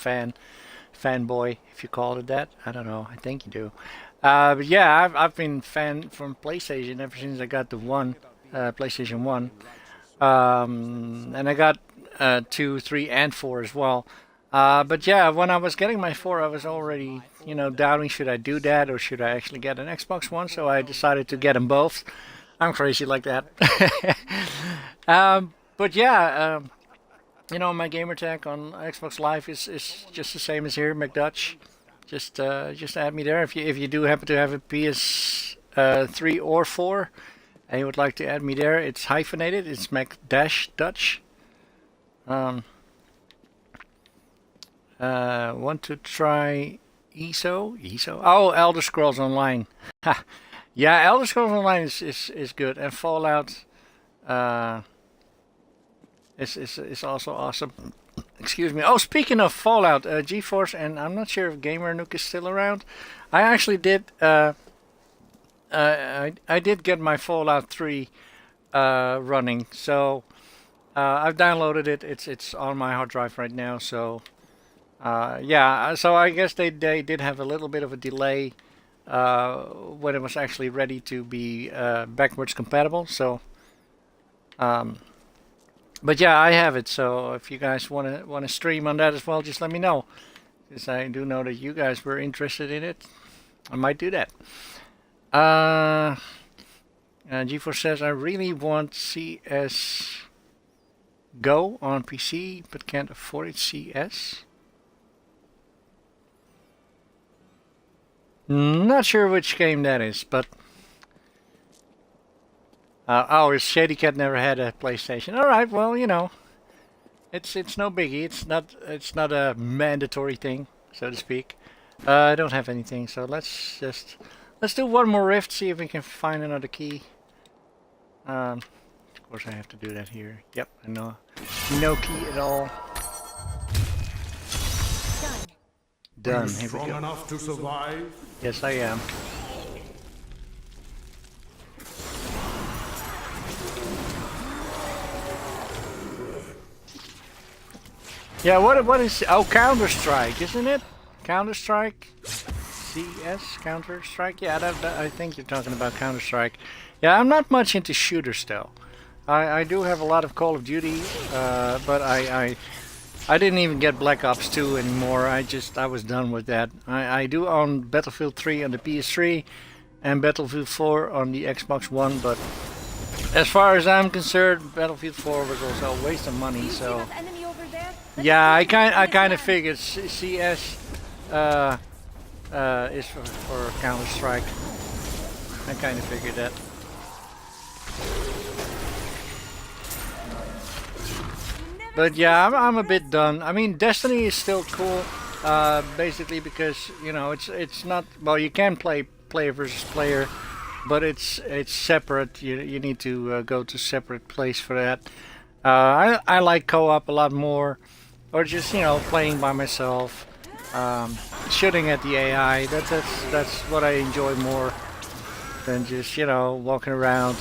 fanboy, if you call it that. I don't know, I think you do. But yeah, I've been fan from PlayStation ever since I got the PlayStation 1. And I got 2, 3, and 4 as well. But yeah, when I was getting my 4, I was already, doubting should I do that or should I actually get an Xbox One. So I decided to get them both. I'm crazy like that. But yeah, my gamer tag on Xbox Live is just the same as here, MechDutch. Just add me there if you do happen to have a PS3 or 4 and you would like to add me there. It's hyphenated. It's MechDutch. Want to try ESO? Oh, Elder Scrolls Online. Yeah, Elder Scrolls Online is good, and Fallout is also awesome. Excuse me. Oh, speaking of Fallout, GeForce, and I'm not sure if Gamer Nuke is still around. I actually did. I did get my Fallout 3 running, so I've downloaded it. It's on my hard drive right now. So yeah, so I guess they did have a little bit of a delay when it was actually ready to be backwards compatible. So. But yeah, I have it, so if you guys want to stream on that as well, just let me know. Because I do know that you guys were interested in it. I might do that. GeForce says, I really want CS Go on PC, but can't afford it. CS? Not sure which game that is, but... oh, Shady Cat never had a PlayStation. All right, well, it's no biggie. It's not a mandatory thing, so to speak. I don't have anything, so let's do one more rift, see if we can find another key. Of course, I have to do that here. Yep, I know. No key at all. Done. Here we Strong go. enough to survive? Yes, I am. Yeah, what is... Oh, Counter-Strike, isn't it? Counter-Strike? CS? Counter-Strike? Yeah, I think you're talking about Counter-Strike. Yeah, I'm not much into shooters, though. I do have a lot of Call of Duty, but I didn't even get Black Ops 2 anymore. I was done with that. I do own Battlefield 3 on the PS3 and Battlefield 4 on the Xbox One, but as far as I'm concerned, Battlefield 4 was also a waste of money, so... Enemy over there? Yeah, I kind of figured CS is for Counter Strike. I kind of figured that. But yeah, I'm a bit done. I mean, Destiny is still cool, basically because you know it's not, well, you can play player versus player, but it's separate. You need to go to separate place for that. I like co-op a lot more, or just, you know, playing by myself, shooting at the AI. That's what I enjoy more than just, you know, walking around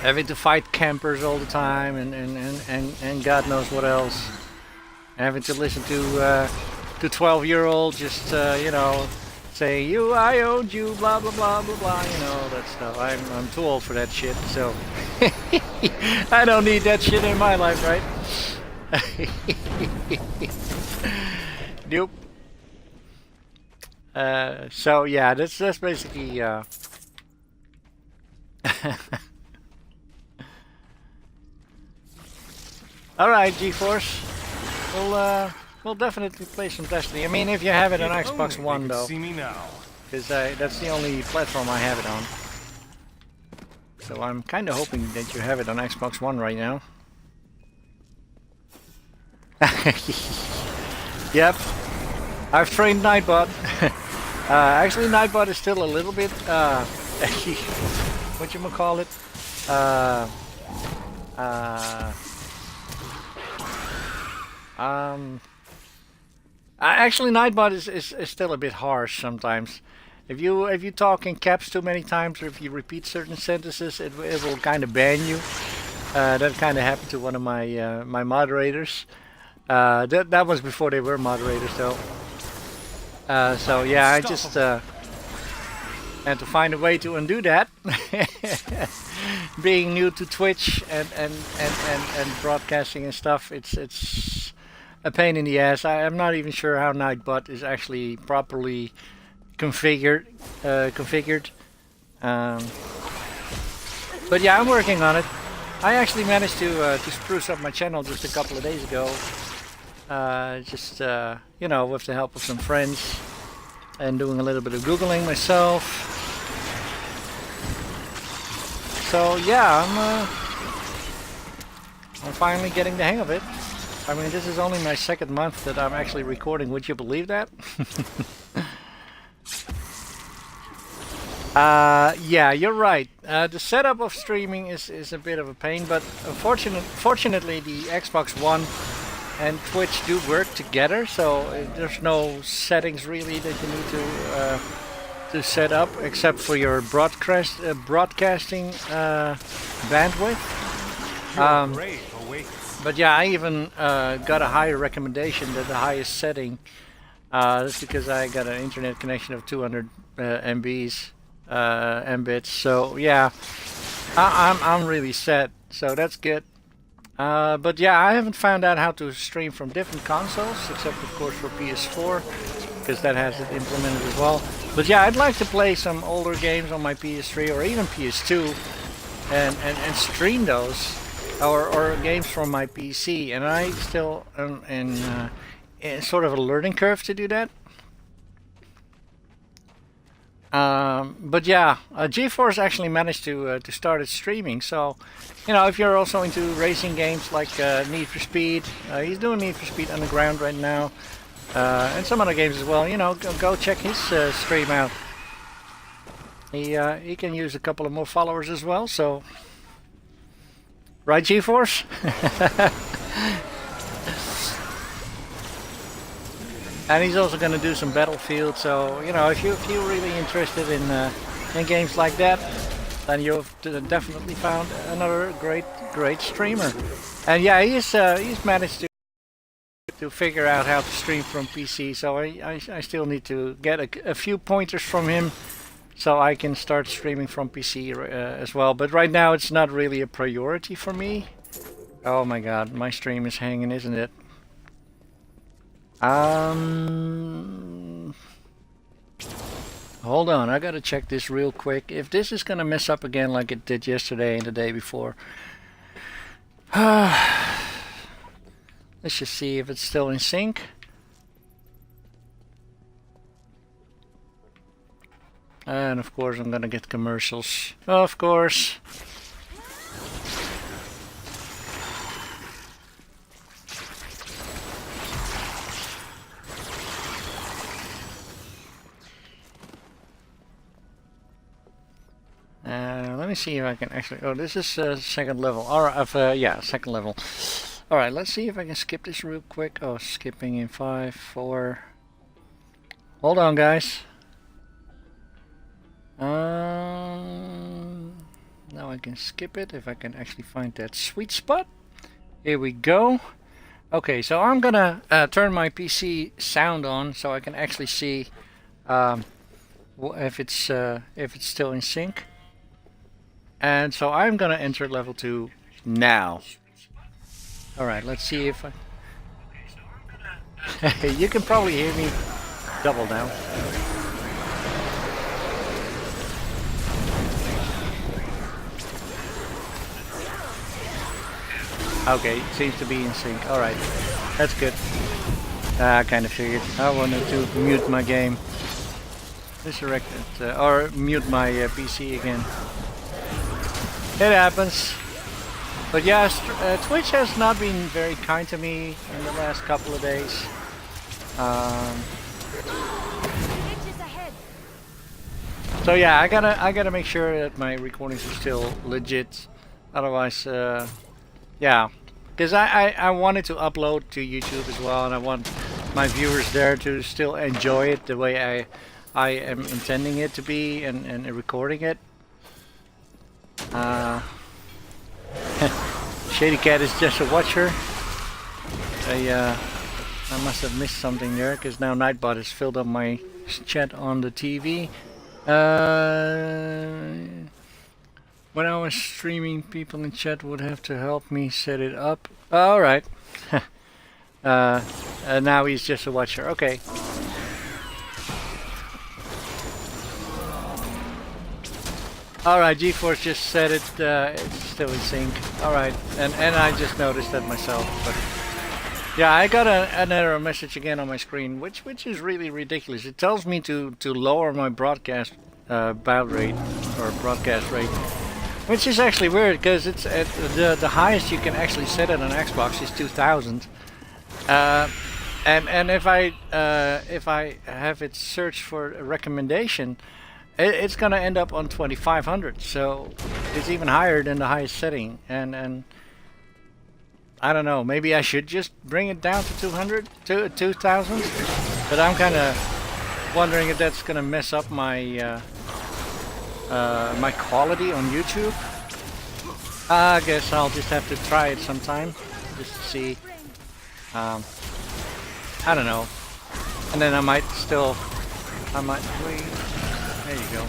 having to fight campers all the time and God knows what else. Having to listen to 12-year-old just you know, saying I owed you, blah blah blah blah blah, you know, that stuff. I'm too old for that shit, so I don't need that shit in my life, right? Nope. So yeah, that's basically Alright, GeForce. We'll definitely play some Destiny. I mean, if you have it on Xbox One, though. See me now. Because that's the only platform I have it on. So I'm kind of hoping that you have it on Xbox One right now. Yep. I've trained Nightbot. Actually, Nightbot is still a little bit, whatchamacallit? Actually, Nightbot is still a bit harsh sometimes. If you talk in caps too many times, or if you repeat certain sentences, it will kind of ban you. That kind of happened to one of my my moderators. That was before they were moderators, though. So yeah, I just had to find a way to undo that. Being new to Twitch and broadcasting and stuff, it's a pain in the ass. I'm not even sure how Nightbot is actually properly configured. But yeah, I'm working on it. I actually managed to spruce up my channel just a couple of days ago. You know, with the help of some friends and doing a little bit of Googling myself. So yeah, I'm finally getting the hang of it. I mean, this is only my second month that I'm actually recording. Would you believe that? Yeah, you're right. The setup of streaming is a bit of a pain, but fortunately the Xbox One and Twitch do work together, so there's no settings really that you need to set up, except for your broadcasting bandwidth. But yeah, I even got a higher recommendation than the highest setting. That's because I got an internet connection of 200 mbits. So yeah, I'm really set. So that's good. But yeah, I haven't found out how to stream from different consoles, except of course for PS4, because that has it implemented as well. But yeah, I'd like to play some older games on my PS3 or even PS2 and stream those, or games from my PC. And I still am in sort of a learning curve to do that. But yeah, GeForce actually managed to start its streaming. So, you know, if you're also into racing games like Need for Speed, he's doing Need for Speed Underground right now, and some other games as well. You know, go check his stream out. He can use a couple of more followers as well. So, right, GeForce? And he's also going to do some Battlefield, so you know, if you're really interested in games like that, then you've definitely found another great streamer. And yeah, he's managed to figure out how to stream from PC. So I still need to get a few pointers from him, so I can start streaming from PC as well. But right now, it's not really a priority for me. Oh my God, my stream is hanging, isn't it? Hold on, I gotta check this real quick. If this is gonna mess up again like it did yesterday and the day before. Let's just see if it's still in sync. And of course I'm gonna get commercials. Of course. Let me see if I can actually... Oh, this is second level. Alright, yeah, second level. Alright, let's see if I can skip this real quick. Oh, skipping in 5, 4... Hold on, guys. Now I can skip it if I can actually find that sweet spot. Here we go. Okay, so I'm gonna turn my PC sound on so I can actually see if it's still in sync. And so I'm gonna enter level 2 now. Alright, let's see if I... You can probably hear me double now. Okay, seems to be in sync. Alright, that's good. I kind of figured. I wanted to mute my game. Resurrect it, or mute my PC again. It happens. But yeah, Twitch has not been very kind to me in the last couple of days. So yeah, I gotta make sure that my recordings are still legit. Otherwise, yeah, because I wanted to upload to YouTube as well, and I want my viewers there to still enjoy it the way I am intending it to be and recording it. Shady Cat is just a watcher. I must have missed something there, because now Nightbot has filled up my chat on the TV. When I was streaming, people in chat would have to help me set it up. Alright. Now he's just a watcher. Okay. Alright, GeForce just said it, it's still in sync. Alright, and I just noticed that myself. But yeah, I got an error message again on my screen, which is really ridiculous. It tells me to lower my broadcast baud rate, or broadcast rate, which is actually weird, because it's at the highest you can actually set it on Xbox is 2000. And if I have it search for a recommendation, it's gonna end up on 2500, so it's even higher than the highest setting. And I don't know, maybe I should just bring it down to 200 to 2000, but I'm kind of wondering if that's gonna mess up my my quality on YouTube. I guess I'll just have to try it sometime just to see. I don't know, and then I might wait. There you go.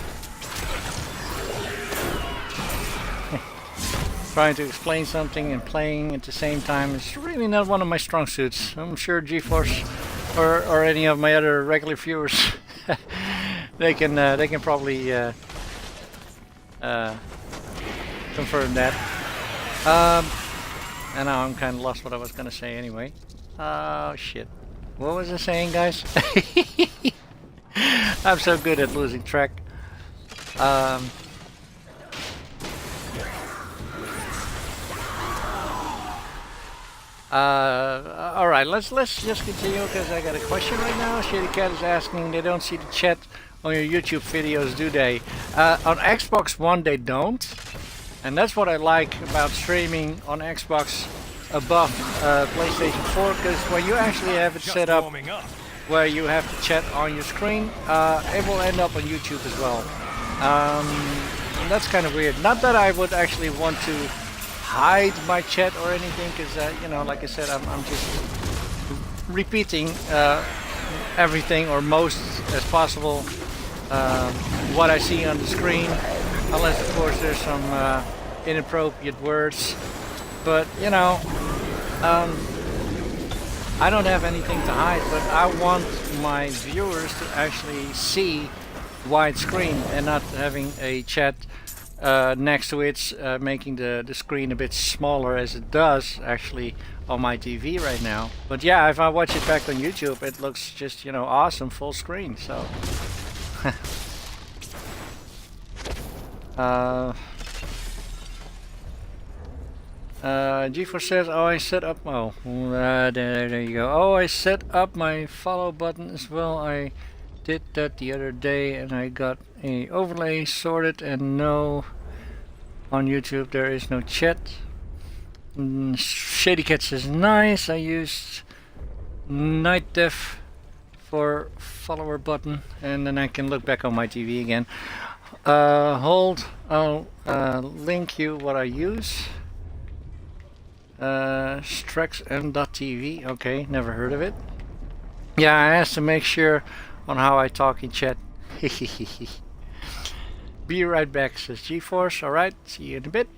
Trying to explain something and playing at the same time is really not one of my strong suits. I'm sure GeForce or any of my other regular viewers they can probably confirm that. And now I'm kind of lost what I was gonna say anyway. Oh shit! What was I saying, guys? I'm so good at losing track. Alright, let's just continue, because I got a question right now. Shady Cat is asking, they don't see the chat on your YouTube videos, do they? On Xbox One they don't. And that's what I like about streaming on Xbox above PlayStation 4, because when you actually have it set up where you have the chat on your screen, it will end up on YouTube as well. And that's kind of weird. Not that I would actually want to hide my chat or anything, because you know, like I said, I'm just repeating everything, or most as possible, what I see on the screen, unless of course there's some inappropriate words. But you know, I don't have anything to hide, but I want my viewers to actually see widescreen and not having a chat next to it, making the screen a bit smaller, as it does actually on my TV right now. But yeah, if I watch it back on YouTube, it looks just, you know, awesome full screen. So G4 says, oh, I set up, oh, there you go. Oh, I set up my follow button as well. I did that the other day and I got a overlay sorted, and no, on YouTube there is no chat. Shady Cat says, nice, I used Night Def for follower button, and then I can look back on my TV again. Hold, I'll link you what I use. StrexM.tv, okay, never heard of it. Yeah, I asked to make sure on how I talk in chat. Be right back, says GeForce. Alright, see you in a bit.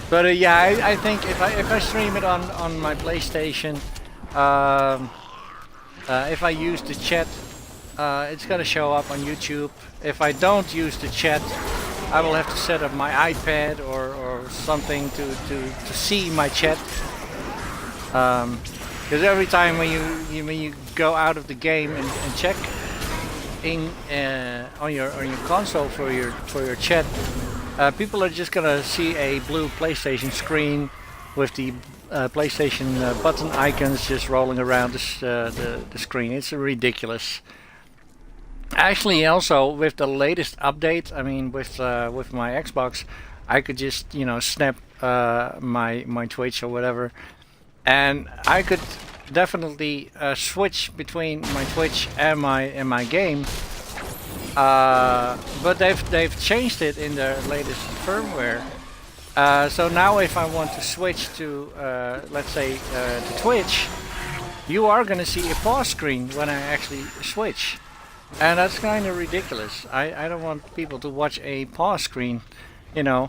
But yeah, I think if I stream it on my PlayStation, if I use the chat, it's gonna show up on YouTube. If I don't use the chat, I will have to set up my iPad or something to see my chat. Because every time when you go out of the game and check in on your console for your chat, people are just gonna see a blue PlayStation screen with the PlayStation button icons just rolling around the screen. It's ridiculous. Actually, also with the latest update, I mean with my Xbox, I could just, you know, snap my Twitch or whatever, and I could definitely switch between my Twitch and my game. But they've changed it in their latest firmware. So now if I want to switch to let's say to Twitch, you are gonna see a pause screen when I actually switch. And that's kind of ridiculous. I don't want people to watch a pause screen, you know.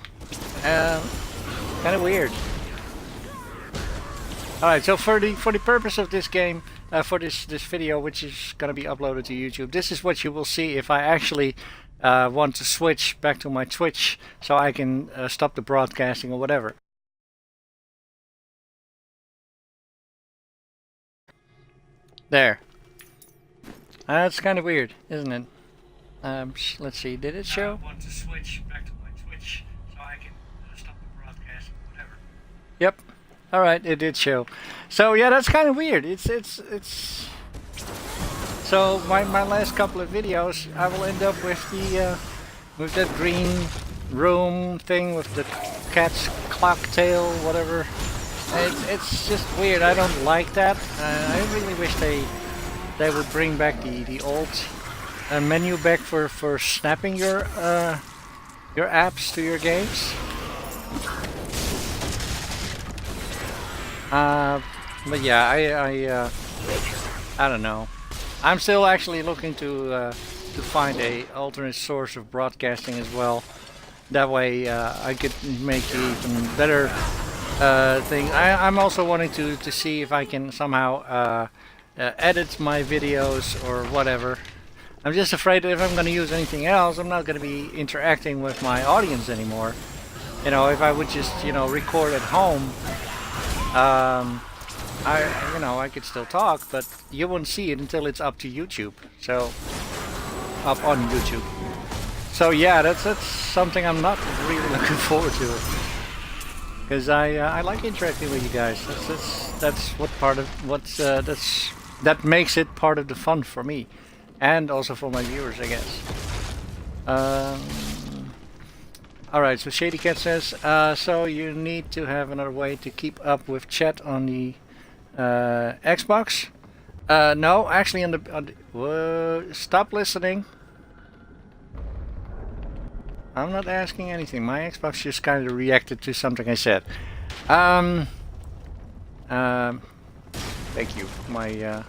Kind of weird. Alright, so for the purpose of this game, for this video, which is going to be uploaded to YouTube, this is what you will see if I actually want to switch back to my Twitch, so I can stop the broadcasting or whatever. There. That's kind of weird, isn't it? Let's see, did it show? I want to switch back to my Twitch so I can stop the broadcast or whatever. Yep. Alright, it did show. So yeah, that's kind of weird. It's so my last couple of videos, I will end up with the with that green room thing with the cat's clock tail, whatever. It's just weird. I don't like that. I really wish they would bring back the old menu back for snapping your apps to your games. But yeah, I don't know. I'm still actually looking to find a alternate source of broadcasting as well. That way I could make even better thing. I'm also wanting to see if I can somehow edit my videos or whatever. I'm just afraid that if I'm going to use anything else, I'm not going to be interacting with my audience anymore. You know, if I would just, you know, record at home, I could still talk, but you won't see it until it's up to YouTube. So, up on YouTube. So yeah, that's something I'm not really looking forward to. Because I like interacting with you guys. That's what part of that makes it part of the fun for me, and also for my viewers, I guess. Alright, so Shady Cat says, so you need to have another way to keep up with chat on the Xbox? No, actually on the stop listening. I'm not asking anything. My Xbox just kind of reacted to something I said. Thank you. My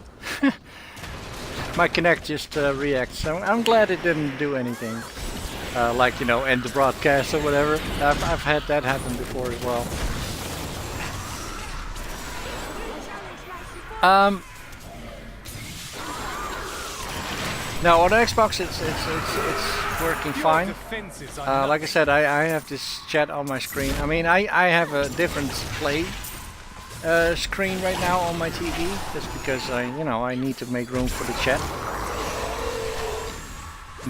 my Kinect just reacts. I'm glad it didn't do anything. Like, you know, end the broadcast or whatever. I've had that happen before as well. No, on the Xbox it's working fine. Like I said, I have this chat on my screen. I mean, I have a different play screen right now on my TV, just because I need to make room for the chat.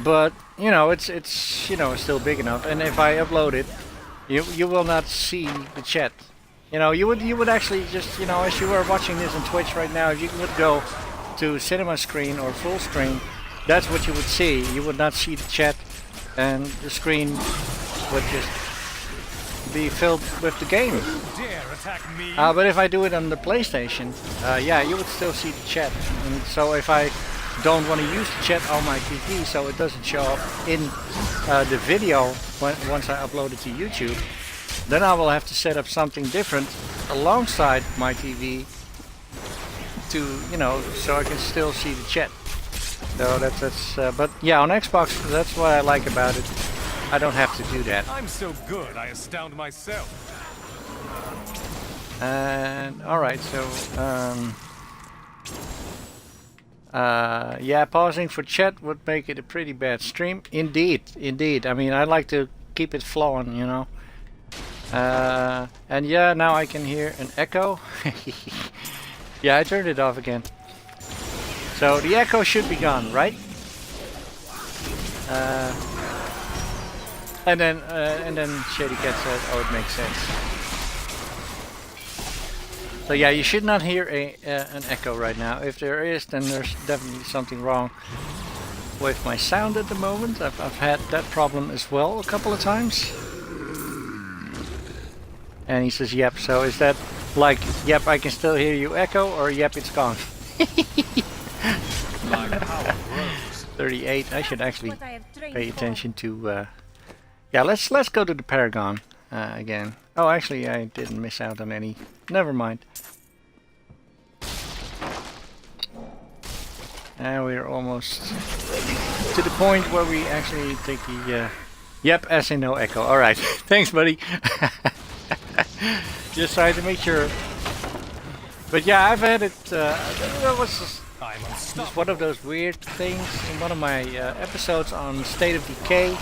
But it's still big enough, and if I upload it, you will not see the chat. You would actually just as you are watching this on Twitch right now, if you would go to cinema screen or full screen, that's what you would see. You would not see the chat, and the screen would just be filled with the game. Dare attack me? But if I do it on the PlayStation, yeah, you would still see the chat. And so if I don't want to use the chat on my TV, so it doesn't show up in the video once I upload it to YouTube, then I will have to set up something different alongside my TV to, so I can still see the chat. So that's but yeah, on Xbox, that's what I like about it. I don't have to do that. I'm so good, I astound myself. And alright, so yeah, pausing for chat would make it a pretty bad stream. Indeed. I mean, I like to keep it flowing, and yeah, now I can hear an echo. Yeah, I turned it off again. So the echo should be gone, right? And then Shady Cat says, "Oh, it makes sense." So yeah, you should not hear an echo right now. If there is, then there's definitely something wrong with my sound at the moment. I've had that problem as well a couple of times. And he says, "Yep." So is that like, "Yep, I can still hear you echo," or "Yep, it's gone"? My power grows. 38. I should actually pay attention to. Yeah, let's go to the Paragon again. Oh, actually, I didn't miss out on any. Never mind. And we're almost to the point where we actually take the. Yep, as in no echo. All right, thanks, buddy. Just trying to make sure. But yeah, I've had it. That was just one of those weird things in one of my episodes on State of Decay.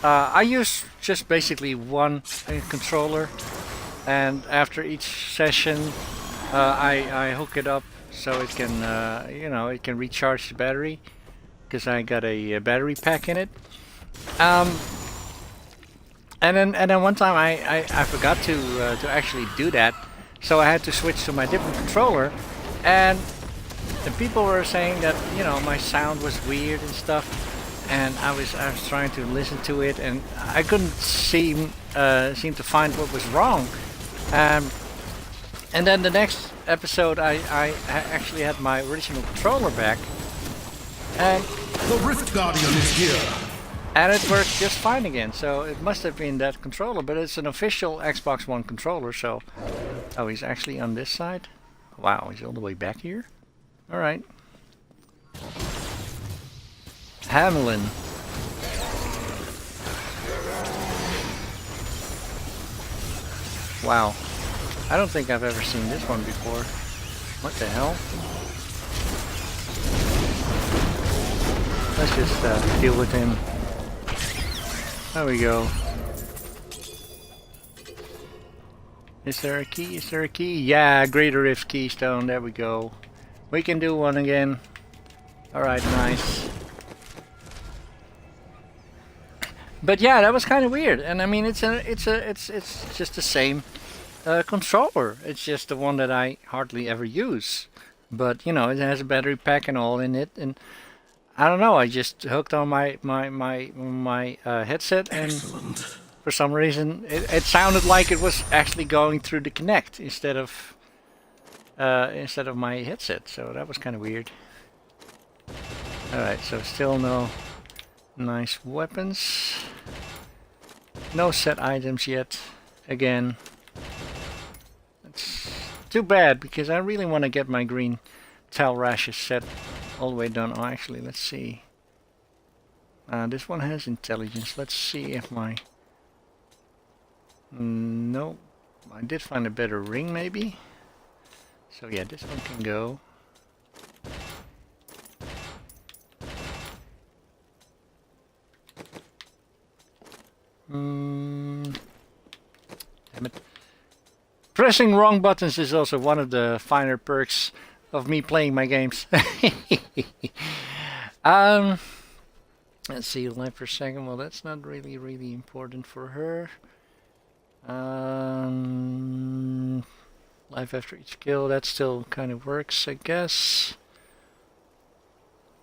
I use just basically one controller, and after each session, I hook it up so it can, it can recharge the battery, because I got a battery pack in it. And then one time I forgot to actually do that, so I had to switch to my different controller, and the people were saying that my sound was weird and stuff. And I was trying to listen to it, and I couldn't seem to find what was wrong. And then the next episode, I actually had my original controller back, and The Rift Guardian is here. And it worked just fine again. So it must have been that controller, but it's an official Xbox One controller. So, oh, he's actually on this side. Wow, he's all the way back here. All right. Hamelin. Wow. I don't think I've ever seen this one before. What the hell? Let's just deal with him. There we go. Is there a key? Is there a key? Yeah, Greater Rift Keystone. There we go. We can do one again. Alright, nice. But yeah, that was kind of weird, and I mean it's just the same controller. It's just the one that I hardly ever use. But you know, it has a battery pack and all in it, and I don't know. I just hooked on my headset, and for some reason it sounded like it was actually going through the Kinect instead of my headset. So that was kind of weird. All right, so still no nice weapons. No set items yet. Again, it's too bad because I really want to get my green towel rashes set all the way done. Oh, actually, let's see. This one has intelligence. Let's see if my... No, I did find a better ring maybe. So yeah, this one can go. Damn it. Pressing wrong buttons is also one of the finer perks of me playing my games. Let's see, life per second. Well, that's not really important for her. Life after each kill, that still kind of works, I guess.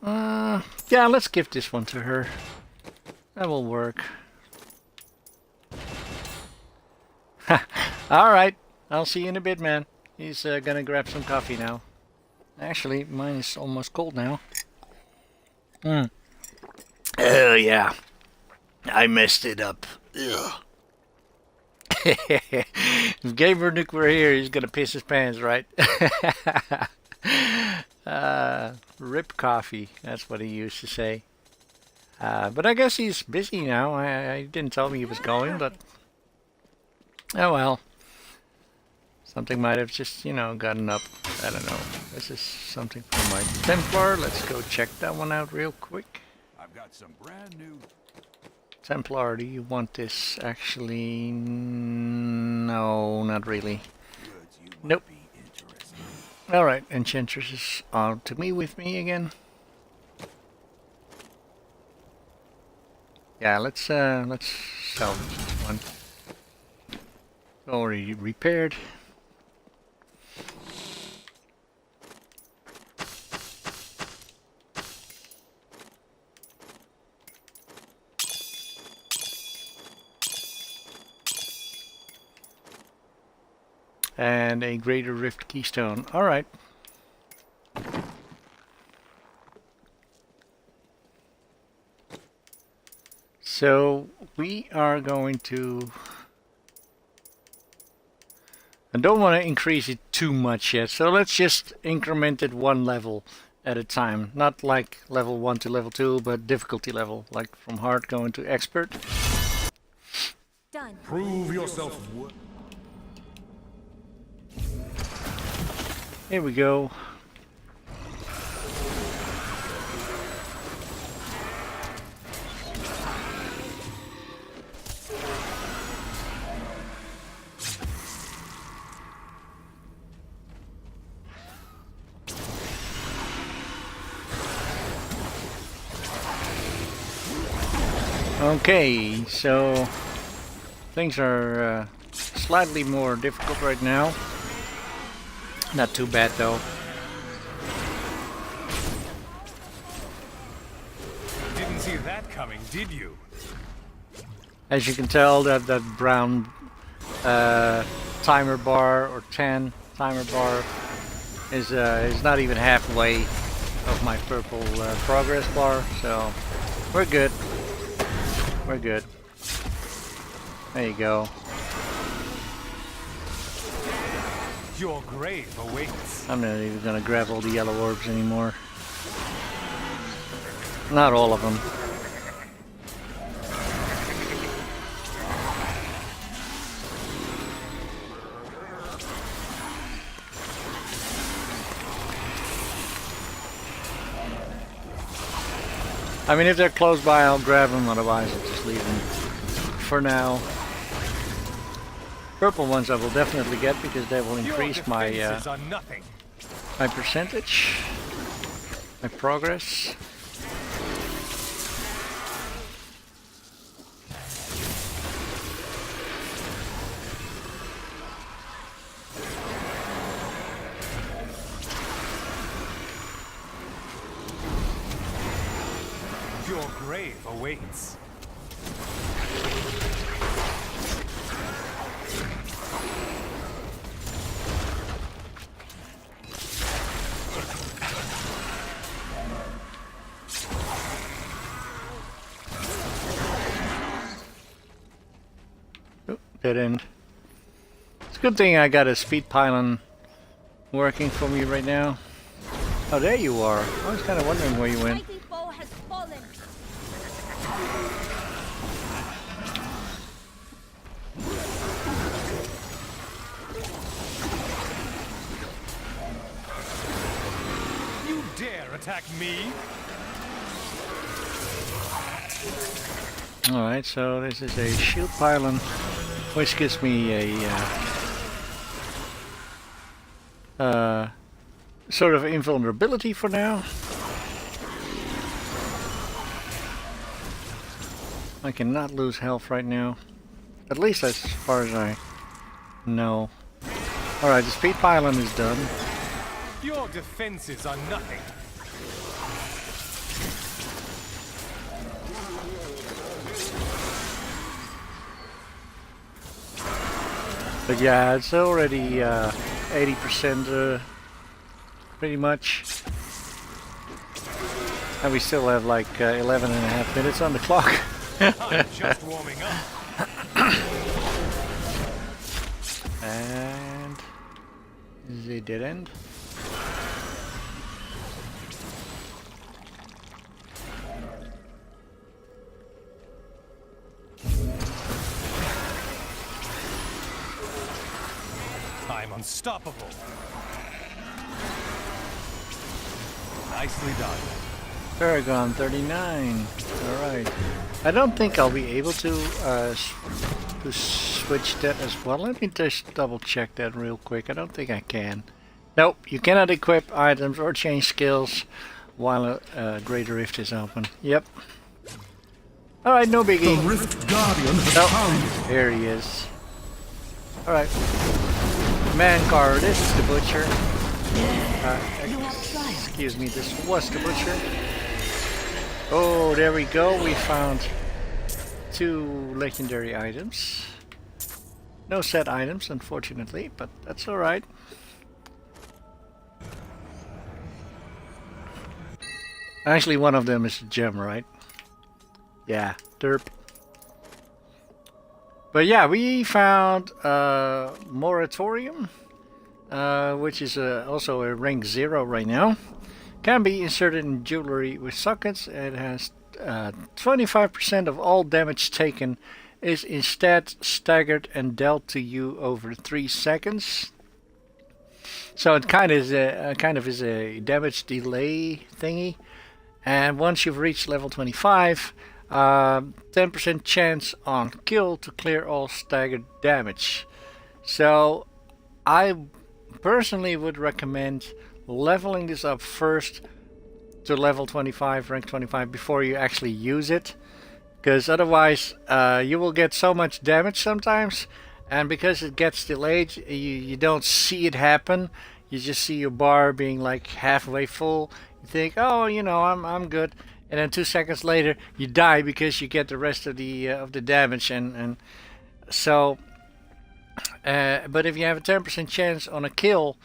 Yeah, let's give this one to her. That will work. Alright, I'll see you in a bit, man. He's gonna grab some coffee now. Actually, mine is almost cold now. Oh, yeah. I messed it up. Ugh. If Gamer Nuke were here, he's gonna piss his pants, right? Rip coffee, that's what he used to say. But I guess he's busy now. I didn't tell me he was going, but... Oh well. Something might have just, you know, gotten up. I don't know. This is something from my Templar. Let's go check that one out real quick. I've got some brand new... Templar, do you want this? Actually, no, not really. Nope. Alright, Enchantress is on to me with me again. Yeah, let's salvage this one. Already repaired. And a Greater Rift Keystone. Alright. So we are going to... I don't want to increase it too much yet, so let's just increment it one level at a time. Not like level 1 to level 2, but difficulty level, like from hard going to expert. Done. Prove yourself. Here we go. Okay, so things are slightly more difficult right now. Not too bad though. Didn't see that coming, did you? As you can tell, that brown timer bar or 10 timer bar is not even halfway of my purple progress bar, so we're good. We're good. There you go. Your grave awaits. I'm not even gonna grab all the yellow orbs anymore. Not all of them. I mean, if they're close by, I'll grab them. Otherwise, I'll just leave them for now. Purple ones I will definitely get because they will increase my my percentage, my progress. Your grave awaits. Dead end. It's a good thing I got a speed pylon working for me right now. Oh, there you are. I was kind of wondering where you went. Mighty foe has fallen. You dare attack me? Alright, so this is a shield pylon, which gives me a sort of invulnerability for now. I cannot lose health right now. At least as far as I know. Alright, the speed pylon is done. Your defenses are nothing. But yeah, it's already 80% pretty much. And we still have like 11 and a half minutes on the clock. I'm just warming up. And the dead end. I'm unstoppable. Nicely done. Paragon 39. Alright. I don't think I'll be able to switch that as well. Let me just double check that real quick. I don't think I can. Nope, you cannot equip items or change skills while a Greater Rift is open. Yep. Alright, no biggie. The Rift Guardian has found you. There he is. Alright. Mankar, this is the Butcher. Excuse me, this was the Butcher. Oh, there we go. We found 2 legendary items. No set items, unfortunately, but that's alright. Actually, one of them is a gem, right? Yeah, derp. But yeah, we found Moratorium, which is also a rank 0 right now. Can be inserted in jewelry with sockets. It has 25% of all damage taken is instead staggered and dealt to you over 3 seconds. So it kind of is a damage delay thingy. And once you've reached level 25, 10% chance on kill to clear all staggered damage. So I personally would recommend leveling this up first to level 25, rank 25, before you actually use it, because otherwise you will get so much damage sometimes, and because it gets delayed, you don't see it happen. You just see your bar being like halfway full. You think, oh, you know, I'm good, and then 2 seconds later you die because you get the rest of the damage, and so but if you have a 10% chance on a kill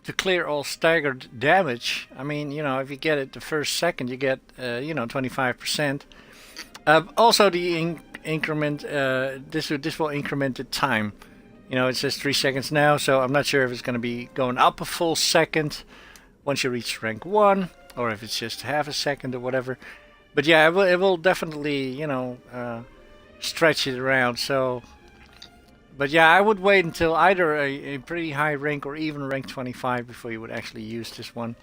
to clear all staggered damage, I mean, you know, if you get it the first second, you get, you know, 25%. Also, the increment, this will increment the time. You know, it says 3 seconds now, so I'm not sure if it's going to be going up a full second once you reach rank 1, or if it's just half a second or whatever. But yeah, it will definitely, you know, stretch it around, so... But yeah, I would wait until either a pretty high rank or even rank 25 before you would actually use this one.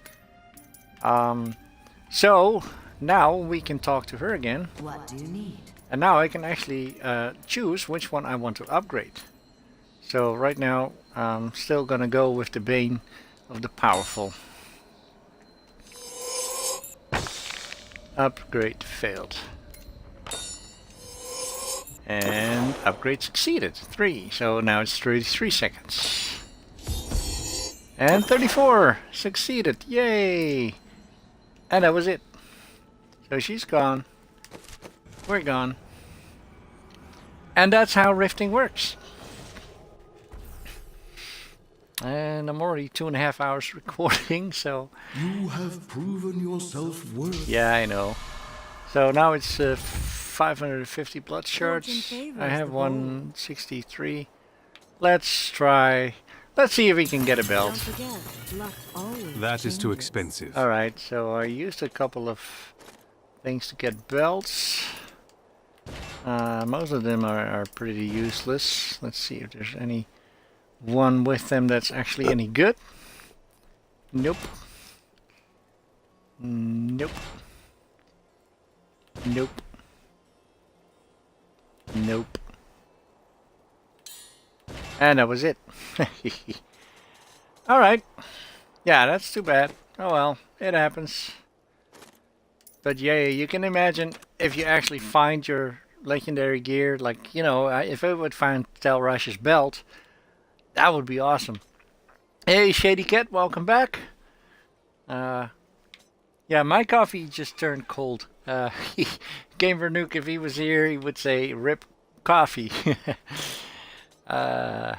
So now we can talk to her again. What do you need? And now I can actually choose which one I want to upgrade. So right now I'm still gonna go with the Bane of the Powerful. Upgrade failed. And upgrade succeeded. 3. So now it's 33 seconds. And 34 succeeded. Yay! And that was it. So she's gone. We're gone. And that's how rifting works. And I'm already 2.5 hours recording, so... You have proven yourself worthy. Yeah, I know. So now it's 550 blood shards. I have 163. Let's see if we can get a belt. That is too expensive. Alright, so I used a couple of things to get belts. Most of them are pretty useless. Let's see if there's any one with them that's actually any good. Nope. Nope. Nope. Nope. And that was it. All right. Yeah, that's too bad. Oh well, it happens. But yeah, you can imagine if you actually find your legendary gear, like, you know, if I would find Tel Rush's belt, that would be awesome. Hey, Shady Cat, welcome back. Yeah, my coffee just turned cold. Gamer Nuke, if he was here, he would say, "Rip coffee." uh,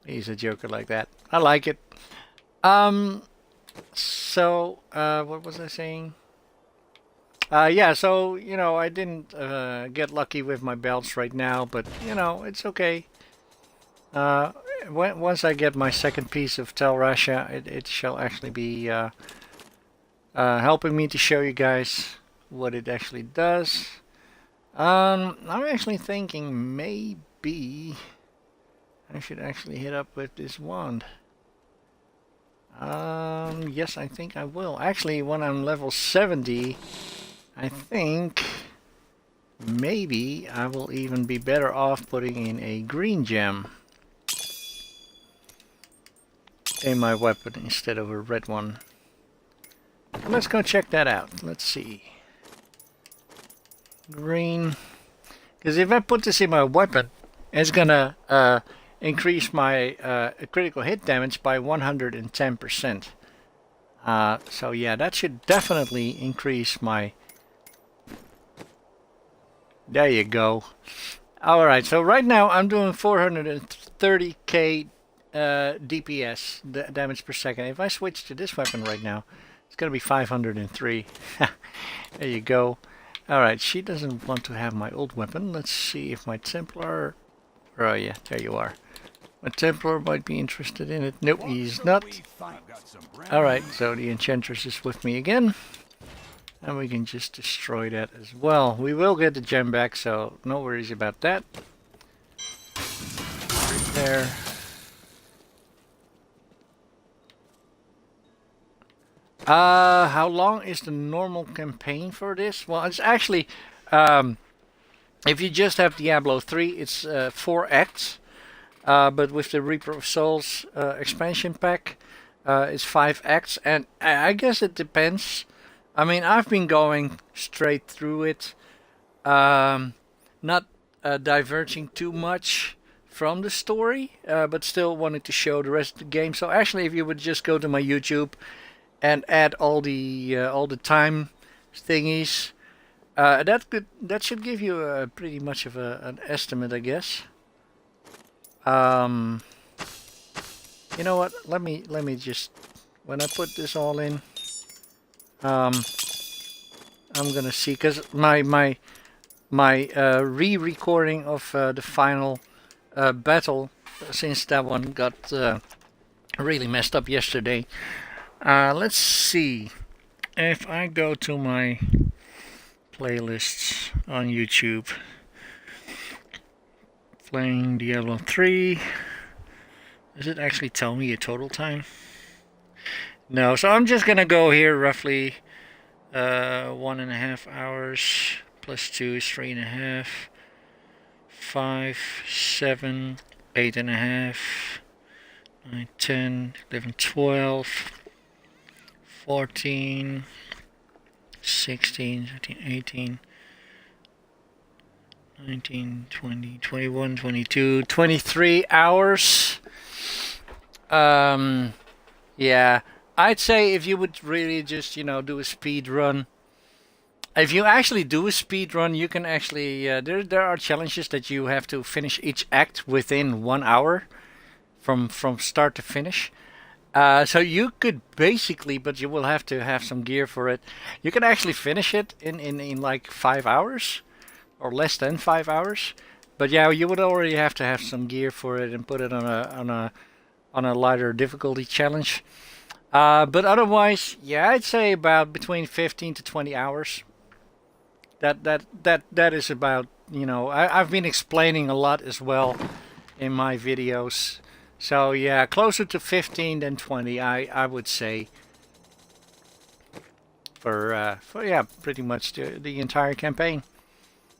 he's a joker like that. I like it. So, what was I saying? Yeah, so, you know, I didn't get lucky with my belts right now, but, you know, it's okay. Once I get my second piece of Tel Russia, it shall actually be helping me to show you guys what it actually does. I'm actually thinking maybe I should actually hit up with this wand. Yes, I think I will. Actually, when I'm level 70, I think maybe I will even be better off putting in a green gem in my weapon instead of a red one. Let's go check that out. Let's see. Green. Because if I put this in my weapon, it's gonna increase my critical hit damage by 110%. So yeah, that should definitely increase my... There you go. Alright, so right now I'm doing 430k DPS, damage per second. If I switch to this weapon right now, it's gonna be 503. There you go. Alright, she doesn't want to have my old weapon. Let's see if my Templar... Oh yeah, there you are. My Templar might be interested in it. Nope, he's not. Alright, so the Enchantress is with me again. And we can just destroy that as well. We will get the gem back, so no worries about that. Right there. How long is the normal campaign for this? Well, it's actually, if you just have Diablo 3, it's 4 acts. But with the Reaper of Souls expansion pack, it's 5 acts. And I guess it depends. I mean, I've been going straight through it, not diverging too much from the story, but still wanting to show the rest of the game. So actually, if you would just go to my YouTube and add all the time thingies, that should give you pretty much of an estimate, I guess. You know what? Let me just, when I put this all in, I'm gonna see, because my re-recording of the final battle, since that one got really messed up yesterday. Let's see if I go to my playlists on YouTube. Playing Diablo 3. Does it actually tell me a total time? No, so I'm just gonna go here roughly 1.5 hours plus 2 is 3.5, 5, 7, 8.5, 9, 10, 11, 12, 14, 16, 17, 18, 19, 20, 21, 22, 23 hours. Yeah, I'd say if you would really just, you know, do a speed run. If you actually do a speed run, you can actually, there are challenges that you have to finish each act within 1 hour from start to finish. So you could basically, but you will have to have some gear for it. You can actually finish it in like 5 hours. Or less than 5 hours, but yeah, you would already have to have some gear for it and put it on a lighter difficulty challenge. But otherwise, yeah, I'd say about between 15 to 20 hours. That is about, you know, I've been explaining a lot as well in my videos. So yeah, closer to 15 than 20, I would say. For yeah, pretty much the entire campaign.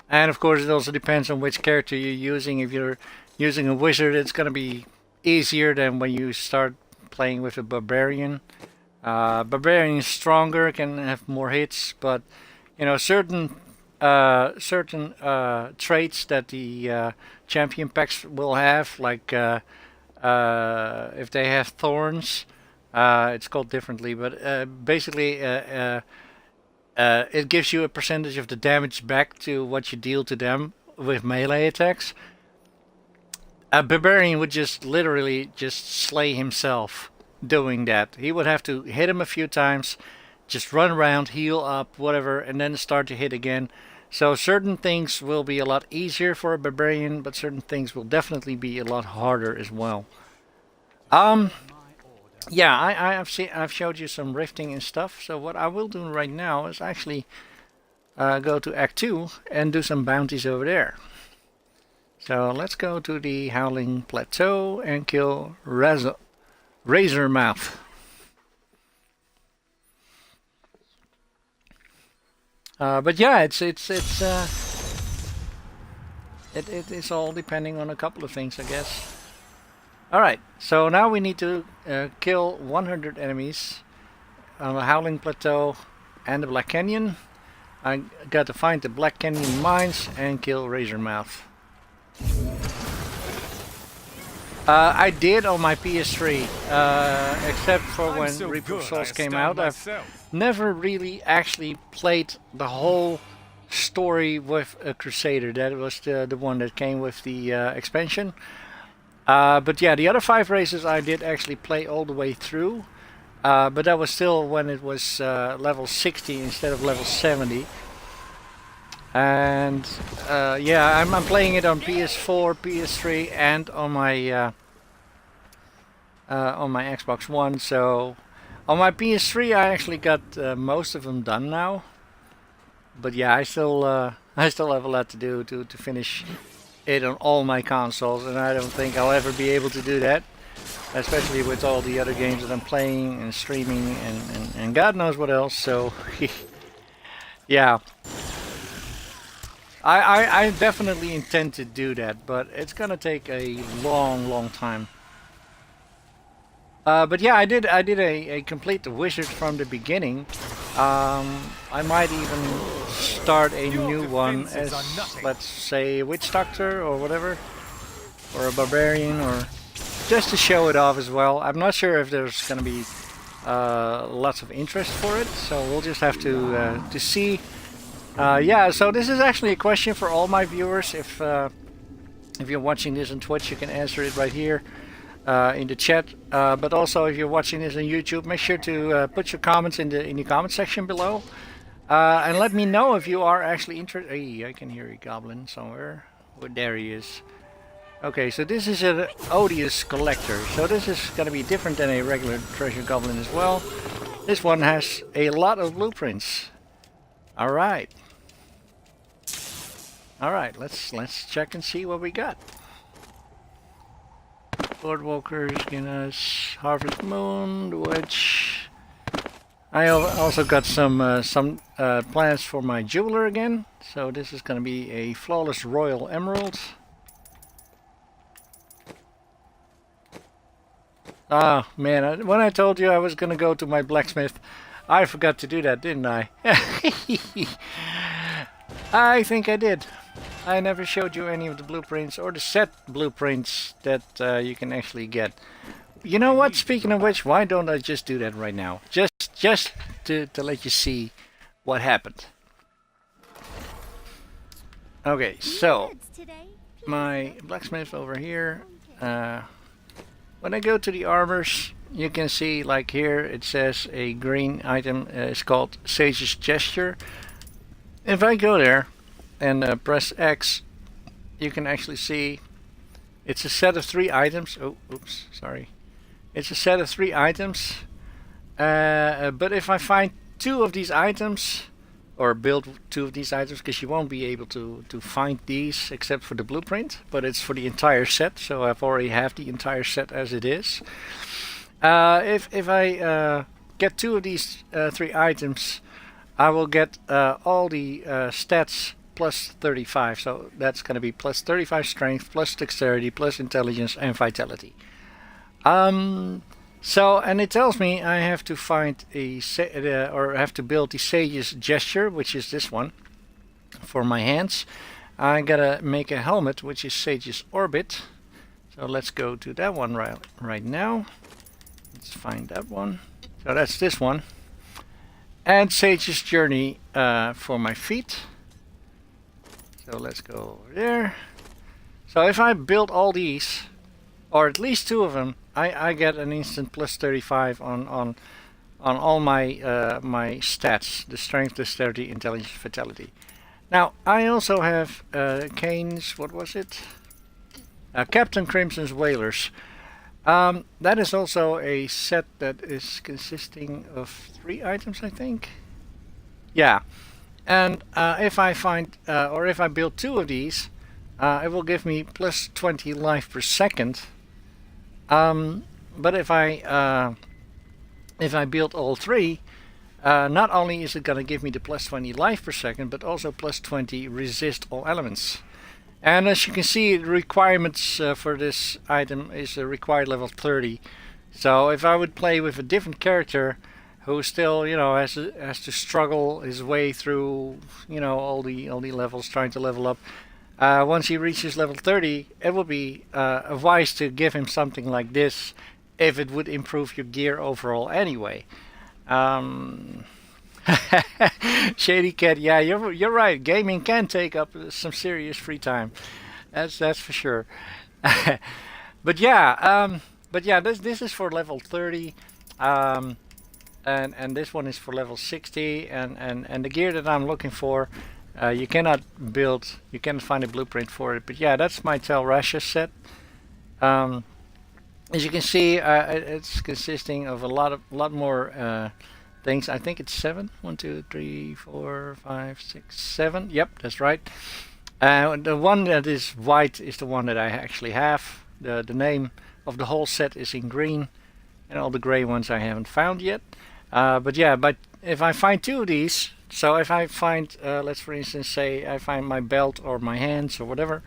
And of course, it also depends on which character you're using. If you're using a wizard, it's going to be easier than when you start playing with a barbarian. Barbarian is stronger, can have more hits, but you know, certain traits that the champion packs will have, like if they have thorns, it's called differently, but basically it gives you a percentage of the damage back to what you deal to them with melee attacks. A barbarian would just literally just slay himself doing that. He would have to hit him a few times, just run around, heal up, whatever, and then start to hit again. So certain things will be a lot easier for a barbarian, but certain things will definitely be a lot harder as well. Yeah, I've showed you some rifting and stuff. So what I will do right now is actually go to Act 2 and do some bounties over there. So let's go to the Howling Plateau and kill Razormouth. But yeah, it's all depending on a couple of things, I guess. Alright, so now we need to kill 100 enemies on the Howling Plateau and the Black Canyon. I got to find the Black Canyon mines and kill Razormouth. I did on my PS3, except for when Reaper of Souls came out. I've never really actually played the whole story with a Crusader. That was the one that came with the expansion. But yeah, the other 5 races I did actually play all the way through. But that was still when it was level 60 instead of level 70. And yeah, I'm playing it on PS4, PS3, and on my Xbox One. So on my PS3, I actually got most of them done now. But yeah, I still have a lot to do to finish it on all my consoles, and I don't think I'll ever be able to do that. Especially with all the other games that I'm playing and streaming and God knows what else. So yeah. I definitely intend to do that, but it's gonna take a long time. But yeah, I did a complete the wizard from the beginning. I might even start a new one as, let's say, a witch doctor or whatever, or a barbarian, or just to show it off as well. I'm not sure if there's gonna be lots of interest for it, so we'll just have to see. Yeah, so this is actually a question for all my viewers. If you're watching this on Twitch, you can answer it right here in the chat. But also, if you're watching this on YouTube, make sure to put your comments in the comment section below, and let me know if you are actually interested. Hey, I can hear a goblin somewhere. Oh, there he is. Okay, so this is an odious collector. So this is going to be different than a regular treasure goblin as well. This one has a lot of blueprints. All right. Alright, let's check and see what we got. Boardwalkers, Guinness, Harvest Moon, the Witch. I also got some plans for my jeweler again. So this is going to be a flawless royal emerald. Ah, man, when I told you I was going to go to my blacksmith, I forgot to do that, didn't I? I think I did. I never showed you any of the blueprints or the set blueprints that you can actually get. You know what? Speaking of which, why don't I just do that right now? Just to let you see what happened. Okay, so my blacksmith over here. When I go to the armors, you can see, like here, it says a green item is called Sage's Gesture. If I go there and press X, you can actually see it's a set of 3 items. Oh, oops, sorry. It's a set of 3 items. But if I find 2 of these items, or build 2 of these items, because you won't be able to find these except for the blueprint, but it's for the entire set, so I've already have the entire set as it is. If I get 2 of these 3 items, I will get all the stats plus 35, so that's going to be plus 35 strength, plus dexterity, plus intelligence and vitality. So, and it tells me I have to find or have to build the Sage's Gesture, which is this one, for my hands. I gotta make a helmet, which is Sage's Orbit. So let's go to that one right now. Let's find that one. So that's this one. And Sage's Journey for my feet. So let's go over there. So if I build all these, or at least two of them, I get an instant plus 35 on all my my stats: the strength, dexterity, intelligence, vitality. Now I also have Kane's, what was it? Captain Crimson's Whalers. That is also a set that is consisting of 3 items, I think. Yeah, and if I find or if I build 2 of these, it will give me plus 20 life per second. But if I build all 3, not only is it going to give me the plus 20 life per second, but also plus 20 resist all elements. And as you can see, the requirements for this item is a required level 30. So if I would play with a different character who still, you know, has to struggle his way through, you know, all the levels, trying to level up. Once he reaches level 30, it would be wise to give him something like this, if it would improve your gear overall anyway. Shady Cat, yeah, you're right. Gaming can take up some serious free time. That's for sure. But yeah, this is for level 30, and this one is for level 60, and the gear that I'm looking for, you cannot build, you cannot find a blueprint for it. But yeah, that's my Tel Rasha set. As you can see, it's consisting of a lot more things. I think it's 7. 1, 2, 3, 4, 5, 6, 7. Yep, that's right. The one that is white is the one that I actually have. The name of the whole set is in green, and all the gray ones I haven't found yet. But yeah, but if I find 2 of these, so if I find, let's for instance say I find my belt or my hands or whatever,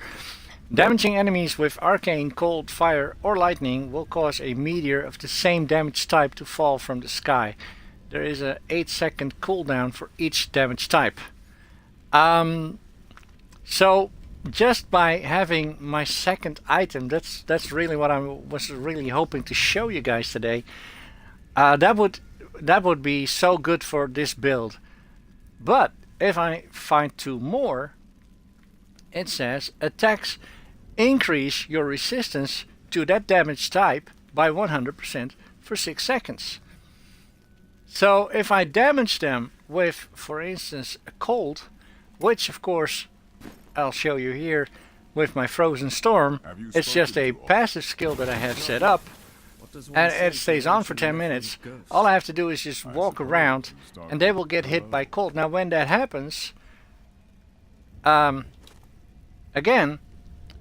damaging enemies with arcane, cold, fire or lightning will cause a meteor of the same damage type to fall from the sky. There is a 8-second cooldown for each damage type. So just by having my second item, that's really what I was really hoping to show you guys today. That would be so good for this build. But if I find 2 more, it says attacks increase your resistance to that damage type by 100% for 6 seconds. So if I damage them with, for instance, a cold, which of course I'll show you here with my Frozen Storm, it's just a passive skill that I have set up, and it stays on for 10 minutes. All I have to do is just walk around and they will get hit by cold. Now when that happens, again,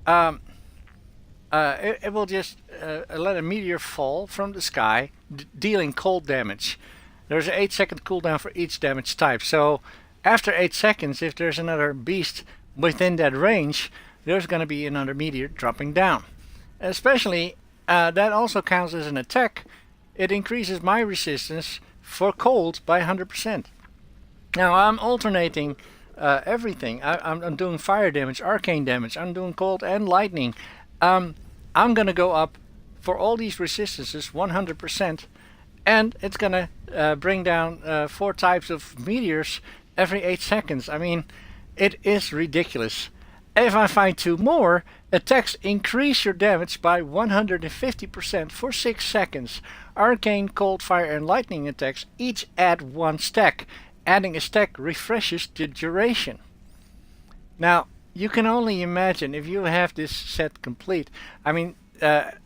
it will just let a meteor fall from the sky, dealing cold damage. There's an 8-second cooldown for each damage type. So after 8 seconds, if there's another beast within that range, there's going to be another meteor dropping down. Especially, that also counts as an attack. It increases my resistance for cold by 100%. Now I'm alternating everything. I'm doing fire damage, arcane damage, I'm doing cold and lightning. I'm going to go up for all these resistances 100%. And it's gonna bring down 4 types of meteors every 8 seconds. I mean, it is ridiculous. If I find 2 more, attacks increase your damage by 150% for 6 seconds. Arcane, cold, fire and lightning attacks each add 1 stack. Adding a stack refreshes the duration. Now, you can only imagine if you have this set complete. I mean,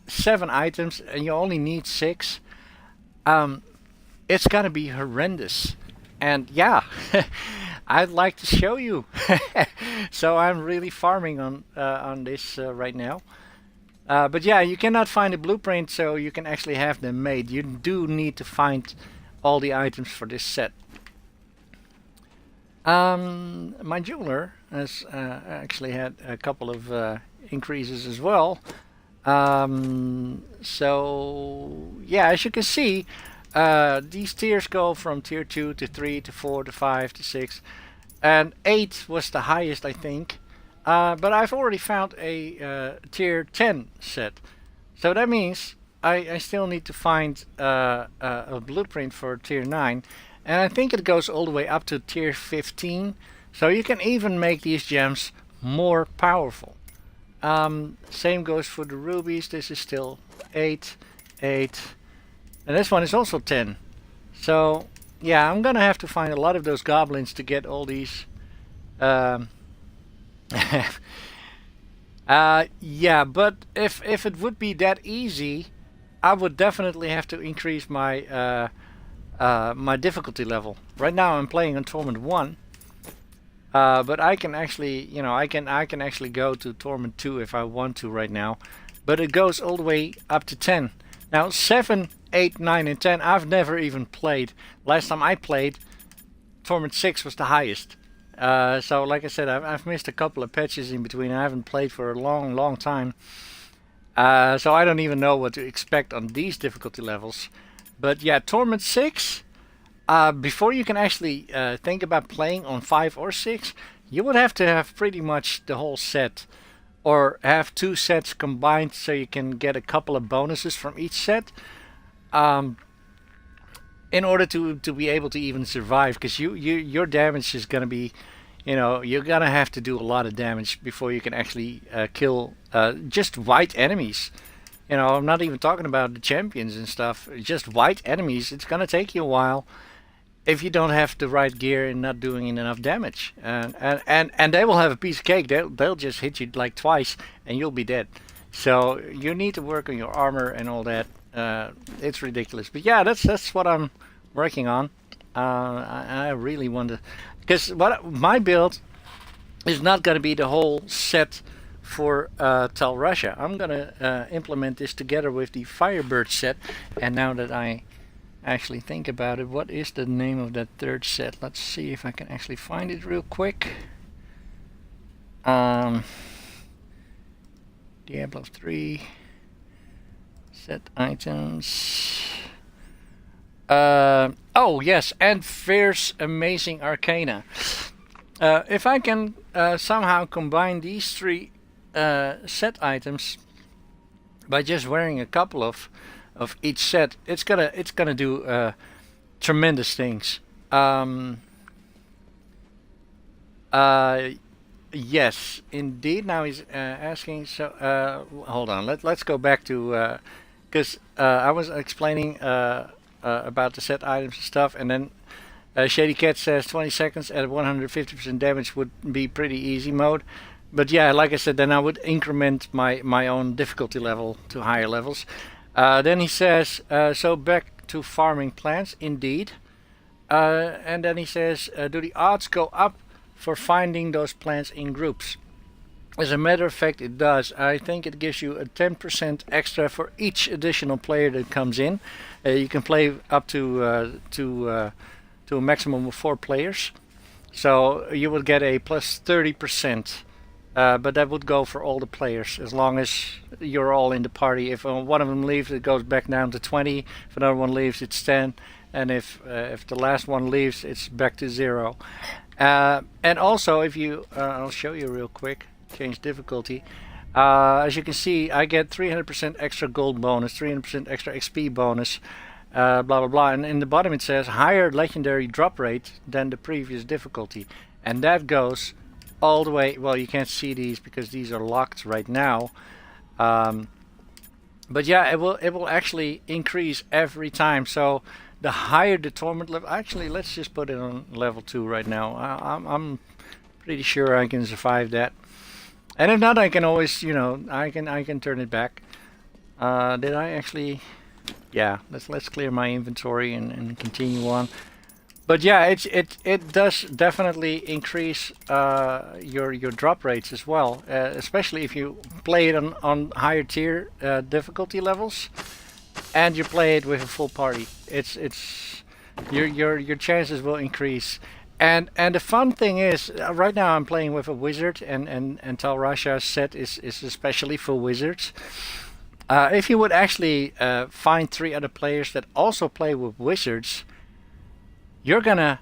7 items and you only need 6. It's gonna be horrendous, and yeah, I'd like to show you. So I'm really farming on this right now. But yeah, you cannot find a blueprint, so you can actually have them made. You do need to find all the items for this set. My jeweler has actually had a couple of increases as well. So yeah, as you can see, these tiers go from tier 2 to 3 to 4 to 5 to 6, and 8 was the highest, I think. But I've already found a tier 10 set, so that means I still need to find a blueprint for tier 9, and I think it goes all the way up to tier 15, so you can even make these gems more powerful. Same goes for the rubies. This is still 8, 8, and this one is also 10. So yeah, I'm gonna have to find a lot of those goblins to get all these. Yeah, but if it would be that easy, I would definitely have to increase my my difficulty level. Right now I'm playing on Torment 1. But I can actually, you know, I can actually go to Torment 2 if I want to right now. But it goes all the way up to 10. Now 7, 8, 9 and 10 I've never even played. Last time I played, Torment 6 was the highest. So like I said, I've missed a couple of patches in between. I haven't played for a long time. So I don't even know what to expect on these difficulty levels. But yeah, Torment 6... before you can actually think about playing on 5 or 6, you would have to have pretty much the whole set, or have 2 sets combined so you can get a couple of bonuses from each set, in order to be able to even survive, because your damage is going to be, you know, you're going to have to do a lot of damage before you can actually kill just white enemies. You know, I'm not even talking about the champions and stuff, just white enemies. It's going to take you a while if you don't have the right gear and not doing enough damage, and they will have a piece of cake. They'll just hit you like twice and you'll be dead. So you need to work on your armor and all that. It's ridiculous, but yeah, that's what I'm working on. I really want to, because my build is not going to be the whole set for Tal Russia. I'm gonna implement this together with the Firebird set, and now that I actually think about it, what is the name of that third set? Let's see if I can actually find it real quick. Diablo 3 set items. Oh yes, and Fierce Amazing Arcana. If I can somehow combine these 3 set items by just wearing a couple of each set, it's gonna do tremendous things. Yes, indeed. Now he's asking. So hold on. Let's go back to, because I was explaining about the set items and stuff, and then Shady Cat says 20 seconds at 150% damage would be pretty easy mode. But yeah, like I said, then I would increment my own difficulty level to higher levels. Then he says, so back to farming plants, indeed. And then he says, do the odds go up for finding those plants in groups? As a matter of fact, it does. I think it gives you a 10% extra for each additional player that comes in. You can play up to a maximum of 4 players. So you will get a plus 30%. But that would go for all the players, as long as you're all in the party. If one of them leaves, it goes back down to 20. If another one leaves, it's 10. And if the last one leaves, it's back to 0. And also, if you, I'll show you real quick. Change difficulty. As you can see, I get 300% extra gold bonus, 300% extra XP bonus, blah blah blah. And in the bottom it says higher legendary drop rate than the previous difficulty, and that goes all the way. Well, you can't see these because these are locked right now, but yeah, it will actually increase every time. So the higher the torment level, actually let's just put it on level 2 right now. I'm pretty sure I can survive that, and if not, I can always, you know, I can turn it back. Did I actually? Yeah, let's clear my inventory and continue on. But yeah, it does definitely increase your drop rates as well, especially if you play it on higher tier difficulty levels, and you play it with a full party. It's your chances will increase. And the fun thing is, right now I'm playing with a wizard, and Tal Rasha's set is especially for wizards. If you would actually find 3 other players that also play with wizards, you're gonna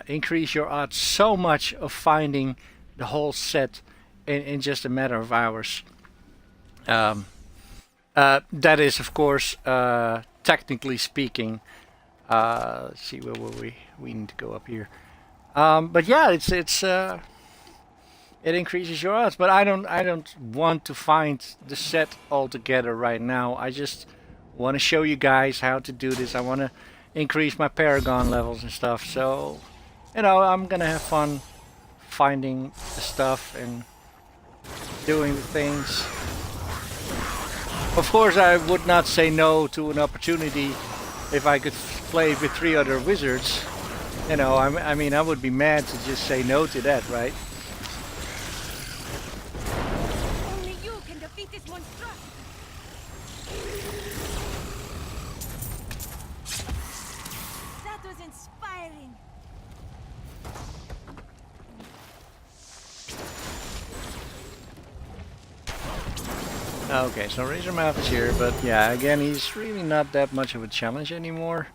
increase your odds so much of finding the whole set in just a matter of hours. That is, of course, technically speaking. Let's see where we need to go up here. But yeah, it increases your odds. But I don't want to find the set altogether right now. I just want to show you guys how to do this. I want to increase my Paragon levels and stuff. So, you know, I'm gonna have fun finding the stuff and doing the things. Of course, I would not say no to an opportunity if I could play with 3 other wizards. You know, I mean, I would be mad to just say no to that, right? Only you can defeat this monstrosity. That was inspiring. Okay, so Razormouth is here, but yeah, again, he's really not that much of a challenge anymore.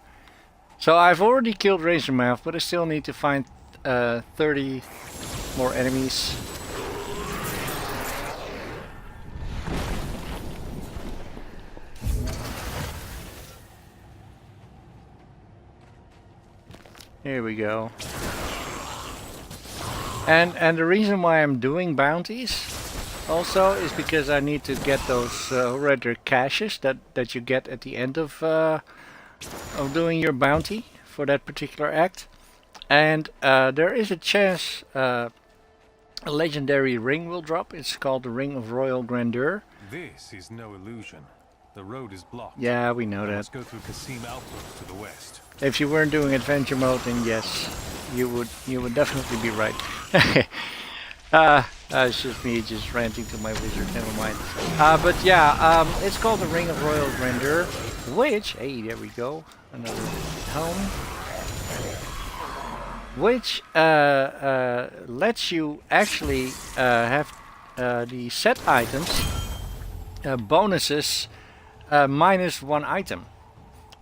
So I've already killed Razormouth, but I still need to find 30 more enemies. Here we go. And the reason why I'm doing bounties also is because I need to get those redder caches that you get at the end of doing your bounty for that particular act. And there is a chance a legendary ring will drop. It's called the Ring of Royal Grandeur. This is no illusion. The road is blocked. Yeah, we know that. Let's go through Kasim Outpost to the west. If you weren't doing adventure mode, then yes, you would definitely be right. It's just me just ranting to my wizard, never mind. But yeah, it's called the Ring of Royal Grandeur, which, hey, there we go, another home, which lets you actually have the set items bonuses minus 1 item,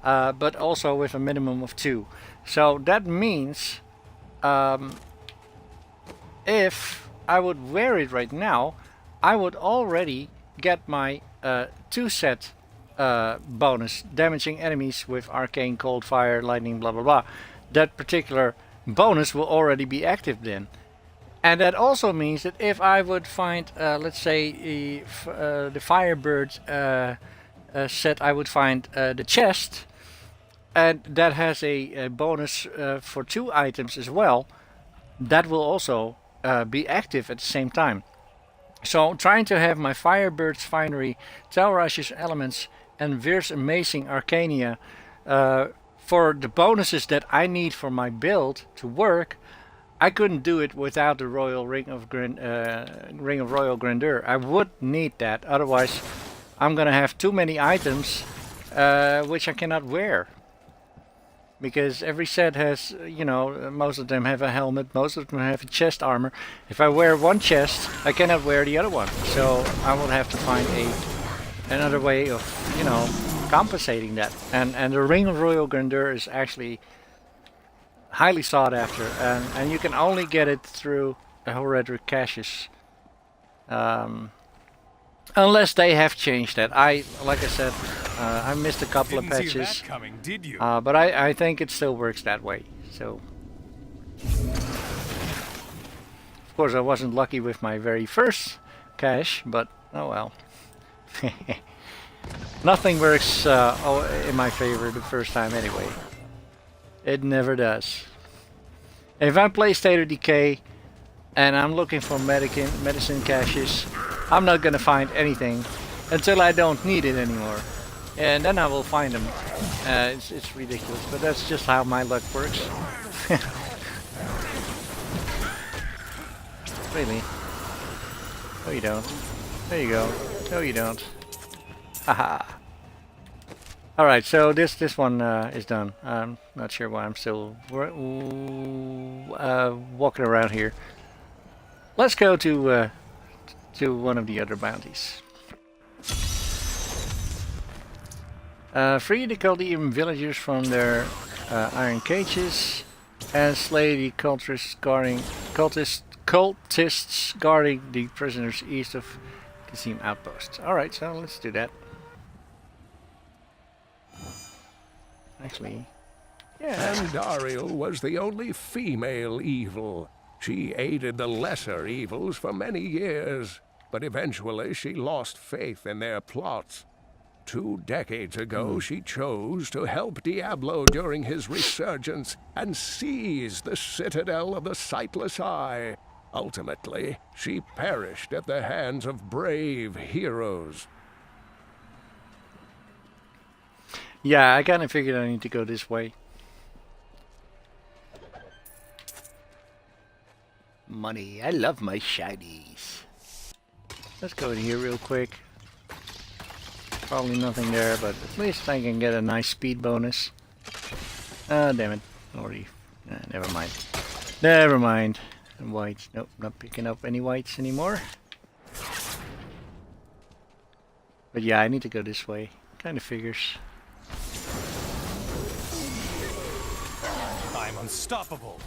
but also with a minimum of 2. So that means if I would wear it right now, I would already get my 2 set bonus, damaging enemies with arcane, cold, fire, lightning, blah blah blah. That particular bonus will already be active then. And that also means that if I would find, let's say, the Firebird set, I would find the chest, and that has a bonus for 2 items as well. That will also be active at the same time. So trying to have my Firebird's Finery, Telrash's Elements, and Veer's Amazing Arcania for the bonuses that I need for my build to work, I couldn't do it without the Royal Ring of Royal Grandeur. I would need that, otherwise I'm gonna have too many items which I cannot wear. Because every set has, you know, most of them have a helmet, most of them have a chest armor. If I wear one chest, I cannot wear the other one. So I will have to find another way of, you know, compensating that. And the Ring of Royal Grandeur is actually highly sought after, and you can only get it through the Horadric caches. Unless they have changed that. Like I said, I missed a couple of patches. Didn't see that coming, did you? But I think it still works that way. So, of course, I wasn't lucky with my very first cache, but oh well. Nothing works in my favor the first time anyway. It never does. If I play State of Decay and I'm looking for medicine caches, I'm not gonna find anything until I don't need it anymore, and then I will find them. It's ridiculous, but that's just how my luck works. Really? No, you don't. There you go. No, you don't. Haha. All right, so this one is done. I'm not sure why I'm still walking around here. Let's go to one of the other bounties. Free the Chaldean villagers from their iron cages and slay the cultists guarding the prisoners east of Kasim outposts. Alright, so let's do that. Actually, yeah. Andariel was the only female evil. She aided the lesser evils for many years, but eventually she lost faith in their plots. 2 decades ago, she chose to help Diablo during his resurgence and seize the citadel of the Sightless Eye. Ultimately, she perished at the hands of brave heroes. Yeah, I kind of figured I need to go this way. Money. I love my shinies. Let's go in here real quick. Probably nothing there, but at least I can get a nice speed bonus. Ah, damn it. Already. Never mind. Never mind. And whites. Nope, not picking up any whites anymore. But yeah, I need to go this way. Kind of figures. I'm unstoppable.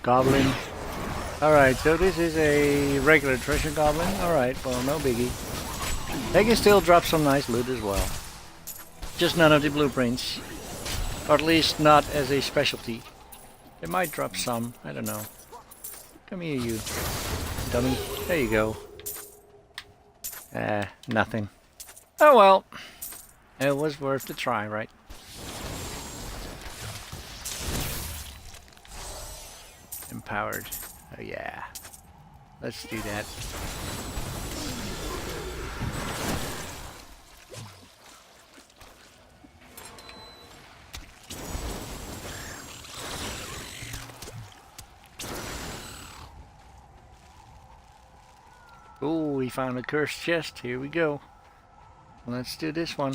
Goblin. Alright, so this is a regular treasure goblin. Alright, well, no biggie. They can still drop some nice loot as well. Just none of the blueprints. Or at least not as a specialty. They might drop some, I don't know. Come here, you dummy. There you go. Nothing. Oh well. It was worth the try, right? Empowered. Oh yeah. Let's do that. Oh, we found a cursed chest. Here we go. Let's do this one.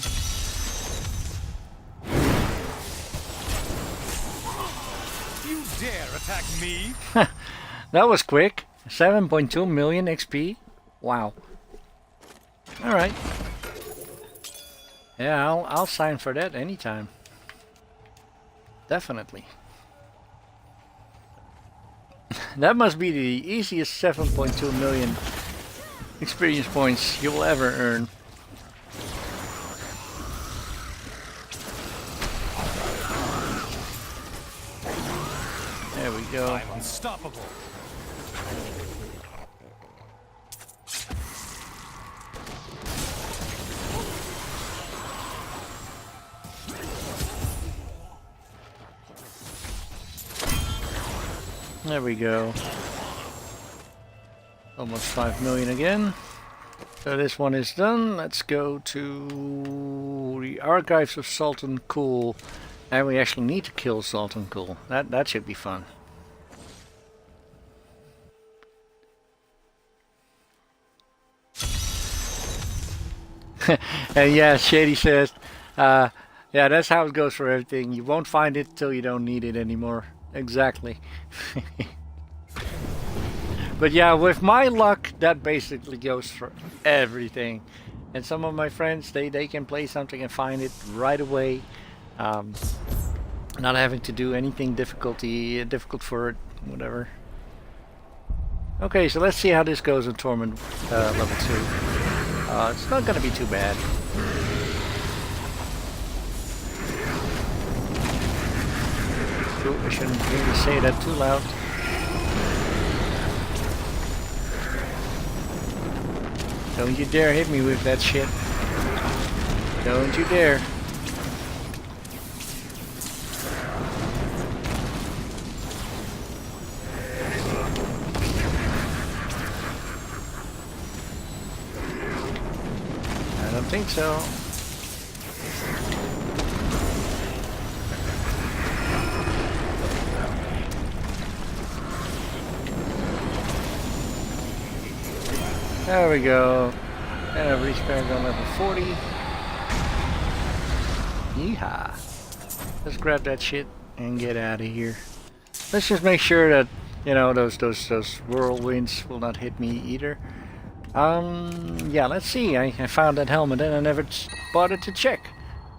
You dare attack me? That was quick. 7.2 million XP. Wow. All right. Yeah, I'll sign for that anytime. Definitely. That must be the easiest 7.2 million experience points you'll ever earn. There we go. I'm unstoppable. There we go. Almost 5 million again. So this one is done. Let's go to the Archives of Sultan Kul. And we actually need to kill Sultan Kul. That should be fun. And yeah, Shady says, yeah, that's how it goes for everything. You won't find it till you don't need it anymore. Exactly. But yeah, with my luck, that basically goes for everything. And some of my friends, they can play something and find it right away. Not having to do anything difficult for it, whatever. Okay, so let's see how this goes in Torment level 2. It's not going to be too bad. Ooh, I shouldn't really say that too loud. Don't you dare hit me with that shit. Don't you dare. think so. There we go. And I've reached Paragon level 40. Yeehaw. Let's grab that shit and get out of here. Let's just make sure that, you know, those whirlwinds will not hit me either. Yeah, let's see. I found that helmet and I never bothered to check.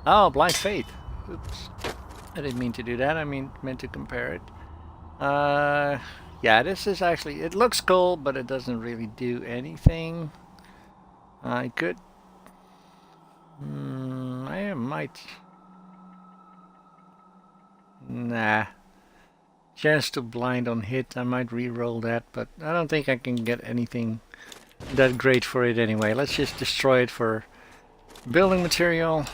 Oh, blind faith. Oops. I didn't mean to do that. I meant to compare it. Yeah, this is actually, it looks cool, but it doesn't really do anything. I could, I might, nah. Chance to blind on hit, I might re-roll that, but I don't think I can get anything that great for it anyway. Let's just destroy it for building material.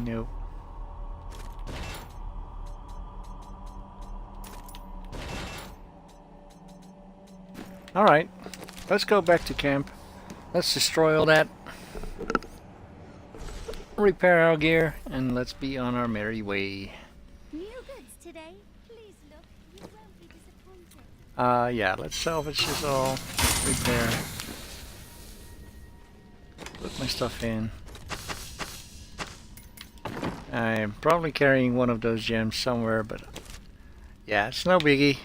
Nope. Alright, let's go back to camp. Let's destroy all that. Repair our gear, and let's be on our merry way. New goods today. Please look. You won't be disappointed. Yeah, let's salvage this all. Repair. Put my stuff in. I'm probably carrying one of those gems somewhere, but yeah, it's no biggie.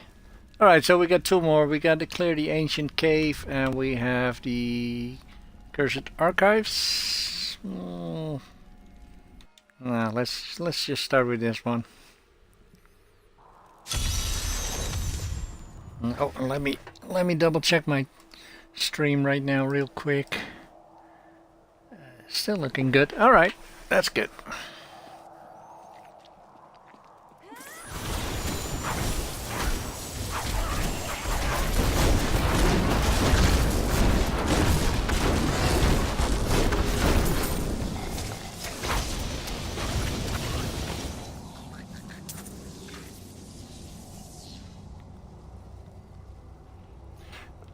Alright, so we got two more. We got to clear the ancient cave, and we have the cursed archives. Let's just start with this one. Oh, let me double check my stream right now real quick. Still looking good. Alright, that's good.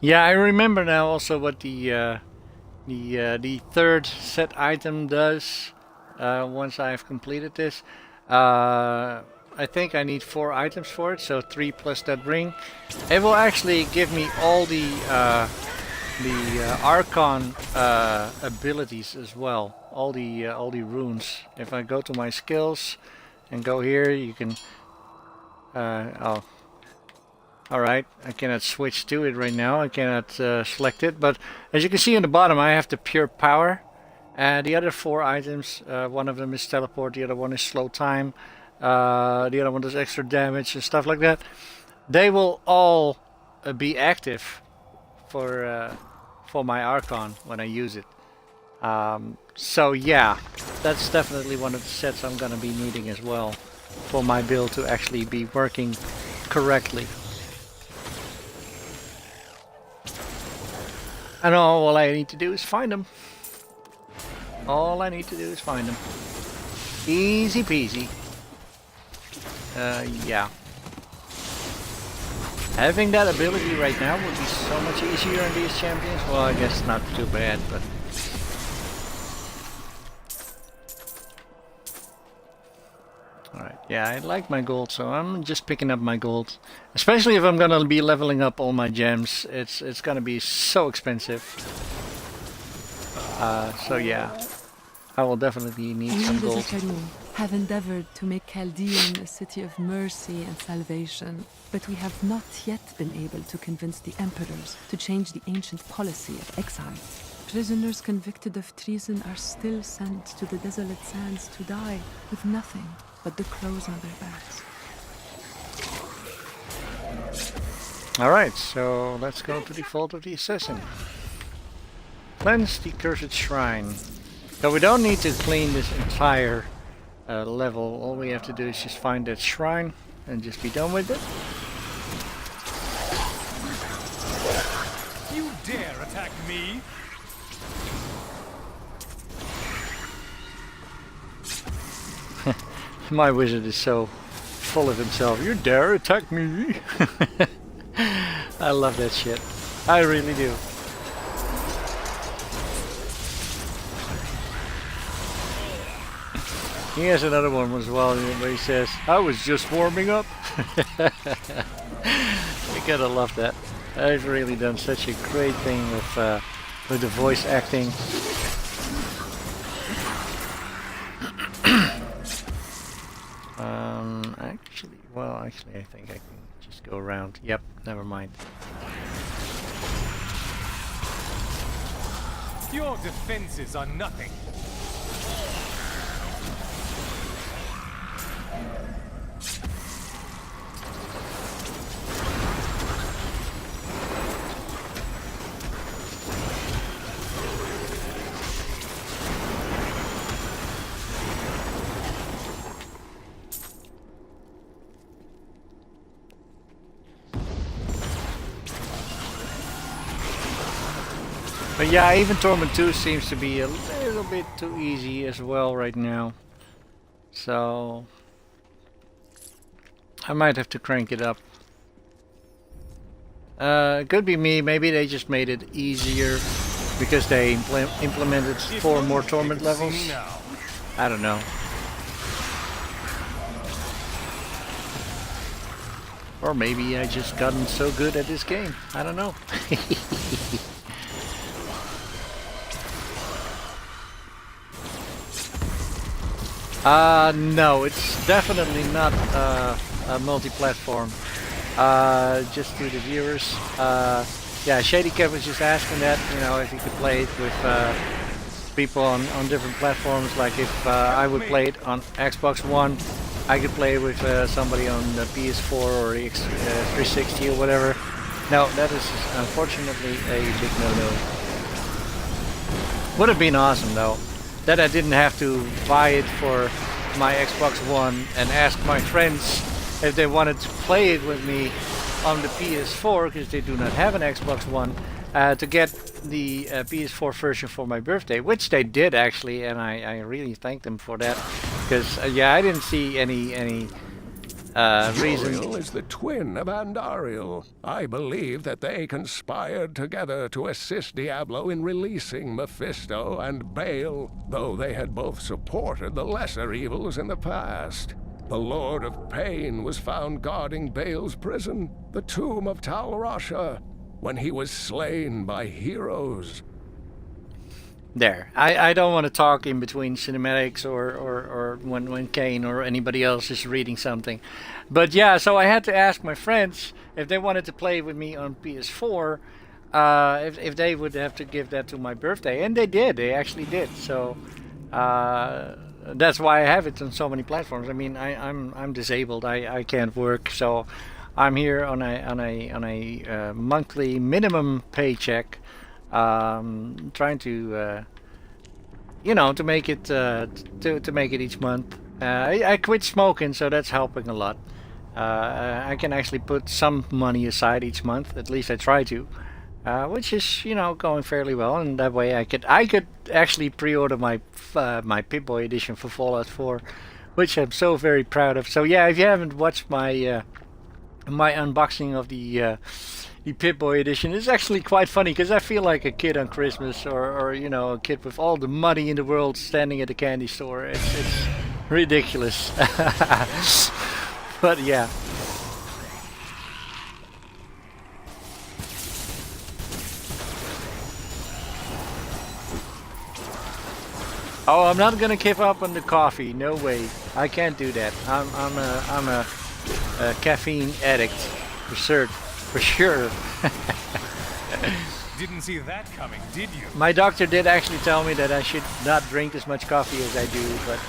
Yeah, I remember now also what the third set item does once I've completed this. I think I need 4 items for it, so 3 plus that ring. It will actually give me all the Archon abilities as well, all the runes. If I go to my skills and go here, you can. Oh. Alright, I cannot switch to it right now. I cannot select it, but as you can see on the bottom, I have the pure power. The other 4 items, one of them is teleport, the other one is slow time, the other one does extra damage and stuff like that. They will all be active for my Archon when I use it. So yeah, that's definitely one of the sets I'm gonna be needing as well for my build to actually be working correctly. And all I need to do is find them. All I need to do is find them. Easy peasy. Yeah. Having that ability right now would be so much easier on these champions. Well, I guess not too bad, but... Alright, yeah, I like my gold, so I'm just picking up my gold. Especially if I'm gonna be leveling up all my gems. It's gonna be so expensive. So yeah, I will definitely need some gold. Have endeavored to make Chaldean a city of mercy and salvation, but we have not yet been able to convince the emperors to change the ancient policy of exile. Prisoners convicted of treason are still sent to the desolate sands to die with nothing but the clothes on their backs. Alright, so let's go to the Vault of the Assassin. Cleanse the Cursed Shrine. So we don't need to clean this entire level. All we have to do is just find that shrine and just be done with it. You dare attack me? My wizard is so full of himself. You dare attack me? I love that shit. I really do. He has another one as well where he says, "I was just warming up." You gotta love that. I've really done such a great thing with the voice acting. Actually, I think I can just go around. Yep, never mind. Your defenses are nothing. But yeah, even Torment 2 seems to be a little bit too easy as well right now. So I might have to crank it up. It could be me, maybe they just made it easier because they implemented 4 more Torment levels. I don't know. Or maybe I just gotten so good at this game. I don't know. No, it's definitely not a multi-platform. Just to the viewers. Yeah, Shady Cat was just asking that, you know, if you could play it with people on different platforms. Like if I would play it on Xbox One, I could play with somebody on the PS4 or 360 or whatever. No, that is unfortunately a big no-no. Would have been awesome though. That I didn't have to buy it for my Xbox One and ask my friends if they wanted to play it with me on the PS4, because they do not have an Xbox One, to get the PS4 version for my birthday, which they did actually, and I really thank them for that, because yeah, I didn't see any reason. Uriel is the twin of Andariel. I believe that they conspired together to assist Diablo in releasing Mephisto and Baal, though they had both supported the lesser evils in the past. The Lord of Pain was found guarding Baal's prison, the tomb of Tal Rasha, when he was slain by heroes. There. I don't want to talk in between cinematics or when Kane or anybody else is reading something. But yeah, so I had to ask my friends if they wanted to play with me on PS4, if they would have to give that to my birthday. And they did. They actually did. So that's why I have it on so many platforms. I mean, I'm disabled. I can't work. So I'm here on a monthly minimum paycheck. Trying to, you know, to make it to make it each month. I quit smoking, so that's helping a lot. I can actually put some money aside each month. At least I try to, which is, you know, going fairly well. And that way, I could actually pre-order my my Pip-Boy edition for Fallout 4, which I'm so very proud of. So yeah, if you haven't watched my my unboxing of the Pip-Boy edition, is actually quite funny because I feel like a kid on Christmas, or you know, a kid with all the money in the world standing at the candy store. It's ridiculous. But yeah. Oh, I'm not gonna give up on the coffee. No way. I can't do that. I'm a caffeine addict for sure. Didn't see that coming, did you? My doctor did actually tell me that I should not drink as much coffee as I do, but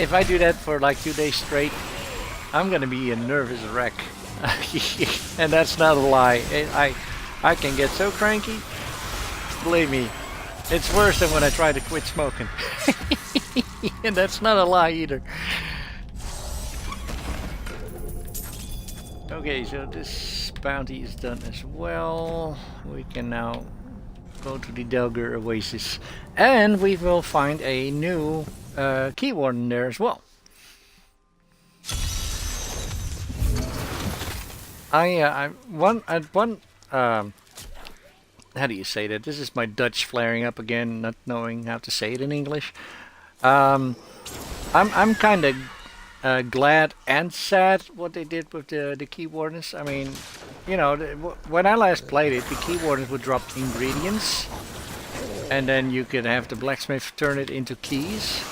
if I do that for like 2 days straight, I'm gonna be a nervous wreck. And that's not a lie. I can get so cranky. Believe me, it's worse than when I try to quit smoking. And that's not a lie either. Okay, so this bounty is done as well. We can now go to the Delger Oasis, and we will find a new key warden there as well. How do you say that? This is my Dutch flaring up again, not knowing how to say it in English. I'm kind of glad and sad what they did with the key wardens. I mean, you know, when I last played it, the key wardens would drop ingredients, and then you could have the blacksmith turn it into keys,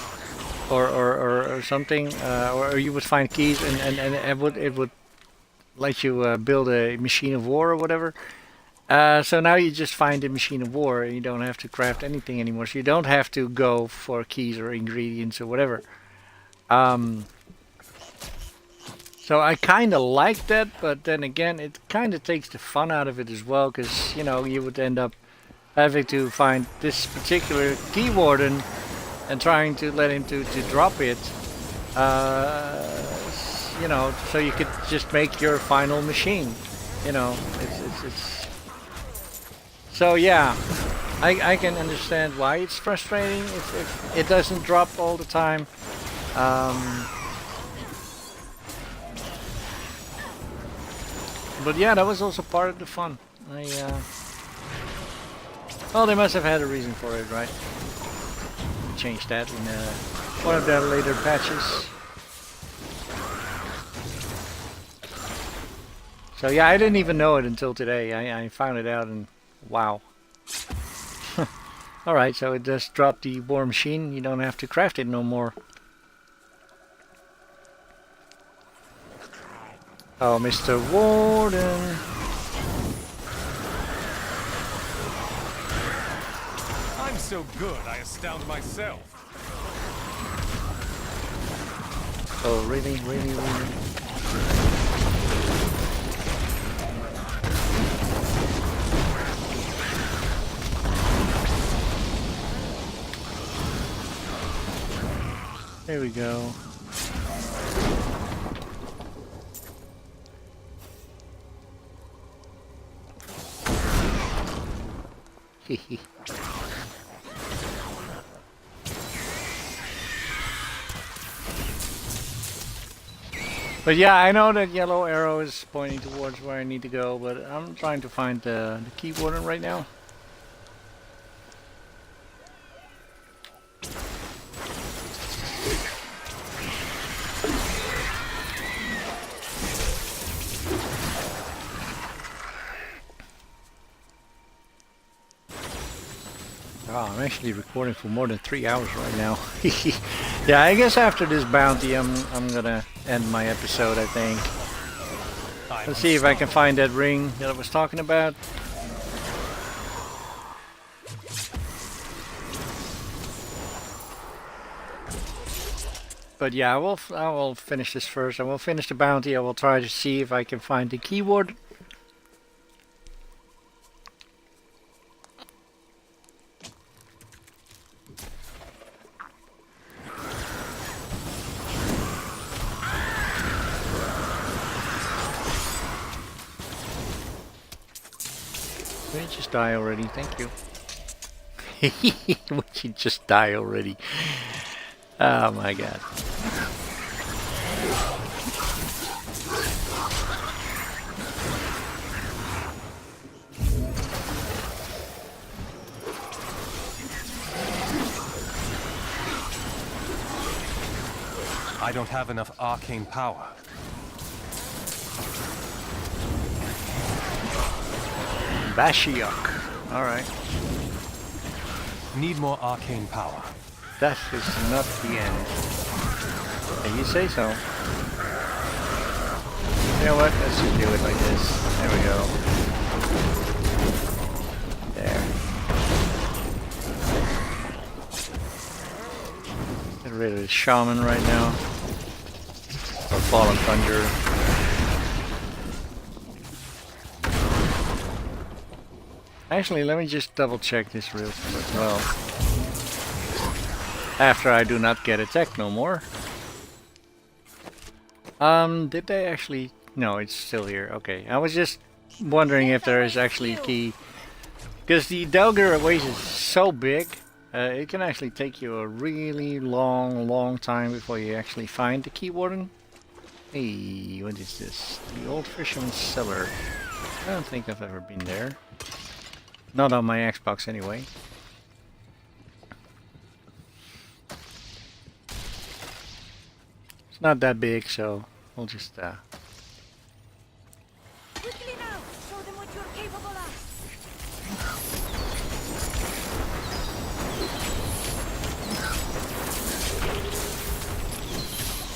or something, or you would find keys, and it would let you build a machine of war or whatever. So now you just find a machine of war, and you don't have to craft anything anymore. So you don't have to go for keys or ingredients or whatever. So I kind of like that, but then again, it kind of takes the fun out of it as well, because you know you would end up having to find this particular key warden and trying to let him to drop it. You know, so you could just make your final machine. You know, it's so yeah. I can understand why it's frustrating if it doesn't drop all the time. But yeah, that was also part of the fun. Well, they must have had a reason for it, right? Change that in one of their later patches. So yeah, I didn't even know it until today. I found it out and wow. Alright, so it just dropped the war machine. You don't have to craft it no more. Oh, Mr. Warden. I'm so good, I astound myself. Oh, really, really, really? There we go. Hehe. But yeah, I know that yellow arrow is pointing towards where I need to go, but I'm trying to find the key warden right now. Oh, I'm actually recording for more than 3 hours right now. Yeah, I guess after this bounty, I'm gonna end my episode, I think. Let's see if I can find that ring that I was talking about. But yeah, I will finish this first. I will finish the bounty. I will try to see if I can find the keyword. Did it just die already? Thank you. Would you just die already? Oh my god. I don't have enough arcane power. Bashiok. Alright. Need more arcane power. That is not the end. And you say so. You know what? Let's just do it like this. There we go. There. Get rid of the shaman right now. Or fallen conjurer. Actually, let me just double check this real quick. Well, after I do not get attacked no more. Did they actually? No, it's still here. Okay, I was just wondering if there is actually a key. Because the Delgir waste is so big, it can actually take you a really long time before you actually find the key warden. Hey, what is this? The Old Fisherman's Cellar. I don't think I've ever been there. Not on my Xbox anyway. It's not that big, so we'll just Quickly now! Show them what you're capable of!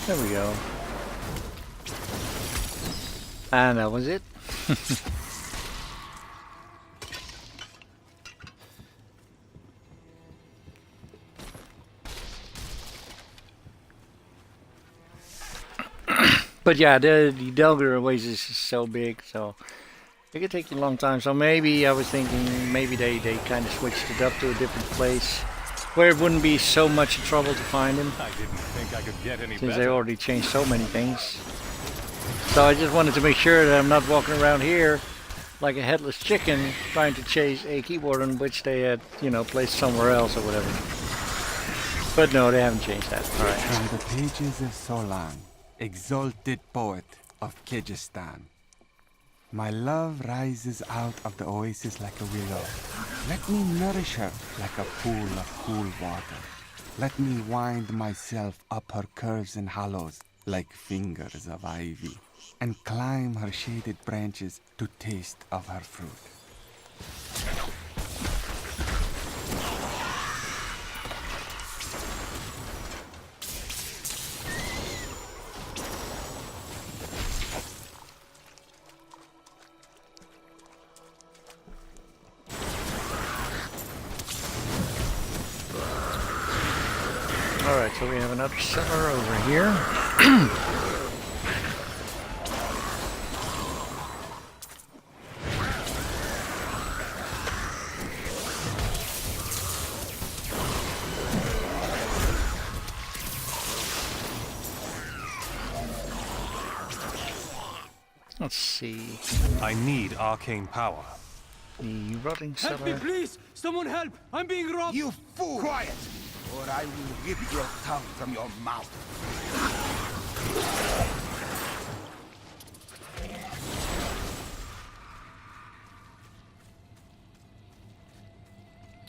there we go. And that was it. But yeah, the Delgir Oasis is so big, so it could take you a long time. So maybe I was thinking maybe they kind of switched it up to a different place where it wouldn't be so much trouble to find him. I didn't think I could get any Since better. they already changed so many things. So I just wanted to make sure that I'm not walking around here like a headless chicken trying to chase a keyboard on which they had, you know, placed somewhere else or whatever. But no, they haven't changed that. Alright. From the pages of Solang, exalted poet of Kyrgyzstan, my love rises out of the oasis like a willow. Let me nourish her like a pool of cool water. Let me wind myself up her curves and hollows like fingers of ivy, and climb her shaded branches to taste of her fruit. Alright, so we have another cellar over here. Let's see. I need arcane power. The rotting cellar. Help me, please! Someone help! I'm being robbed! You fool! Quiet! Or I will rip your tongue from your mouth.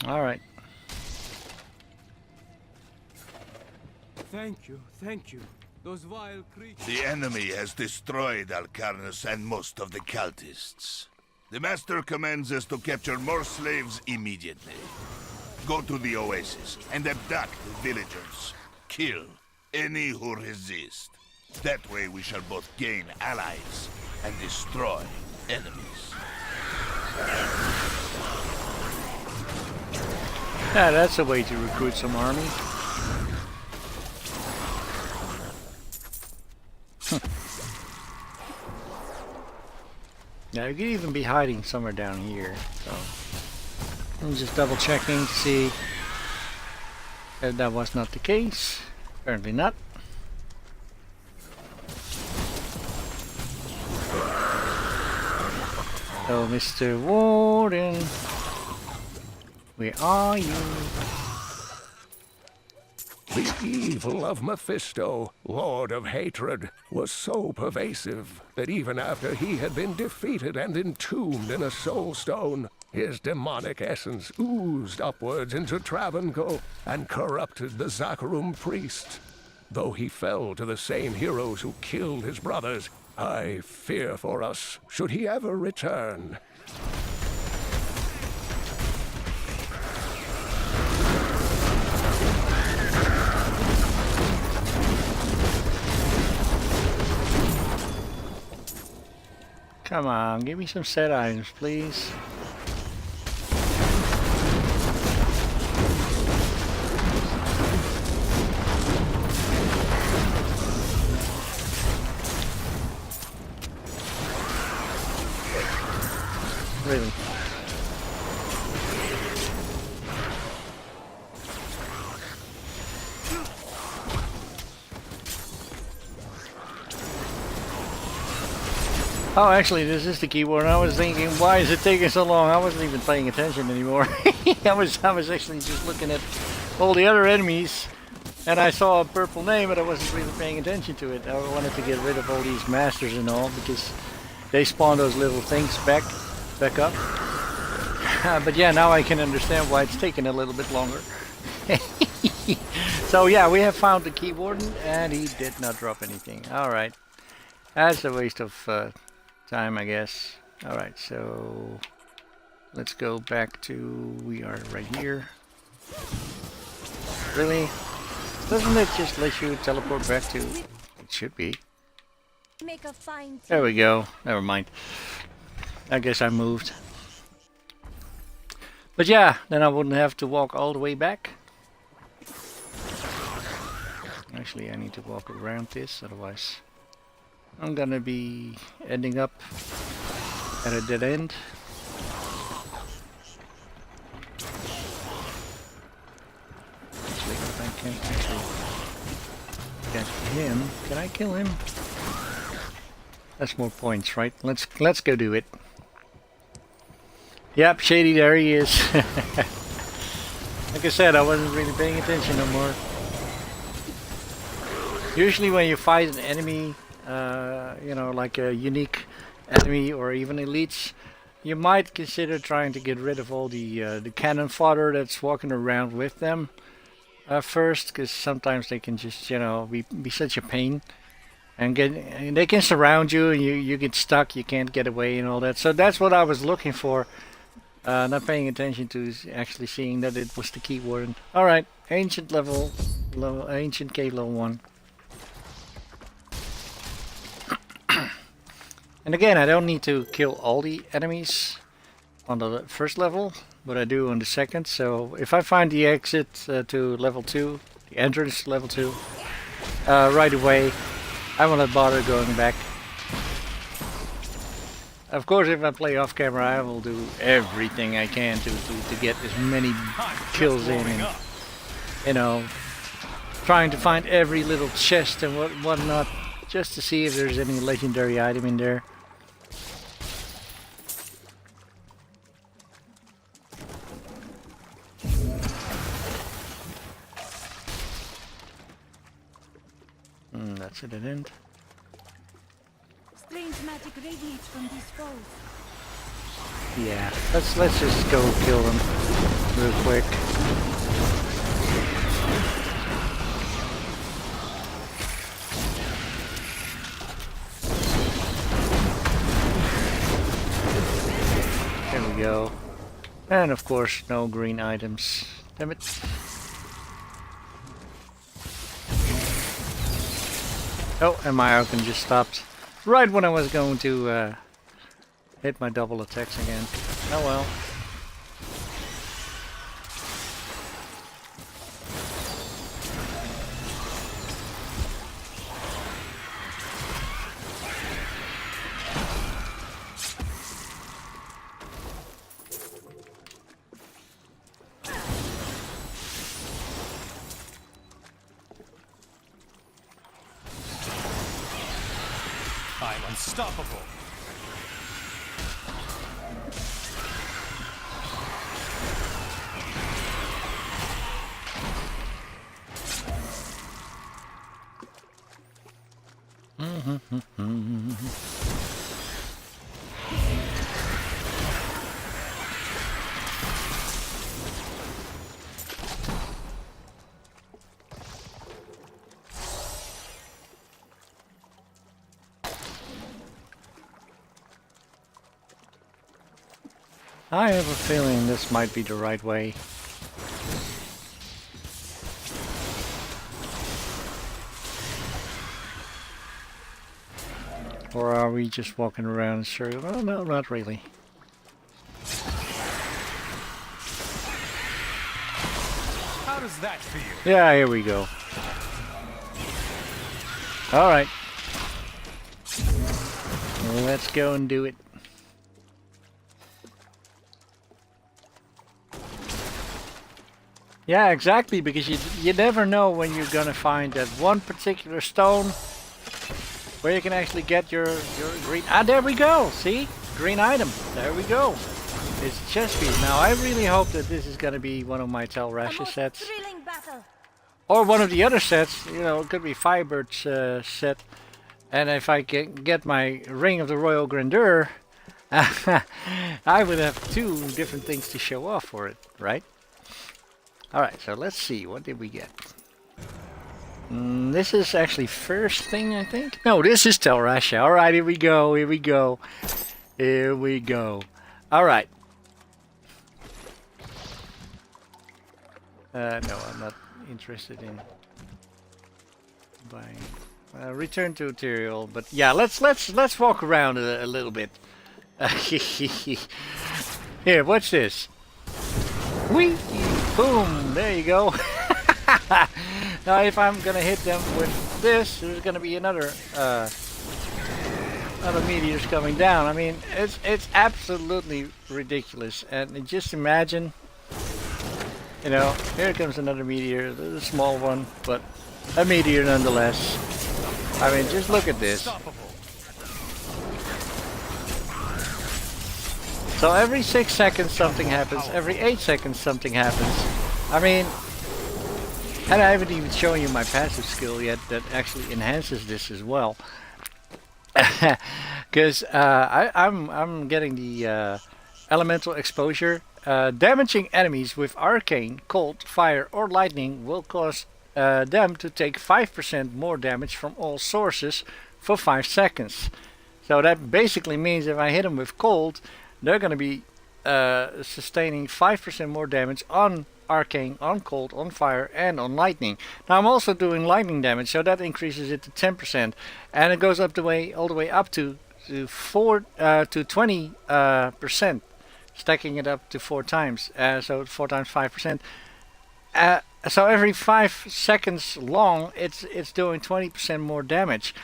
Alright. Thank you, thank you. Those vile creatures... The enemy has destroyed Alcarnus and most of the cultists. The Master commands us to capture more slaves immediately. Go to the oasis and abduct the villagers. Kill any who resist. That way we shall both gain allies and destroy enemies. Yeah, that's a way to recruit some army. Now you could even be hiding somewhere down here, so I'm just double checking to see if that was not the case. Apparently not. So Mr. Warden, where are you? The evil of Mephisto, Lord of Hatred, was so pervasive that even after he had been defeated and entombed in a soul stone, his demonic essence oozed upwards into Travancore and corrupted the Zakharum priest. Though he fell to the same heroes who killed his brothers, I fear for us, should he ever return. Come on, give me some set items, please. Really? Oh, actually, this is the keyboard. I was thinking, why is it taking so long? I wasn't even paying attention anymore. I was actually just looking at all the other enemies, and I saw a purple name, but I wasn't really paying attention to it. I wanted to get rid of all these masters and all, because they spawn those little things back up. But yeah, now I can understand why it's taking a little bit longer. So yeah, we have found the key warden, and he did not drop anything. Alright. That's a waste of time, I guess. Alright, so let's go back to... we are right here. Really? Doesn't it just let you teleport back to... it should be. Make a fine There we go. Never mind. I guess I moved. But yeah, then I wouldn't have to walk all the way back. Actually, I need to walk around this, otherwise I'm gonna be ending up at a dead end. Actually, if I can actually get him, can I kill him? That's more points, right? Let's go do it. Yep, Shady, there he is. Like I said, I wasn't really paying attention no more. Usually when you fight an enemy, you know, like a unique enemy or even elites, you might consider trying to get rid of all the cannon fodder that's walking around with them first, because sometimes they can just, you know, be such a pain. And they can surround you, and you get stuck, you can't get away and all that. So that's what I was looking for. Not paying attention to actually seeing that it was the key warden. Alright, ancient ancient cave level 1. And again, I don't need to kill all the enemies on the first level, but I do on the second. So if I find the exit to level 2, the entrance to level 2, right away, I will not bother going back. Of course, if I play off camera, I will do everything I can to get as many kills in, and, you know, trying to find every little chest and whatnot, just to see if there's any legendary item in there. That's a dead end. Strange magic radiates from these foes. Yeah, let's just go kill them real quick. There we go. And of course, no green items. Damn it. Oh, and my icon just stopped right when I was going to hit my double attacks again. Oh well. I'm unstoppable. I have a feeling this might be the right way. Or are we just walking around in circles? Oh, no, not really. How does that feel? Yeah, here we go. Alright. Let's go and do it. Yeah, exactly, because you never know when you're gonna find that one particular stone where you can actually get your green... Ah, there we go! See? Green item. There we go. It's a chest piece. Now, I really hope that this is gonna be one of my Tel Rasha sets. Or one of the other sets. You know, it could be Firebird's set. And if I can get my Ring of the Royal Grandeur, I would have two different things to show off for it, right? Alright, so let's see. What did we get? This is actually first thing, I think. No, this is Tel Rasha. All right, here we go. Here we go. Here we go. All right. No, I'm not interested in buying. Return to Ethereal, but yeah, let's walk around a little bit. Here, watch this. Whee! Boom! There you go. Now, if I'm gonna hit them with this, there's gonna be another meteors coming down. I mean, it's absolutely ridiculous. And just imagine, you know, here comes another meteor, a small one, but a meteor nonetheless. I mean, just look at this. So every 6 seconds something happens, every 8 seconds something happens. I mean, and I haven't even shown you my passive skill yet that actually enhances this as well. Because I'm getting the elemental exposure. Damaging enemies with arcane, cold, fire or lightning will cause them to take 5% more damage from all sources for 5 seconds. So that basically means if I hit them with cold, they're going to be sustaining 5% more damage on arcane, on cold, on fire and on lightning. Now I'm also doing lightning damage, so that increases it to 10%, and it goes up all the way up to 20%, stacking it up to 4 times. So 4 times 5%. So every 5 seconds long, it's doing 20% more damage,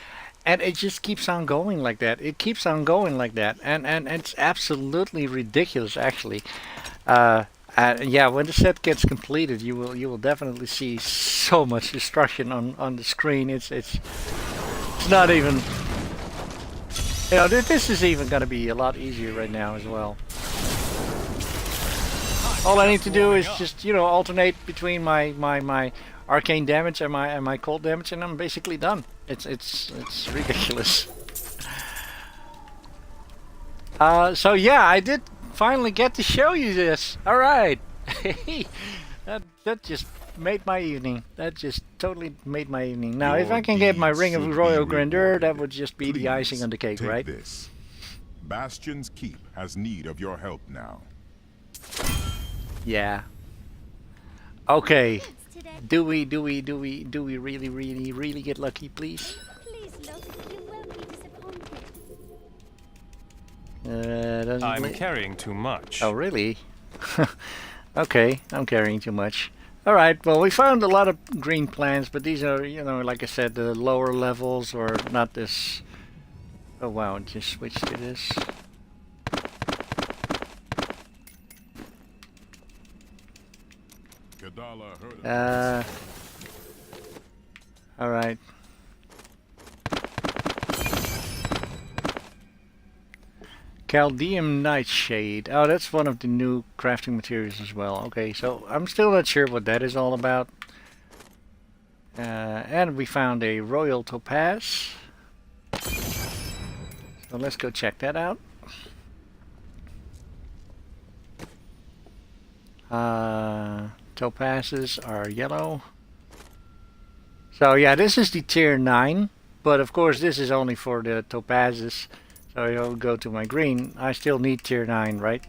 and it just keeps on going like that. It keeps on going like that, and it's absolutely ridiculous, actually. Yeah, when the set gets completed, you will definitely see so much destruction on the screen. It's not even. You know, this is even going to be a lot easier right now as well. All I need to do is just, you know, alternate between my arcane damage and my cold damage, and I'm basically done. It's ridiculous. So yeah, I did finally get to show you this. All right, that just made my evening. That just totally made my evening. Now, if I can get my Ring of Royal Grandeur, that would just be the icing on the cake, right? This. Bastion's Keep has need of your help now. Yeah. Okay. Do we really get lucky, please? I'm carrying too much. Oh, really? Okay, I'm carrying too much. Alright, well, we found a lot of green plants, but these are, you know, like I said, the lower levels, or not this. Oh wow, it just switched to this. Alright. Chaldean Nightshade. Oh, that's one of the new crafting materials as well. Okay, so I'm still not sure what that is all about. And we found a Royal Topaz. So let's go check that out. Topazes are yellow. So yeah, this is the tier 9, but of course this is only for the topazes. So I'll go to my green. I still need tier 9, right?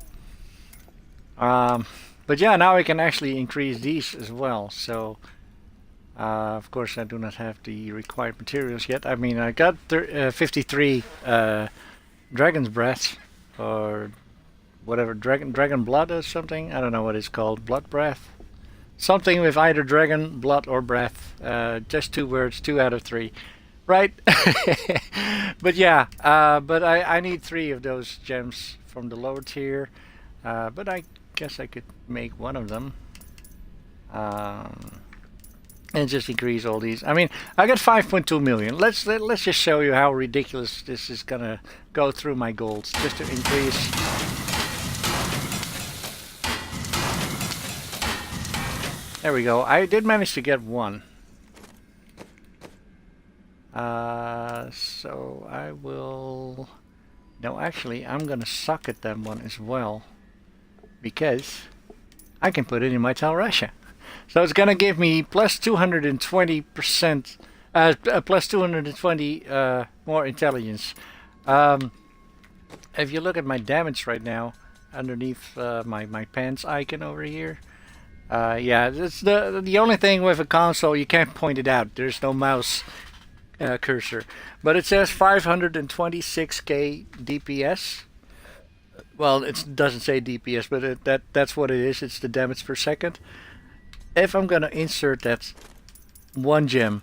But yeah, now I can actually increase these as well. So of course I do not have the required materials yet. I mean, I got 53 Dragon's Breath, or whatever, dragon blood or something. I don't know what it's called. Blood breath. Something with either dragon, blood, or breath. Just 2 words, 2 out of 3. Right? But yeah, but I need 3 of those gems from the lower tier. But I guess I could make one of them. And just increase all these. I mean, I got 5.2 million. Let's just show you how ridiculous this is gonna go through my golds, just to increase. There we go. I did manage to get one. So I will. No, actually, I'm gonna suck at that one as well, because I can put it in my Tel Rasha. So it's gonna give me plus 220%, plus 220 more intelligence. If you look at my damage right now, underneath my pants icon over here, yeah, it's the only thing with a console you can't point it out. There's no mouse cursor, but it says 526k DPS. Well, it doesn't say DPS, but that's what it is. It's the damage per second. If I'm gonna insert that one gem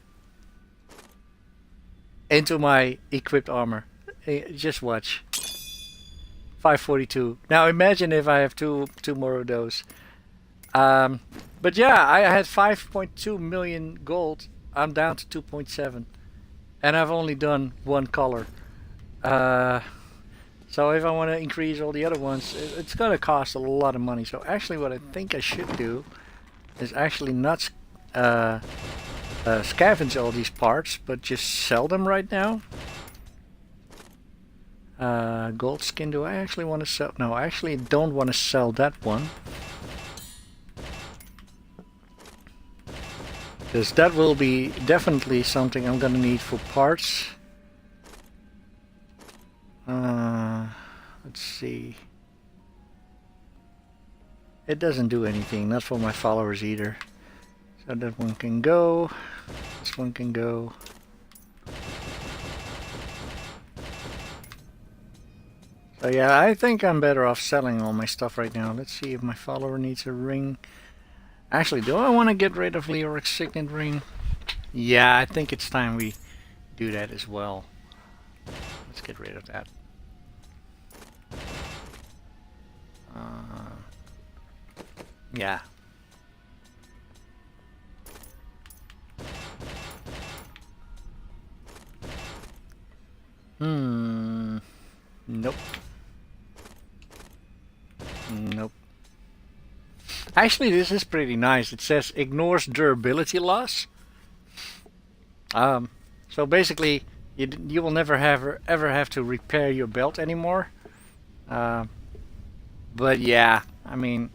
into my equipped armor, just watch. 542. Now imagine if I have two more of those. But yeah, I had 5.2 million gold. I'm down to 2.7, and I've only done one color. So if I want to increase all the other ones, it's gonna cost a lot of money. So actually, what I think I should do is actually not scavenge all these parts, but just sell them right now. Gold skin, do I actually want to sell? No, I actually don't want to sell that one. Because that will be definitely something I'm gonna need for parts. Let's see. It doesn't do anything, not for my followers either. So that one can go. This one can go. So yeah, I think I'm better off selling all my stuff right now. Let's see if my follower needs a ring. Actually, do I want to get rid of Leoric's signet ring? Yeah, I think it's time we do that as well. Let's get rid of that. Yeah. Nope. Nope. Actually, this is pretty nice. It says ignores durability loss. So basically, you will never ever have to repair your belt anymore. But yeah, I mean,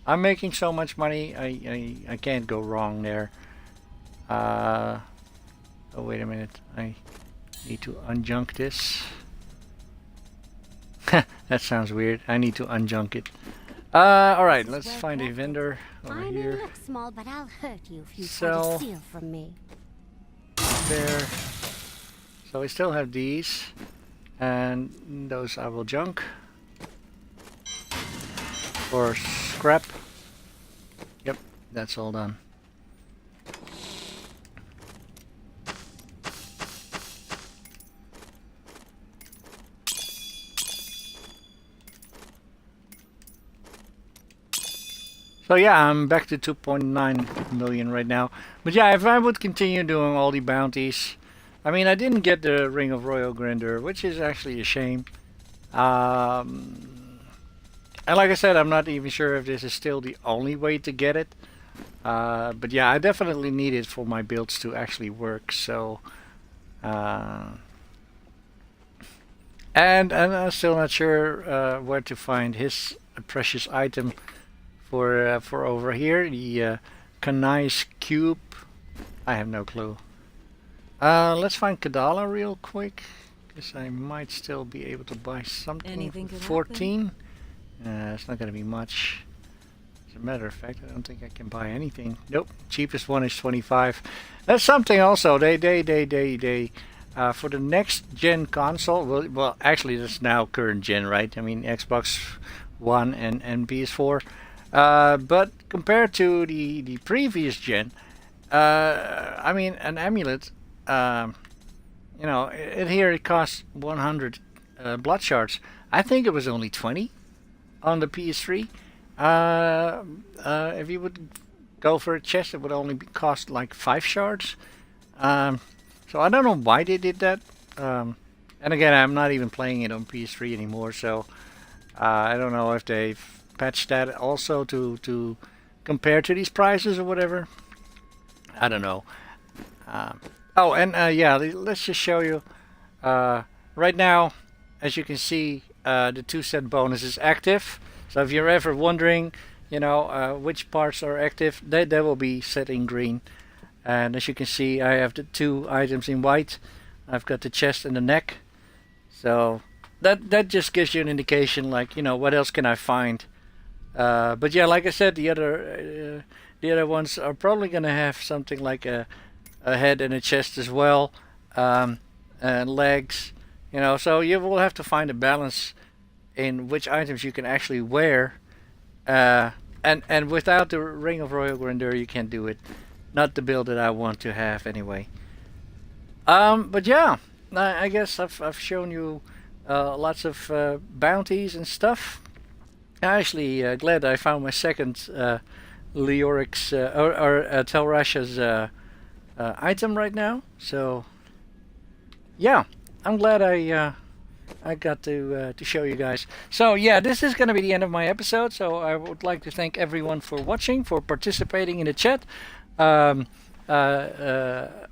I'm making so much money. I can't go wrong there. Oh wait a minute. I need to unjunk this. That sounds weird. I need to unjunk it. Alright, let's find a vendor over here. I may look small, but I'll hurt you if you try to steal from me. There. So we still have these. And those I will junk. Or scrap. Yep, that's all done. So yeah, I'm back to 2.9 million right now. But yeah, if I would continue doing all the bounties, I mean, I didn't get the Ring of Royal Grandeur, which is actually a shame. And like I said, I'm not even sure if this is still the only way to get it. But yeah, I definitely need it for my builds to actually work. So, and I'm still not sure where to find his precious item for over here, the Kanai's cube. I have no clue. Let's find Kadala real quick, because I might still be able to buy something. Anything could 14. It's not gonna be much. As a matter of fact, I don't think I can buy anything. Nope. Cheapest one is 25. That's something also. They for the next gen console. Well, actually, that's now current gen, right? I mean, Xbox One and PS4. But compared to the previous gen, I mean, an amulet, you know, here it costs 100 blood shards. I think it was only 20 on the PS3. If you would go for a chest, it would only cost like 5 shards. So I don't know why they did that. And again, I'm not even playing it on PS3 anymore, so I don't know if they've patched that also to compare to these prices or whatever. I don't know. Oh, and yeah, let's just show you. Right now, as you can see, the 2 cent bonus is active. So if you're ever wondering which parts are active, they will be set in green. And as you can see, I have the 2 items in white. I've got the chest and the neck. So that just gives you an indication, like, what else can I find? But yeah, like I said, the other ones are probably gonna have something like a head and a chest as well, and legs. So you will have to find a balance in which items you can actually wear. And without the Ring of Royal Grandeur, you can't do it. Not the build that I want to have anyway. But yeah, I guess I've shown you lots of bounties and stuff. I'm actually glad I found my second Leoric's or Telrasha's item right now. So yeah, I'm glad I got to show you guys. So yeah, this is going to be the end of my episode. So I would like to thank everyone for watching, for participating in the chat.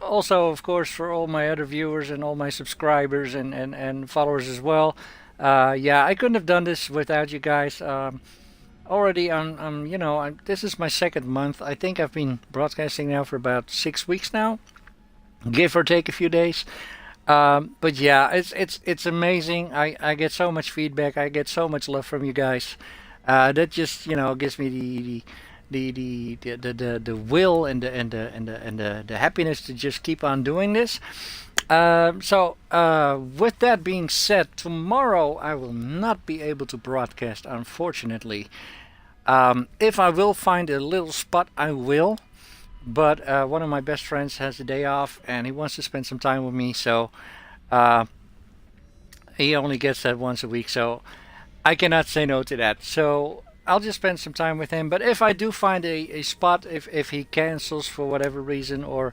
Also, of course, for all my other viewers and all my subscribers and followers as well. Yeah, I couldn't have done this without you guys. Already, this is my second month. I think I've been broadcasting now for about 6 weeks now, give or take a few days. But yeah, it's amazing. I get so much feedback. I get so much love from you guys. That just gives me the will and the happiness to just keep on doing this. So with that being said, tomorrow I will not be able to broadcast, unfortunately. If I will find a little spot, I will. But one of my best friends has a day off and he wants to spend some time with me, so he only gets that once a week, so I cannot say no to that. So I'll just spend some time with him. But if I do find a spot, if he cancels for whatever reason or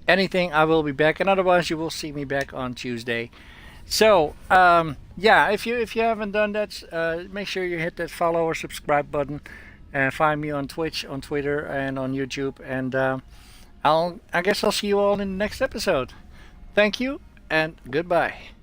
anything, I will be back. And otherwise, you will see me back on Tuesday. So yeah, if you haven't done that, make sure you hit that follow or subscribe button. And find me on Twitch, on Twitter, and on YouTube. And I guess I'll see you all in the next episode. Thank you, and goodbye.